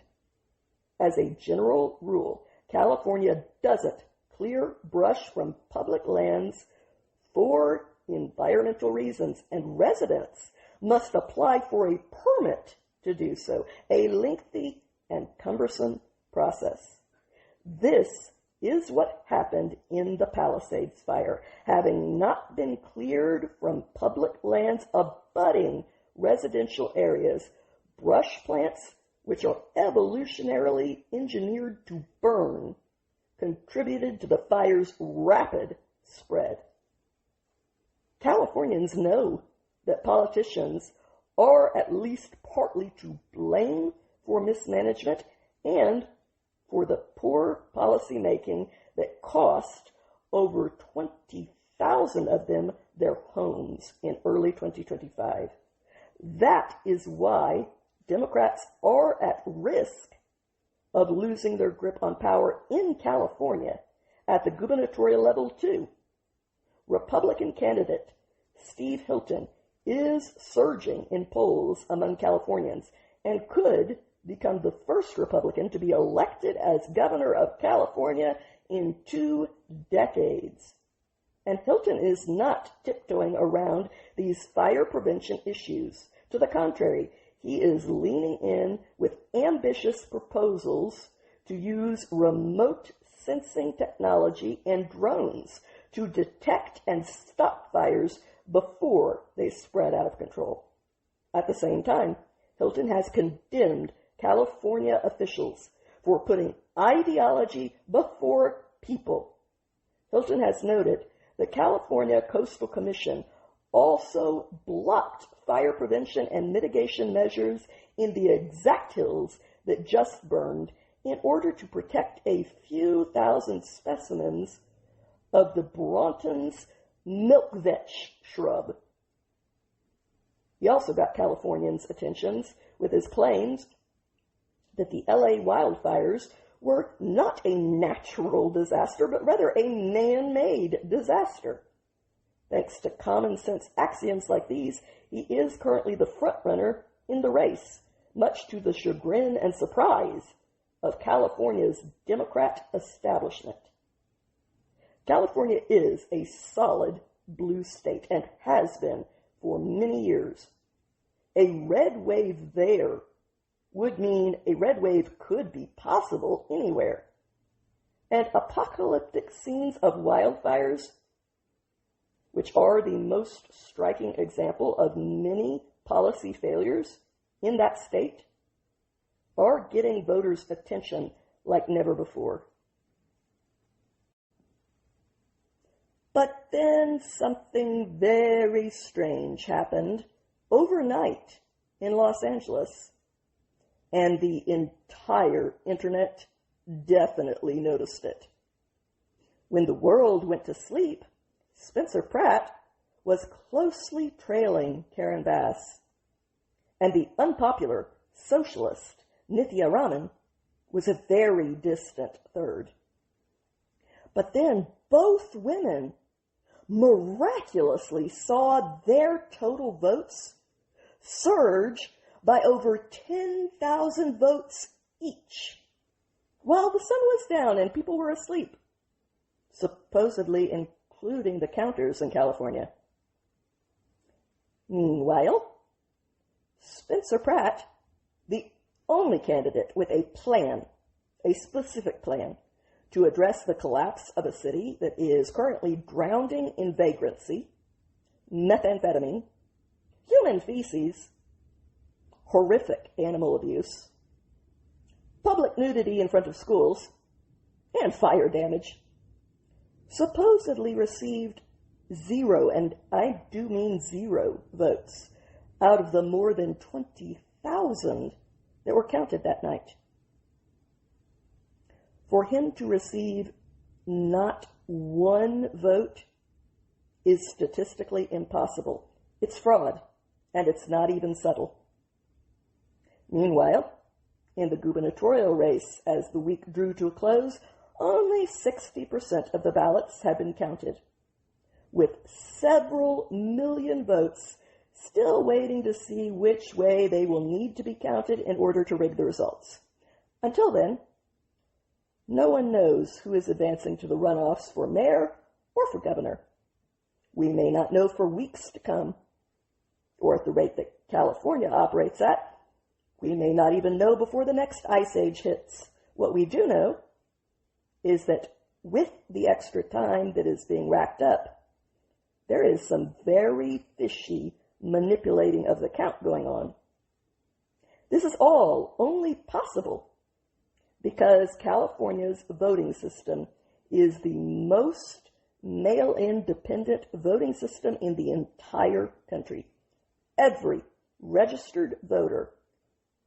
As a general rule, California doesn't clear brush from public lands for environmental reasons, and residents must apply for a permit to do so, a lengthy and cumbersome process. This is what happened in the Palisades fire. Having not been cleared from public lands abutting residential areas, brush plants, which are evolutionarily engineered to burn, contributed to the fire's rapid spread. Californians know that politicians are at least partly to blame for mismanagement and for the poor policy making that cost over 20,000 of them their homes in early 2025. That is why Democrats are at risk of losing their grip on power in California at the gubernatorial level too. Republican candidate Steve Hilton is surging in polls among Californians and could become the first Republican to be elected as governor of California in 2 decades. And Hilton is not tiptoeing around these fire prevention issues. To the contrary, he is leaning in with ambitious proposals to use remote sensing technology and drones to detect and stop fires before they spread out of control. At the same time, Hilton has condemned California officials for putting ideology before people. Hilton has noted the California Coastal Commission also blocked fire prevention and mitigation measures in the exact hills that just burned in order to protect a few thousand specimens of the Bronton's milkvetch shrub. He also got Californians' attentions with his claims that the LA wildfires were not a natural disaster, but rather a man-made disaster. Thanks to common sense axioms like these, he is currently the frontrunner in the race, much to the chagrin and surprise of California's Democrat establishment. California is a solid blue state and has been for many years. A red wave there would mean a red wave could be possible anywhere. And apocalyptic scenes of wildfires, which are the most striking example of many policy failures in that state, are getting voters' attention like never before. But then something very strange happened overnight in Los Angeles, and the entire internet definitely noticed it. When the world went to sleep, Spencer Pratt was closely trailing Karen Bass, and the unpopular socialist Nithya Raman was a very distant third. But then both women miraculously saw their total votes surge by over 10,000 votes each, while the sun was down and people were asleep, supposedly including the counters in California. Meanwhile, Spencer Pratt, the only candidate with a plan, a specific plan, to address the collapse of a city that is currently drowning in vagrancy, methamphetamine, human feces, horrific animal abuse, public nudity in front of schools, and fire damage, supposedly received 0, and I do mean 0, votes out of the more than 20,000 that were counted that night. For him to receive not 1 vote is statistically impossible. It's fraud, and it's not even subtle. Meanwhile, in the gubernatorial race, as the week drew to a close, only 60% of the ballots had been counted, with several million votes still waiting to see which way they will need to be counted in order to rig the results. Until then, no one knows who is advancing to the runoffs for mayor or for governor. We may not know for weeks to come, or at the rate that California operates at, we may not even know before the next ice age hits. What we do know is that with the extra time that is being racked up, there is some very fishy manipulating of the count going on. This is all only possible because California's voting system is the most mail-in dependent voting system in the entire country. Every registered voter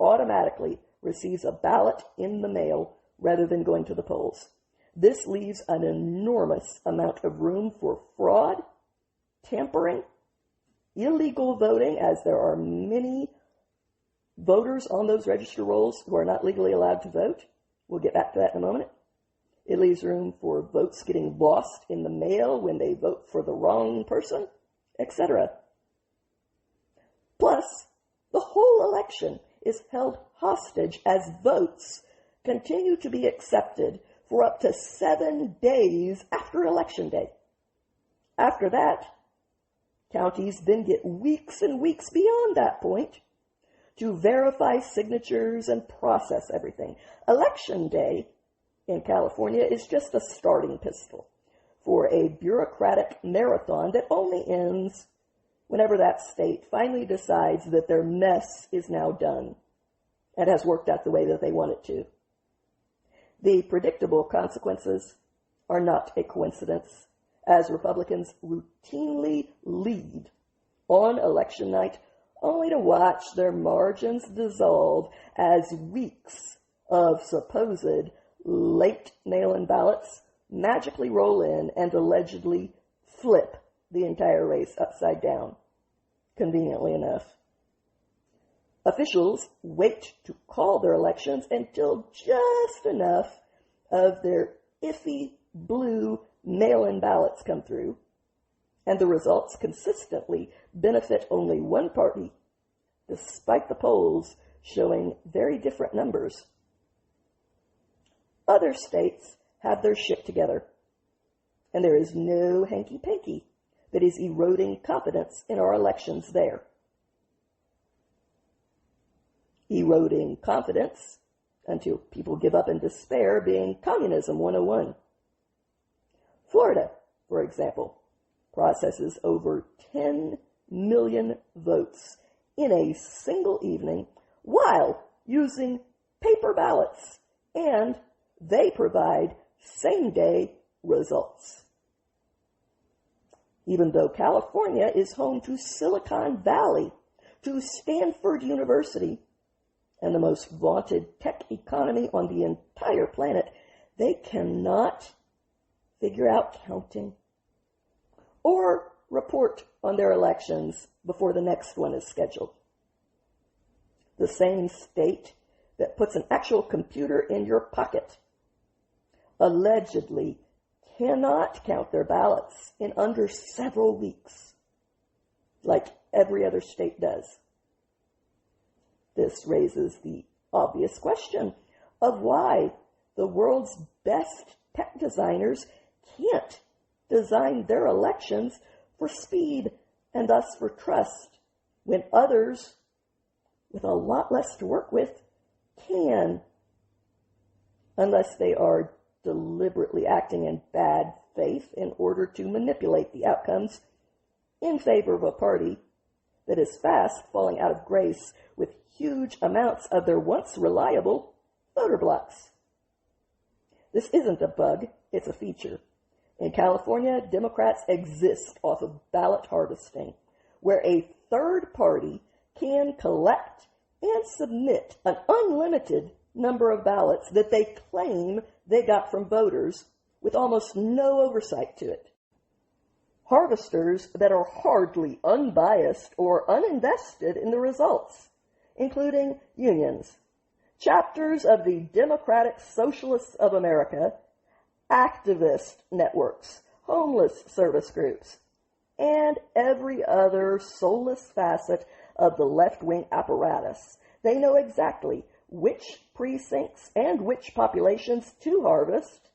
automatically receives a ballot in the mail rather than going to the polls. This leaves an enormous amount of room for fraud, tampering, illegal voting, as there are many voters on those register rolls who are not legally allowed to vote. We'll get back to that in a moment. It leaves room for votes getting lost in the mail when they vote for the wrong person, etc. Plus, the whole election is held hostage as votes continue to be accepted for up to 7 days after Election Day. After that, counties then get weeks and weeks beyond that point to verify signatures and process everything. Election Day in California is just a starting pistol for a bureaucratic marathon that only ends whenever that state finally decides that their mess is now done and has worked out the way that they want it to. The predictable consequences are not a coincidence, as Republicans routinely lead on election night only to watch their margins dissolve as weeks of supposed late mail-in ballots magically roll in and allegedly flip the entire race upside down, conveniently enough. Officials wait to call their elections until just enough of their iffy blue mail-in ballots come through, and the results consistently benefit only one party, despite the polls showing very different numbers. Other states have their shit together, and there is no hanky-panky that is eroding confidence in our elections there. Eroding confidence until people give up in despair being Communism 101. Florida, for example, processes over 10 million votes in a single evening while using paper ballots, and they provide same-day results. Even though California is home to Silicon Valley, to Stanford University, and the most vaunted tech economy on the entire planet, they cannot figure out counting or report on their elections before the next one is scheduled. The same state that puts an actual computer in your pocket allegedly cannot count their ballots in under several weeks, like every other state does. This raises the obvious question of why the world's best tech designers can't design their elections for speed and thus for trust, when others with a lot less to work with can, unless they are deliberately acting in bad faith in order to manipulate the outcomes in favor of a party that is fast falling out of grace with huge amounts of their once reliable voter blocks. This isn't a bug, it's a feature. In California, Democrats exist off of ballot harvesting, where a third party can collect and submit an unlimited number of ballots that they claim they got from voters with almost no oversight to it. Harvesters that are hardly unbiased or uninvested in the results, including unions, chapters of the Democratic Socialists of America, activist networks, homeless service groups, and every other soulless facet of the left-wing apparatus. They know exactly which precincts and which populations to harvest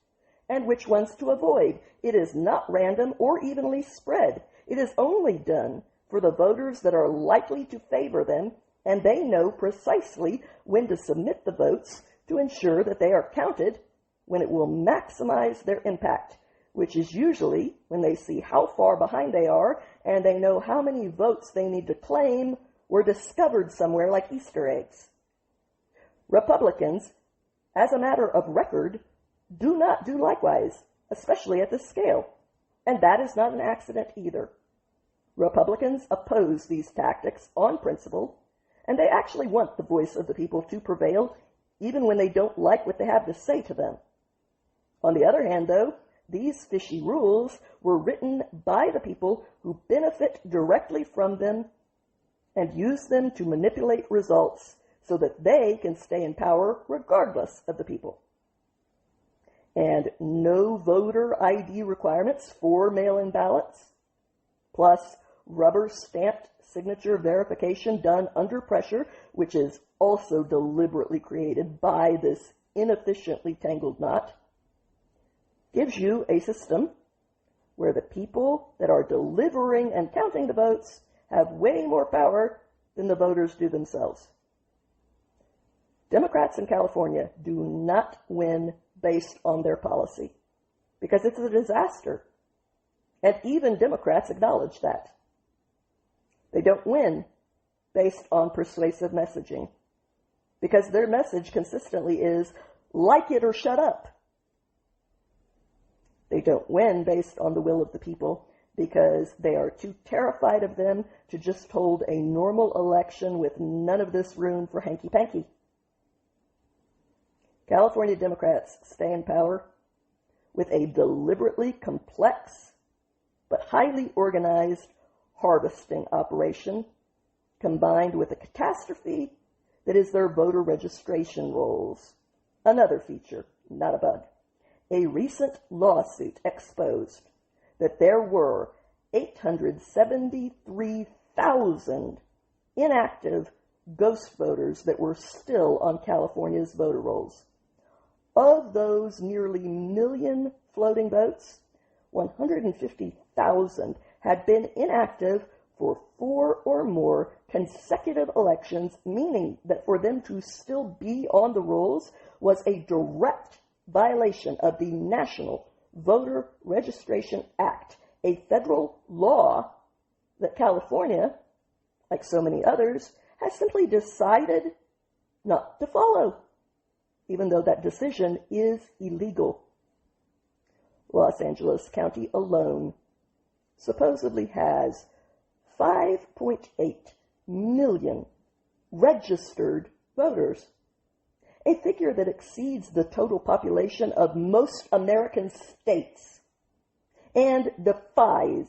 and which ones to avoid. It is not random or evenly spread. It is only done for the voters that are likely to favor them, and they know precisely when to submit the votes to ensure that they are counted when it will maximize their impact, which is usually when they see how far behind they are and they know how many votes they need to claim were discovered somewhere like Easter eggs. Republicans, as a matter of record, do not do likewise, especially at this scale, and that is not an accident either. Republicans oppose these tactics on principle, and they actually want the voice of the people to prevail, even when they don't like what they have to say to them. On the other hand, though, these fishy rules were written by the people who benefit directly from them and use them to manipulate results so that they can stay in power regardless of the people. And no voter ID requirements for mail-in ballots, plus rubber-stamped signature verification done under pressure, which is also deliberately created by this inefficiently tangled knot, gives you a system where the people that are delivering and counting the votes have way more power than the voters do themselves. Democrats in California do not win based on their policy because it's a disaster. And even Democrats acknowledge that. They don't win based on persuasive messaging because their message consistently is, like it or shut up. They don't win based on the will of the people because they are too terrified of them to just hold a normal election with none of this room for hanky-panky. California Democrats stay in power with a deliberately complex but highly organized harvesting operation combined with a catastrophe that is their voter registration rolls. Another feature, not a bug. A recent lawsuit exposed that there were 873,000 inactive ghost voters that were still on California's voter rolls. Of those nearly million floating votes, 150,000 had been inactive for 4 or more consecutive elections, meaning that for them to still be on the rolls was a direct violation of the National Voter Registration Act, a federal law that California, like so many others, has simply decided not to follow, even though that decision is illegal. Los Angeles County alone supposedly has 5.8 million registered voters, a figure that exceeds the total population of most American states and defies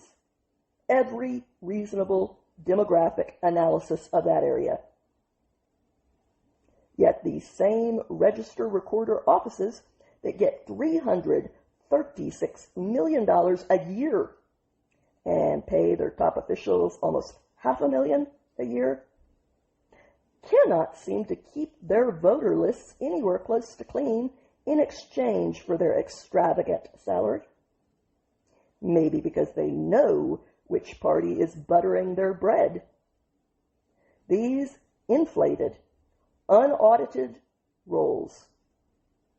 every reasonable demographic analysis of that area. Yet these same register recorder offices that get $336 million a year and pay their top officials almost $500,000 a year cannot seem to keep their voter lists anywhere close to clean in exchange for their extravagant salary. Maybe because they know which party is buttering their bread. These inflated, unaudited rolls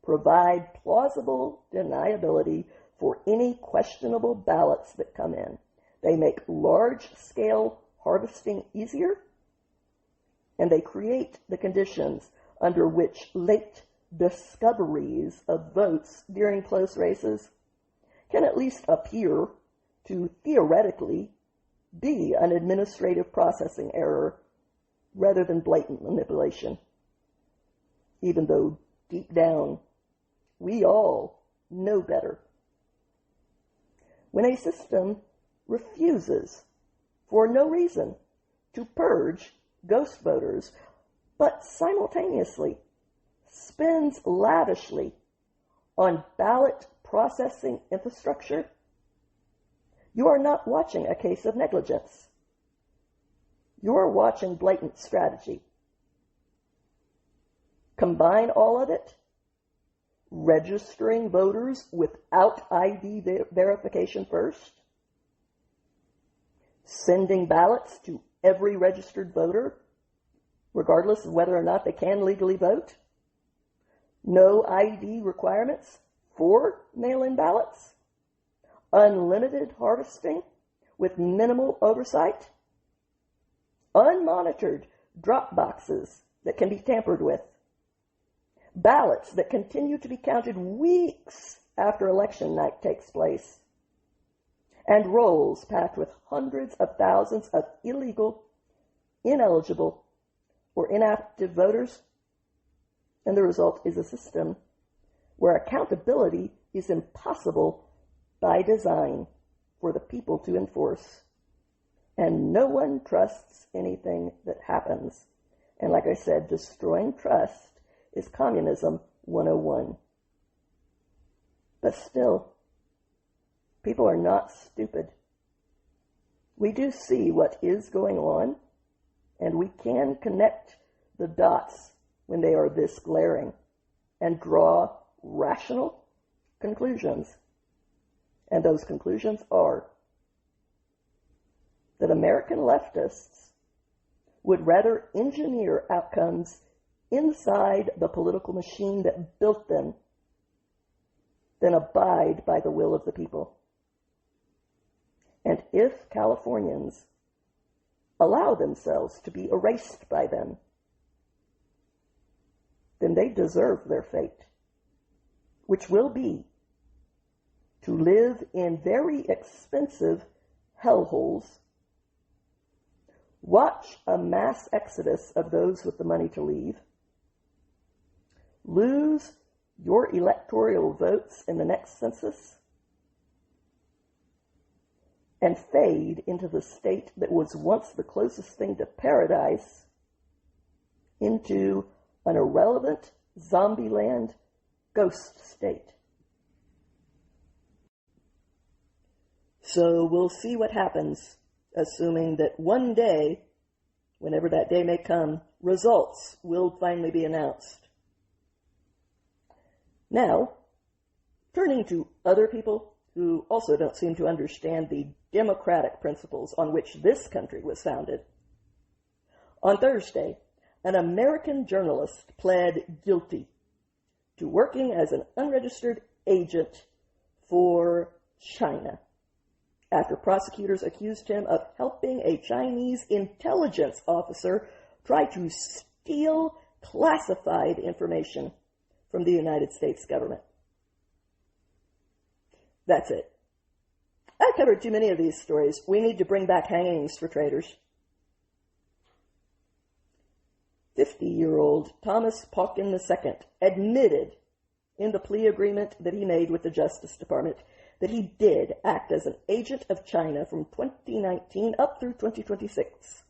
provide plausible deniability for any questionable ballots that come in. They make large-scale harvesting easier, and they create the conditions under which late discoveries of votes during close races can at least appear to theoretically be an administrative processing error rather than blatant manipulation, even though deep down we all know better. When a system refuses, for no reason, to purge ghost voters, but simultaneously spends lavishly on ballot processing infrastructure, You are not watching a case of negligence. You're watching blatant strategy. Combine all of it, registering voters without ID verification first, sending ballots to every registered voter, regardless of whether or not they can legally vote, no ID requirements for mail-in ballots, unlimited harvesting with minimal oversight, unmonitored drop boxes that can be tampered with, ballots that continue to be counted weeks after election night takes place, and rolls packed with hundreds of thousands of illegal, ineligible, or inactive voters. And the result is a system where accountability is impossible by design for the people to enforce. And no one trusts anything that happens. And like I said, destroying trust is communism 101. But still, people are not stupid. We do see what is going on, and we can connect the dots when they are this glaring and draw rational conclusions. And those conclusions are that American leftists would rather engineer outcomes inside the political machine that built them than abide by the will of the people. And if Californians allow themselves to be erased by them, then they deserve their fate, which will be to live in very expensive hellholes, watch a mass exodus of those with the money to leave, lose your electoral votes in the next census, and fade into the state that was once the closest thing to paradise into an irrelevant zombie land ghost state. So we'll see what happens, assuming that one day, whenever that day may come, results will finally be announced. Now, turning to other people who also don't seem to understand the democratic principles on which this country was founded. On Thursday, an American journalist pled guilty to working as an unregistered agent for China after prosecutors accused him of helping a Chinese intelligence officer try to steal classified information from the United States government. That's it. I've covered too many of these stories. We need to bring back hangings for traitors. 50-year-old Thomas Pauken II admitted in the plea agreement that he made with the Justice Department that he did act as an agent of China from 2019 up through 2026,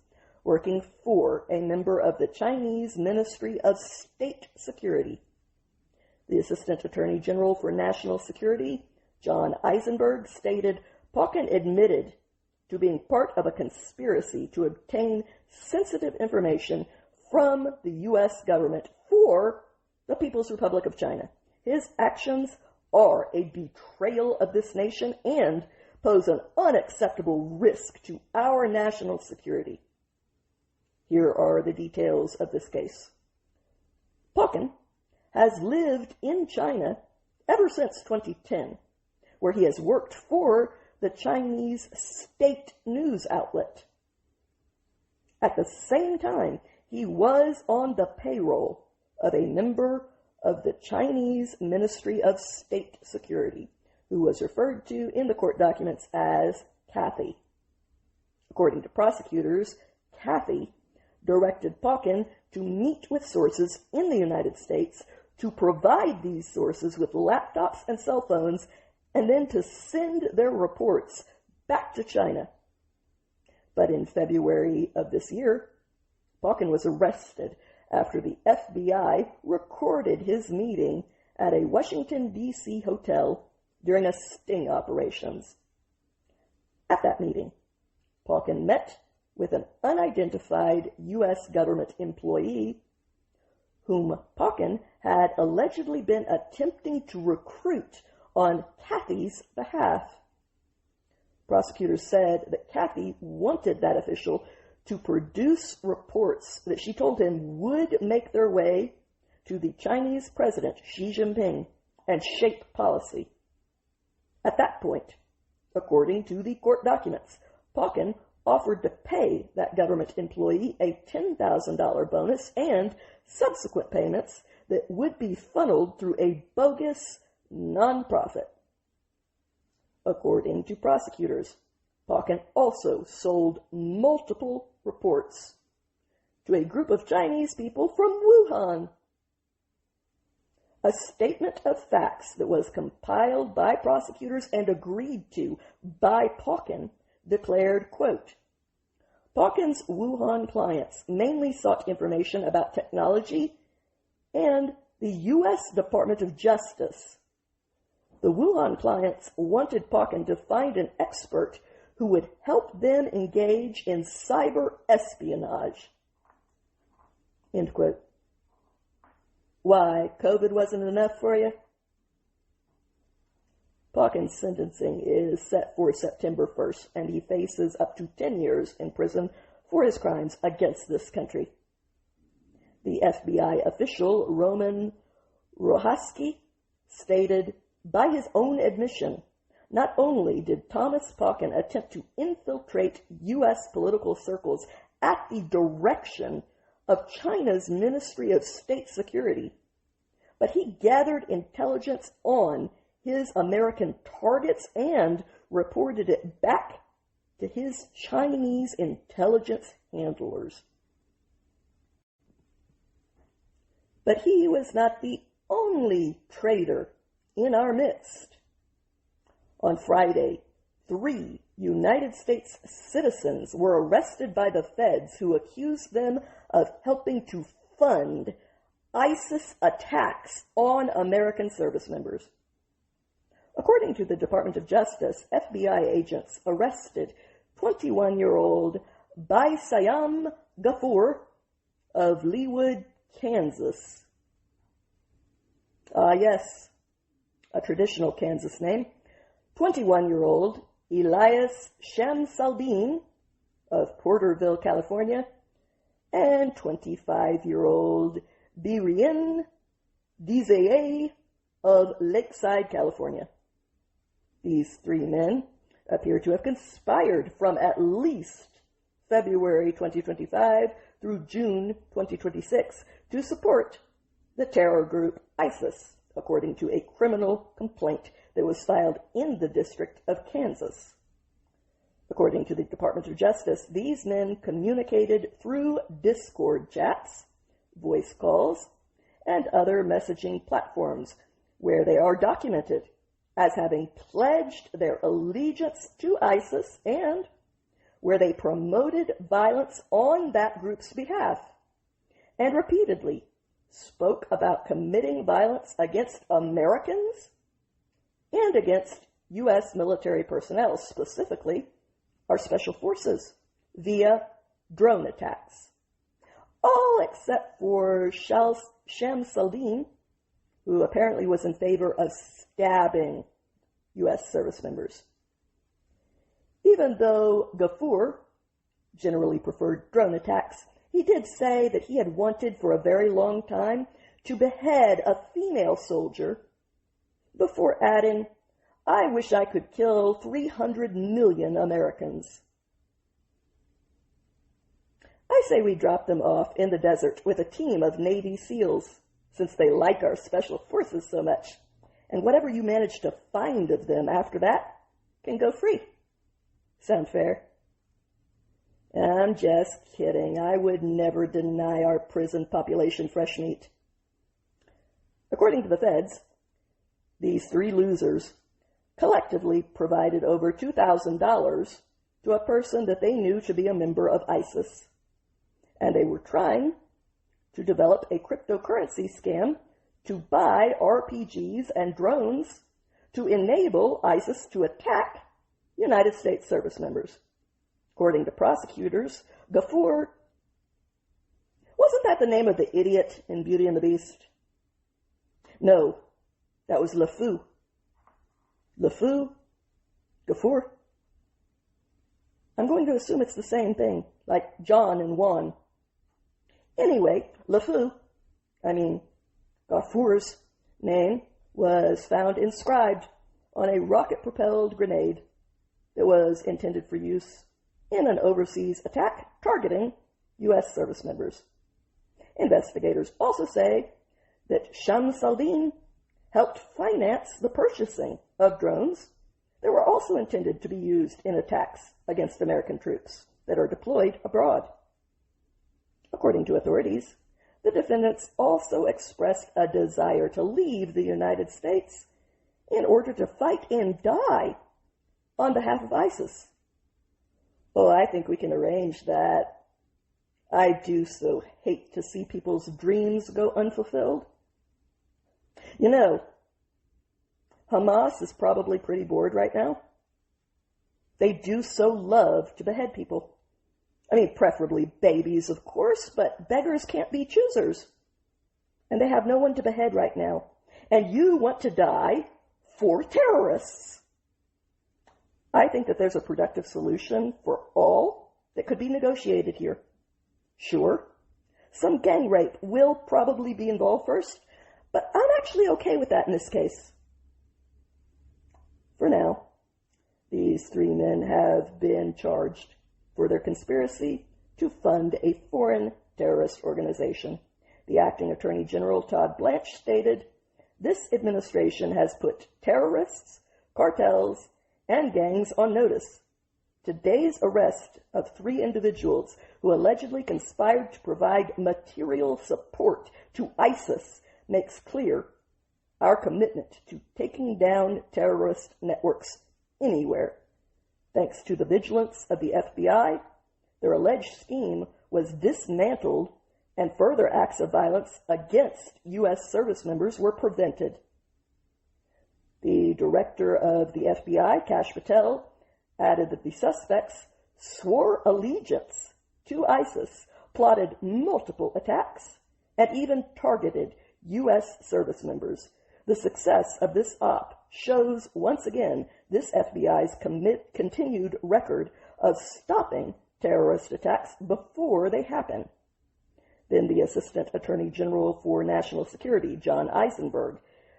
working for a member of the Chinese Ministry of State Security. The Assistant Attorney General for National Security, John Eisenberg, stated Pauken admitted to being part of a conspiracy to obtain sensitive information from the U.S. government for the People's Republic of China. His actions are a betrayal of this nation and pose an unacceptable risk to our national security. Here are the details of this case. Pauken has lived in China ever since 2010, where he has worked for the Chinese state news outlet. At the same time, he was on the payroll of a member of the Chinese Ministry of State Security, who was referred to in the court documents as Kathy. According to prosecutors, Kathy directed Pauken to meet with sources in the United States, to provide these sources with laptops and cell phones, and then to send their reports back to China. But in February of this year, Pauken was arrested after the FBI recorded his meeting at a Washington, D.C. hotel during a sting operations. At that meeting, Pauken met with an unidentified U.S. government employee whom Pauken had allegedly been attempting to recruit on Kathy's behalf. Prosecutors said that Kathy wanted that official to produce reports that she told him would make their way to the Chinese president, Xi Jinping, and shape policy. At that point, according to the court documents, Pauken offered to pay that government employee a $10,000 bonus and subsequent payments that would be funneled through a bogus nonprofit. According to prosecutors, Pauken also sold multiple reports to a group of Chinese people from Wuhan. A statement of facts that was compiled by prosecutors and agreed to by Pauken declared, quote, Pauken's Wuhan clients mainly sought information about technology and the U.S. Department of Justice. The Wuhan clients wanted Pauken to find an expert who would help them engage in cyber espionage. End quote. Why, COVID wasn't enough for you? Pauken's sentencing is set for September 1st, and he faces up to 10 years in prison for his crimes against this country. The FBI official, Roman Rohaski, stated, by his own admission, not only did Thomas Pauken attempt to infiltrate U.S. political circles at the direction of China's Ministry of State Security, but he gathered intelligence on his American targets and reported it back to his Chinese intelligence handlers. But he was not the only traitor in our midst. On Friday, 3 United States citizens were arrested by the feds who accused them of helping to fund ISIS attacks on American service members. According to the Department of Justice, FBI agents arrested 21-year-old Baisayam Ghafoor of Leawood, Kansas. Yes, a traditional Kansas name. 21-year-old Elias Shamsaldeen of Porterville, California, and 25-year-old Birien Dizeye of Lakeside, California. These 3 men appear to have conspired from at least February 2025 through June 2026 to support the terror group ISIS, according to a criminal complaint that was filed in the District of Kansas. According to the Department of Justice, these men communicated through Discord chats, voice calls, and other messaging platforms where they are documented as having pledged their allegiance to ISIS and where they promoted violence on that group's behalf and repeatedly spoke about committing violence against Americans and against U.S. military personnel, specifically our special forces, via drone attacks. All except for Shamsaldeen, who apparently was in favor of stabbing U.S. service members. Even though Ghafoor generally preferred drone attacks, he did say that he had wanted for a very long time to behead a female soldier before adding, I wish I could kill 300 million Americans. I say we drop them off in the desert with a team of Navy SEALs, since they like our special forces so much, and whatever you manage to find of them after that can go free. Sound fair? I'm just kidding. I would never deny our prison population fresh meat. According to the feds, these 3 losers collectively provided over $2,000 to a person that they knew to be a member of ISIS. And they were trying to develop a cryptocurrency scam to buy RPGs and drones to enable ISIS to attack United States service members. According to prosecutors, Gafour, wasn't that the name of the idiot in Beauty and the Beast? No, that was LeFou. LeFou? Gafour? I'm going to assume it's the same thing, like John and Juan. Anyway, Gafour's name was found inscribed on a rocket-propelled grenade that was intended for use in an overseas attack targeting U.S. service members. Investigators also say that Shams al-Din helped finance the purchasing of drones that were also intended to be used in attacks against American troops that are deployed abroad. According to authorities, the defendants also expressed a desire to leave the United States in order to fight and die on behalf of ISIS. Oh, I think we can arrange that. I do so hate to see people's dreams go unfulfilled. You know, Hamas is probably pretty bored right now. They do so love to behead people. Preferably babies, of course, but beggars can't be choosers. And they have no one to behead right now. And you want to die for terrorists. I think that there's a productive solution for all that could be negotiated here. Sure, some gang rape will probably be involved first, but I'm actually okay with that in this case. For now, these 3 men have been charged for their conspiracy to fund a foreign terrorist organization. The acting Attorney General, Todd Blanche, stated, "This administration has put terrorists, cartels, and gangs on notice. Today's arrest of 3 individuals who allegedly conspired to provide material support to ISIS makes clear our commitment to taking down terrorist networks anywhere. Thanks to the vigilance of the FBI, their alleged scheme was dismantled and further acts of violence against U.S. service members were prevented." The director of the FBI, Kash Patel, added that the suspects swore allegiance to ISIS, plotted multiple attacks, and even targeted U.S. service members. The success of this op shows once again this FBI's continued record of stopping terrorist attacks before they happen. Then the Assistant Attorney General for National Security, John Eisenberg,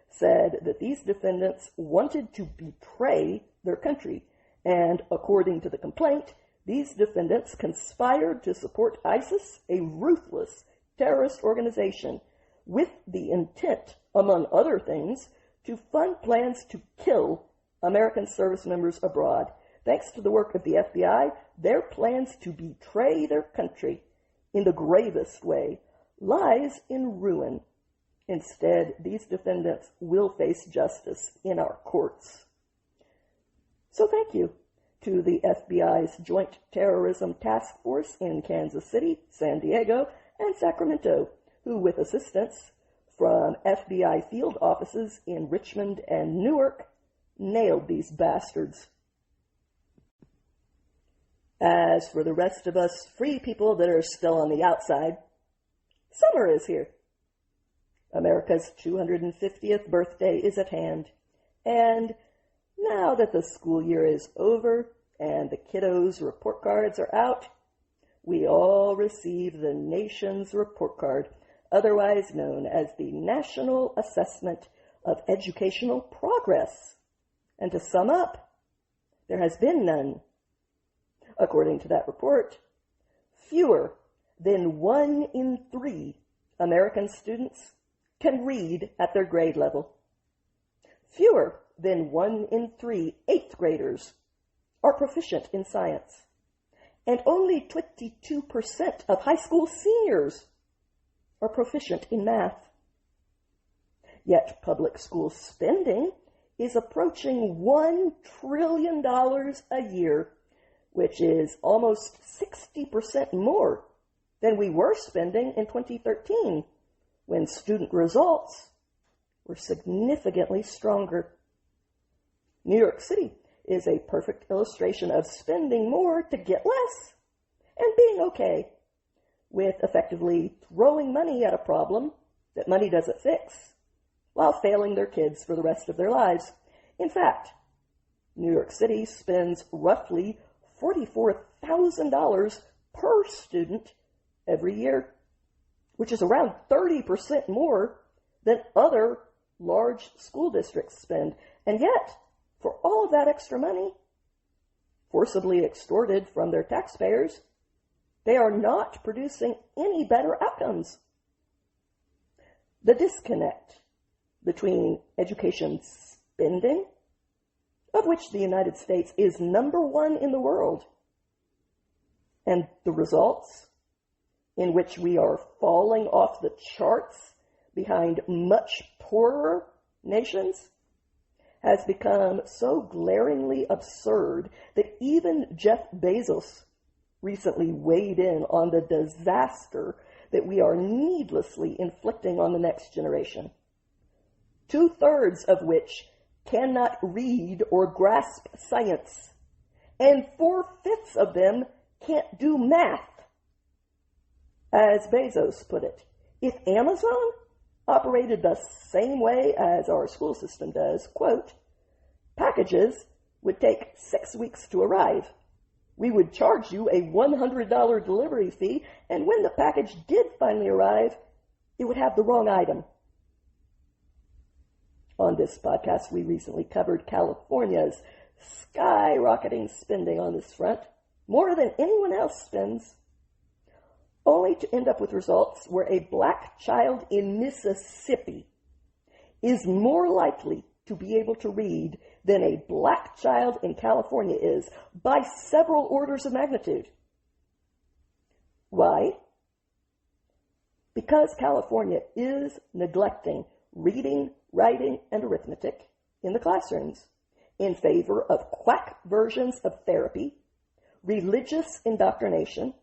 said that these defendants wanted to betray their country, and according to the complaint, these defendants conspired to support ISIS, a ruthless terrorist organization, with the intent, among other things, to fund plans to kill American service members abroad. Thanks to the work of the FBI, their plans to betray their country in the gravest way lies in ruin. Instead, these defendants will face justice in our courts. So thank you to the FBI's Joint Terrorism Task Force in Kansas City, San Diego, and Sacramento, who, with assistance from FBI field offices in Richmond and Newark, nailed these bastards. As for the rest of us free people that are still on the outside, summer is here. America's 250th birthday is at hand, and now that the school year is over and the kiddos' report cards are out, we all receive the nation's report card, otherwise known as the National Assessment of Educational Progress. And to sum up, there has been none. According to that report, fewer than 1 in 3 American students can read at their grade level. Fewer than 1 in 3 8th graders are proficient in science. And only 22% of high school seniors are proficient in math. Yet public school spending is approaching $1 trillion a year, which is almost 60% more than we were spending in 2013, when student results were significantly stronger. New York City is a perfect illustration of spending more to get less and being okay with effectively throwing money at a problem that money doesn't fix while failing their kids for the rest of their lives. In fact, New York City spends roughly $44,000 per student every year, which is around 30% more than other large school districts spend. And yet, for all of that extra money, forcibly extorted from their taxpayers, they are not producing any better outcomes. The disconnect between education spending, of which the United States is #1 in the world, and the results, in which we are falling off the charts behind much poorer nations, has become so glaringly absurd that even Jeff Bezos recently weighed in on the disaster that we are needlessly inflicting on the next generation, 2/3 of which cannot read or grasp science, and 4/5 of them can't do math. As Bezos put it, if Amazon operated the same way as our school system does, quote, packages would take 6 weeks to arrive. We would charge you a $100 delivery fee, and when the package did finally arrive, it would have the wrong item. On this podcast, we recently covered California's skyrocketing spending on this front, more than anyone else spends, only to end up with results where a black child in Mississippi is more likely to be able to read than a black child in California is by several orders of magnitude. Why? Because California is neglecting reading, writing, and arithmetic in the classrooms in favor of quack versions of therapy, religious indoctrination,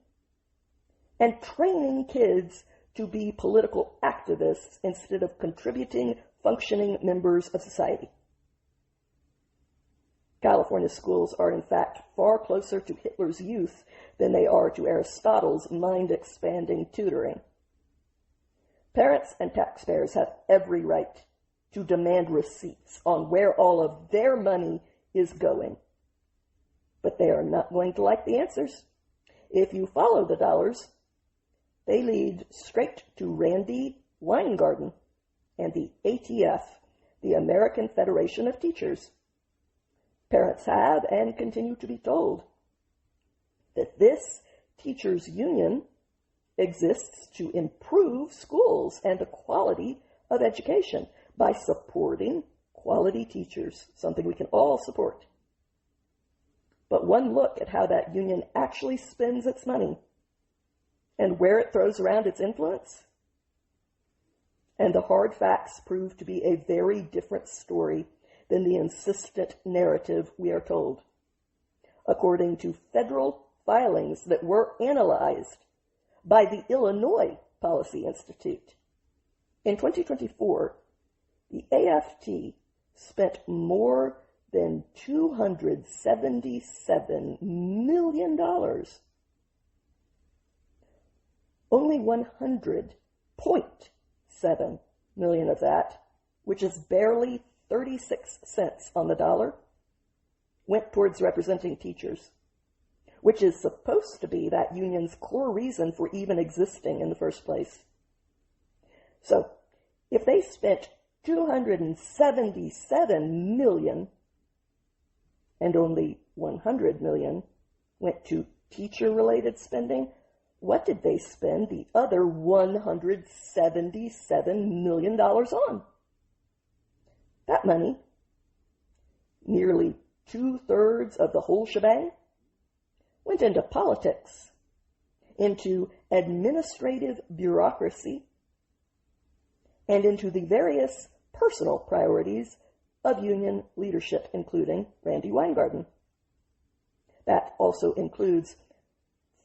and training kids to be political activists instead of contributing, functioning members of society. California schools are, in fact, far closer to Hitler's youth than they are to Aristotle's mind-expanding tutoring. Parents and taxpayers have every right to demand receipts on where all of their money is going. But they are not going to like the answers. If you follow the dollars, they lead straight to Randi Weingarten and the ATF, the American Federation of Teachers. Parents have and continue to be told that this teachers' union exists to improve schools and the quality of education by supporting quality teachers, something we can all support. But one look at how that union actually spends its money and where it throws around its influence, and the hard facts prove to be a very different story than the insistent narrative we are told. According to federal filings that were analyzed by the Illinois Policy Institute, in 2024, the AFT spent more than $277 million. Only $100.7 million of that, which is barely 36 cents on the dollar, went towards representing teachers, which is supposed to be that union's core reason for even existing in the first place. So, if they spent $277 million and only $100 million went to teacher-related spending, what did they spend the other $177 million on? That money, nearly 2/3 of the whole shebang, went into politics, into administrative bureaucracy, and into the various personal priorities of union leadership, including Randi Weingarten. That also includes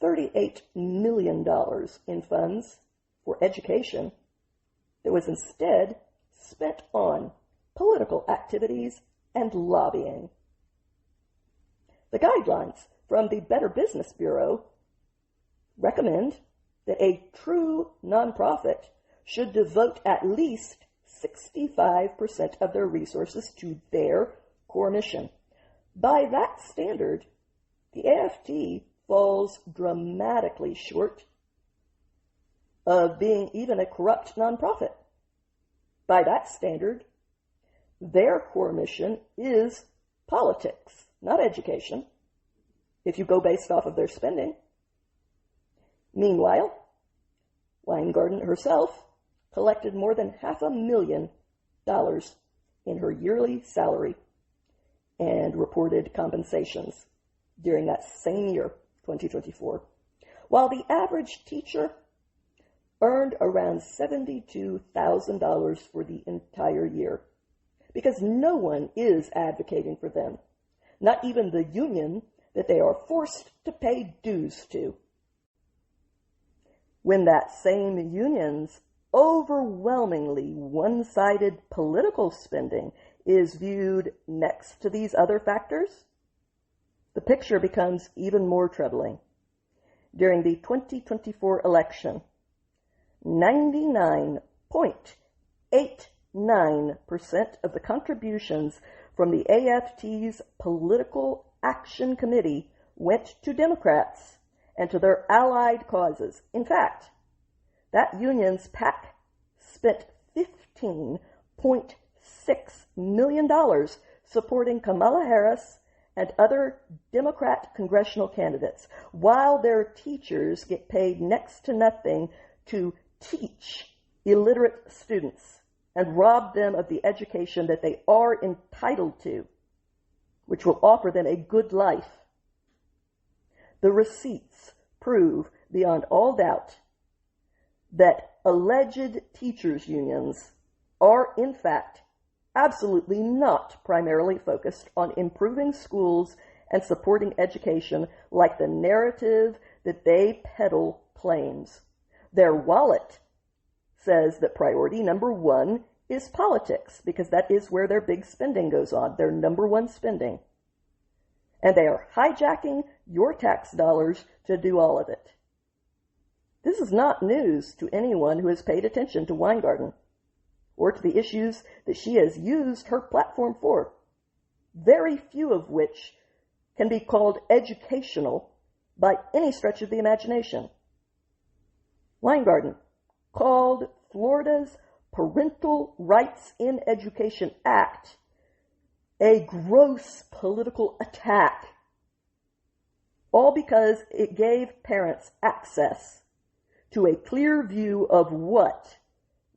$38 million in funds for education that was instead spent on political activities and lobbying. The guidelines from the Better Business Bureau recommend that a true nonprofit should devote at least 65% of their resources to their core mission. By that standard, the AFT falls dramatically short of being even a corrupt nonprofit. By that standard, their core mission is politics, not education, if you go based off of their spending. Meanwhile, Weingarten herself collected more than $500,000 in her yearly salary and reported compensations during that same year, 2024, while the average teacher earned around $72,000 for the entire year, because no one is advocating for them, not even the union that they are forced to pay dues to. When that same union's overwhelmingly one-sided political spending is viewed next to these other factors, the picture becomes even more troubling. During the 2024 election, 99.89% of the contributions from the AFT's Political Action Committee went to Democrats and to their allied causes. In fact, that union's PAC spent $15.6 million supporting Kamala Harris and other Democrat congressional candidates, while their teachers get paid next to nothing to teach illiterate students and rob them of the education that they are entitled to, which will offer them a good life. The receipts prove beyond all doubt that alleged teachers' unions are, in fact, absolutely not primarily focused on improving schools and supporting education like the narrative that they peddle claims. Their wallet says that priority number one is politics, because that is where their big spending goes on, their number one spending. And they are hijacking your tax dollars to do all of it. This is not news to anyone who has paid attention to Weingarten or to the issues that she has used her platform for, very few of which can be called educational by any stretch of the imagination. Weingarten called Florida's Parental Rights in Education Act a gross political attack, all because it gave parents access to a clear view of what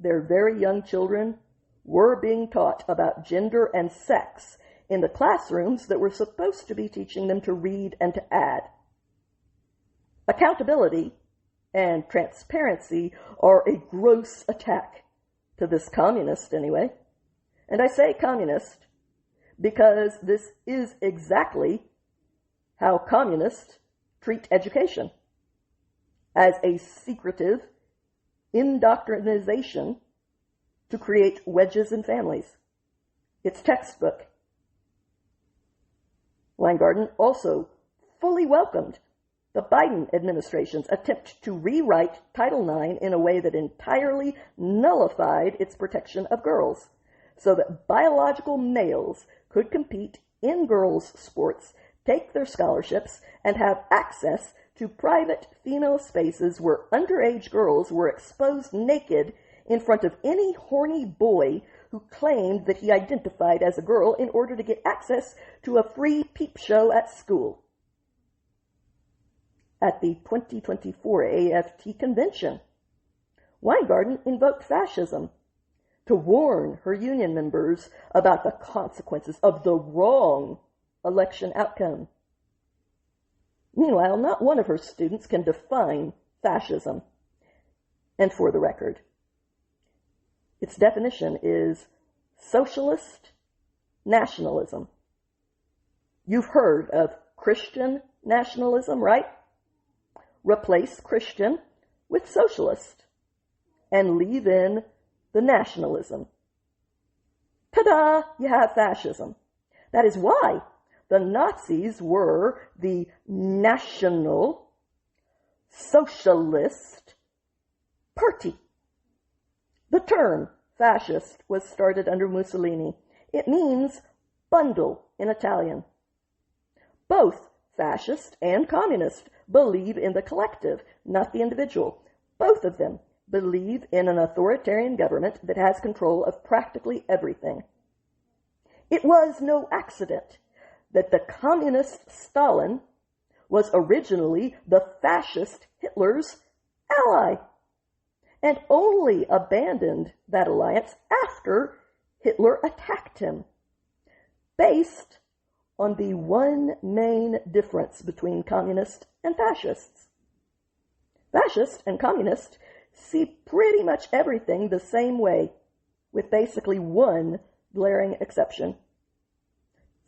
their very young children were being taught about gender and sex in the classrooms that were supposed to be teaching them to read and to add. Accountability and transparency are a gross attack to this communist anyway. And I say communist because this is exactly how communists treat education, as a secretive indoctrination to create wedges in families. It's textbook. Weingarten also fully welcomed the Biden administration's attempt to rewrite Title IX in a way that entirely nullified its protection of girls, so that biological males could compete in girls' sports, take their scholarships, and have access to private female spaces where underage girls were exposed naked in front of any horny boy who claimed that he identified as a girl in order to get access to a free peep show at school. At the 2024 AFT convention, Weingarten invoked fascism to warn her union members about the consequences of the wrong election outcome. Meanwhile, not one of her students can define fascism. And for the record, its definition is socialist nationalism. You've heard of Christian nationalism, right? Replace Christian with socialist and leave in the nationalism. Ta-da! You have fascism. That is why the Nazis were the National Socialist Party. The term fascist was started under Mussolini. It means bundle in Italian. Both fascist and communist believe in the collective, not the individual. Both of them believe in an authoritarian government that has control of practically everything. It was no accident that the communist Stalin was originally the fascist Hitler's ally, and only abandoned that alliance after Hitler attacked him, based on the one main difference between communists and fascists. Fascists and communists see pretty much everything the same way, with basically one glaring exception.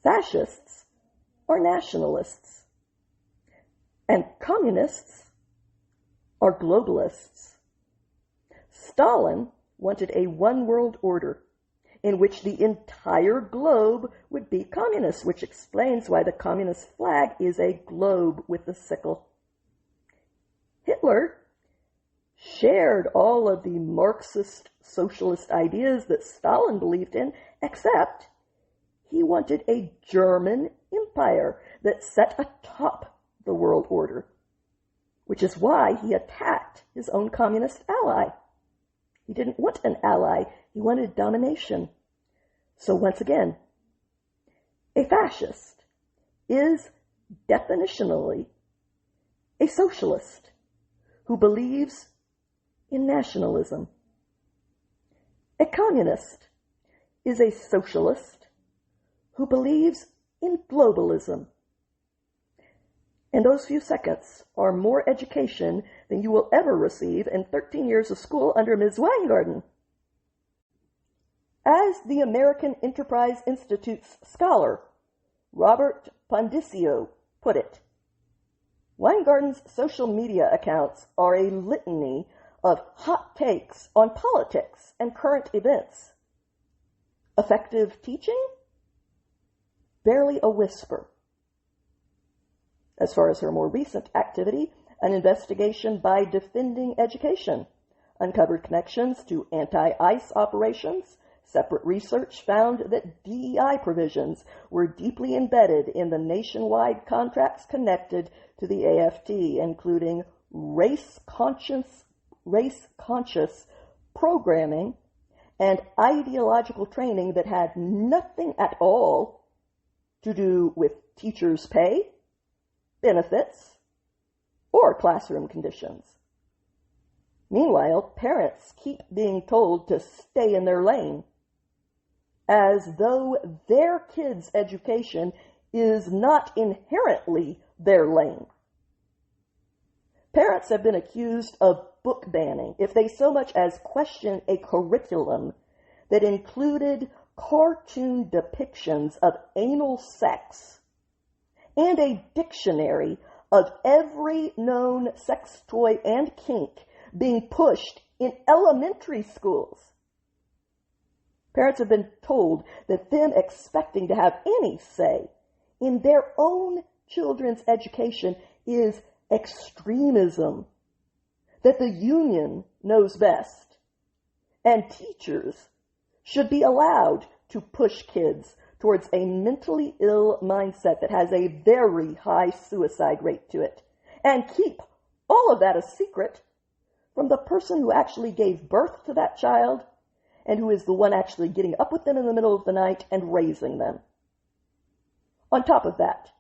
Fascists are nationalists, and communists are globalists. Stalin wanted a one-world order in which the entire globe would be communist, which explains why the communist flag is a globe with a sickle. Hitler shared all of the Marxist socialist ideas that Stalin believed in, except he wanted a German empire that sat atop the world order, which is why he attacked his own communist ally. He didn't want an ally, he wanted domination. So once again, a fascist is definitionally a socialist who believes in nationalism. A communist is a socialist who believes in globalism. And those few seconds are more education than you will ever receive in 13 years of school under Ms. Weingarten. As the American Enterprise Institute's scholar, Robert Pondicio, put it, Weingarten's social media accounts are a litany of hot takes on politics and current events. Effective teaching? Barely a whisper. As far as her more recent activity, an investigation by Defending Education uncovered connections to anti-ICE operations. Separate research found that DEI provisions were deeply embedded in the nationwide contracts connected to the AFT, including race-conscious programming and ideological training that had nothing at all to do with teachers' pay, benefits, or classroom conditions. Meanwhile, parents keep being told to stay in their lane, as though their kids' education is not inherently their lane. Parents have been accused of book banning if they so much as question a curriculum that included cartoon depictions of anal sex and a dictionary of every known sex toy and kink being pushed in elementary schools. Parents have been told that them expecting to have any say in their own children's education is extremism, that the union knows best, and teachers should be allowed to push kids towards a mentally ill mindset that has a very high suicide rate to it, and keep all of that a secret from the person who actually gave birth to that child and who is the one actually getting up with them in the middle of the night and raising them. On top of that,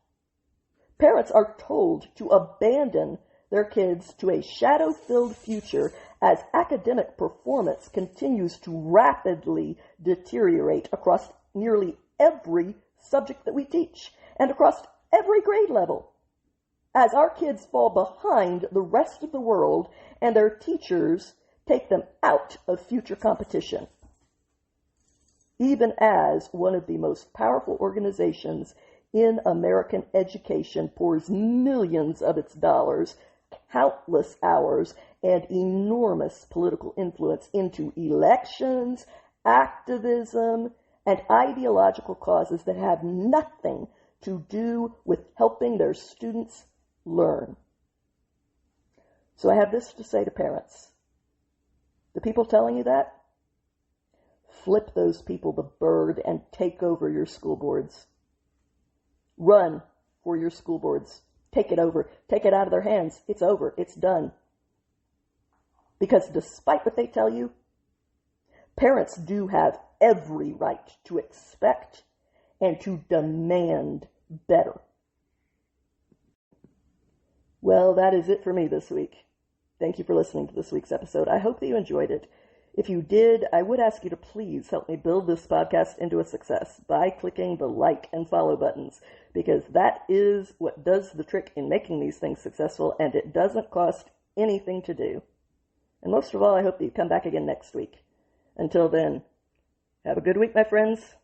parents are told to abandon their kids to a shadow-filled future as academic performance continues to rapidly deteriorate across nearly every subject that we teach and across every grade level, as our kids fall behind the rest of the world and their teachers take them out of future competition. Even as one of the most powerful organizations in American education pours millions of its dollars, countless hours, and enormous political influence into elections, activism, and ideological causes that have nothing to do with helping their students learn. So I have this to say to parents. The people telling you that, flip those people the bird and take over your school boards. Run for your school boards. Take it over. Take it out of their hands. It's over. It's done. Because despite what they tell you, parents do have every right to expect and to demand better. Well, that is it for me this week. Thank you for listening to this week's episode. I hope that you enjoyed it. If you did, I would ask you to please help me build this podcast into a success by clicking the like and follow buttons, because that is what does the trick in making these things successful, and it doesn't cost anything to do. And most of all, I hope that you come back again next week. Until then, have a good week, my friends.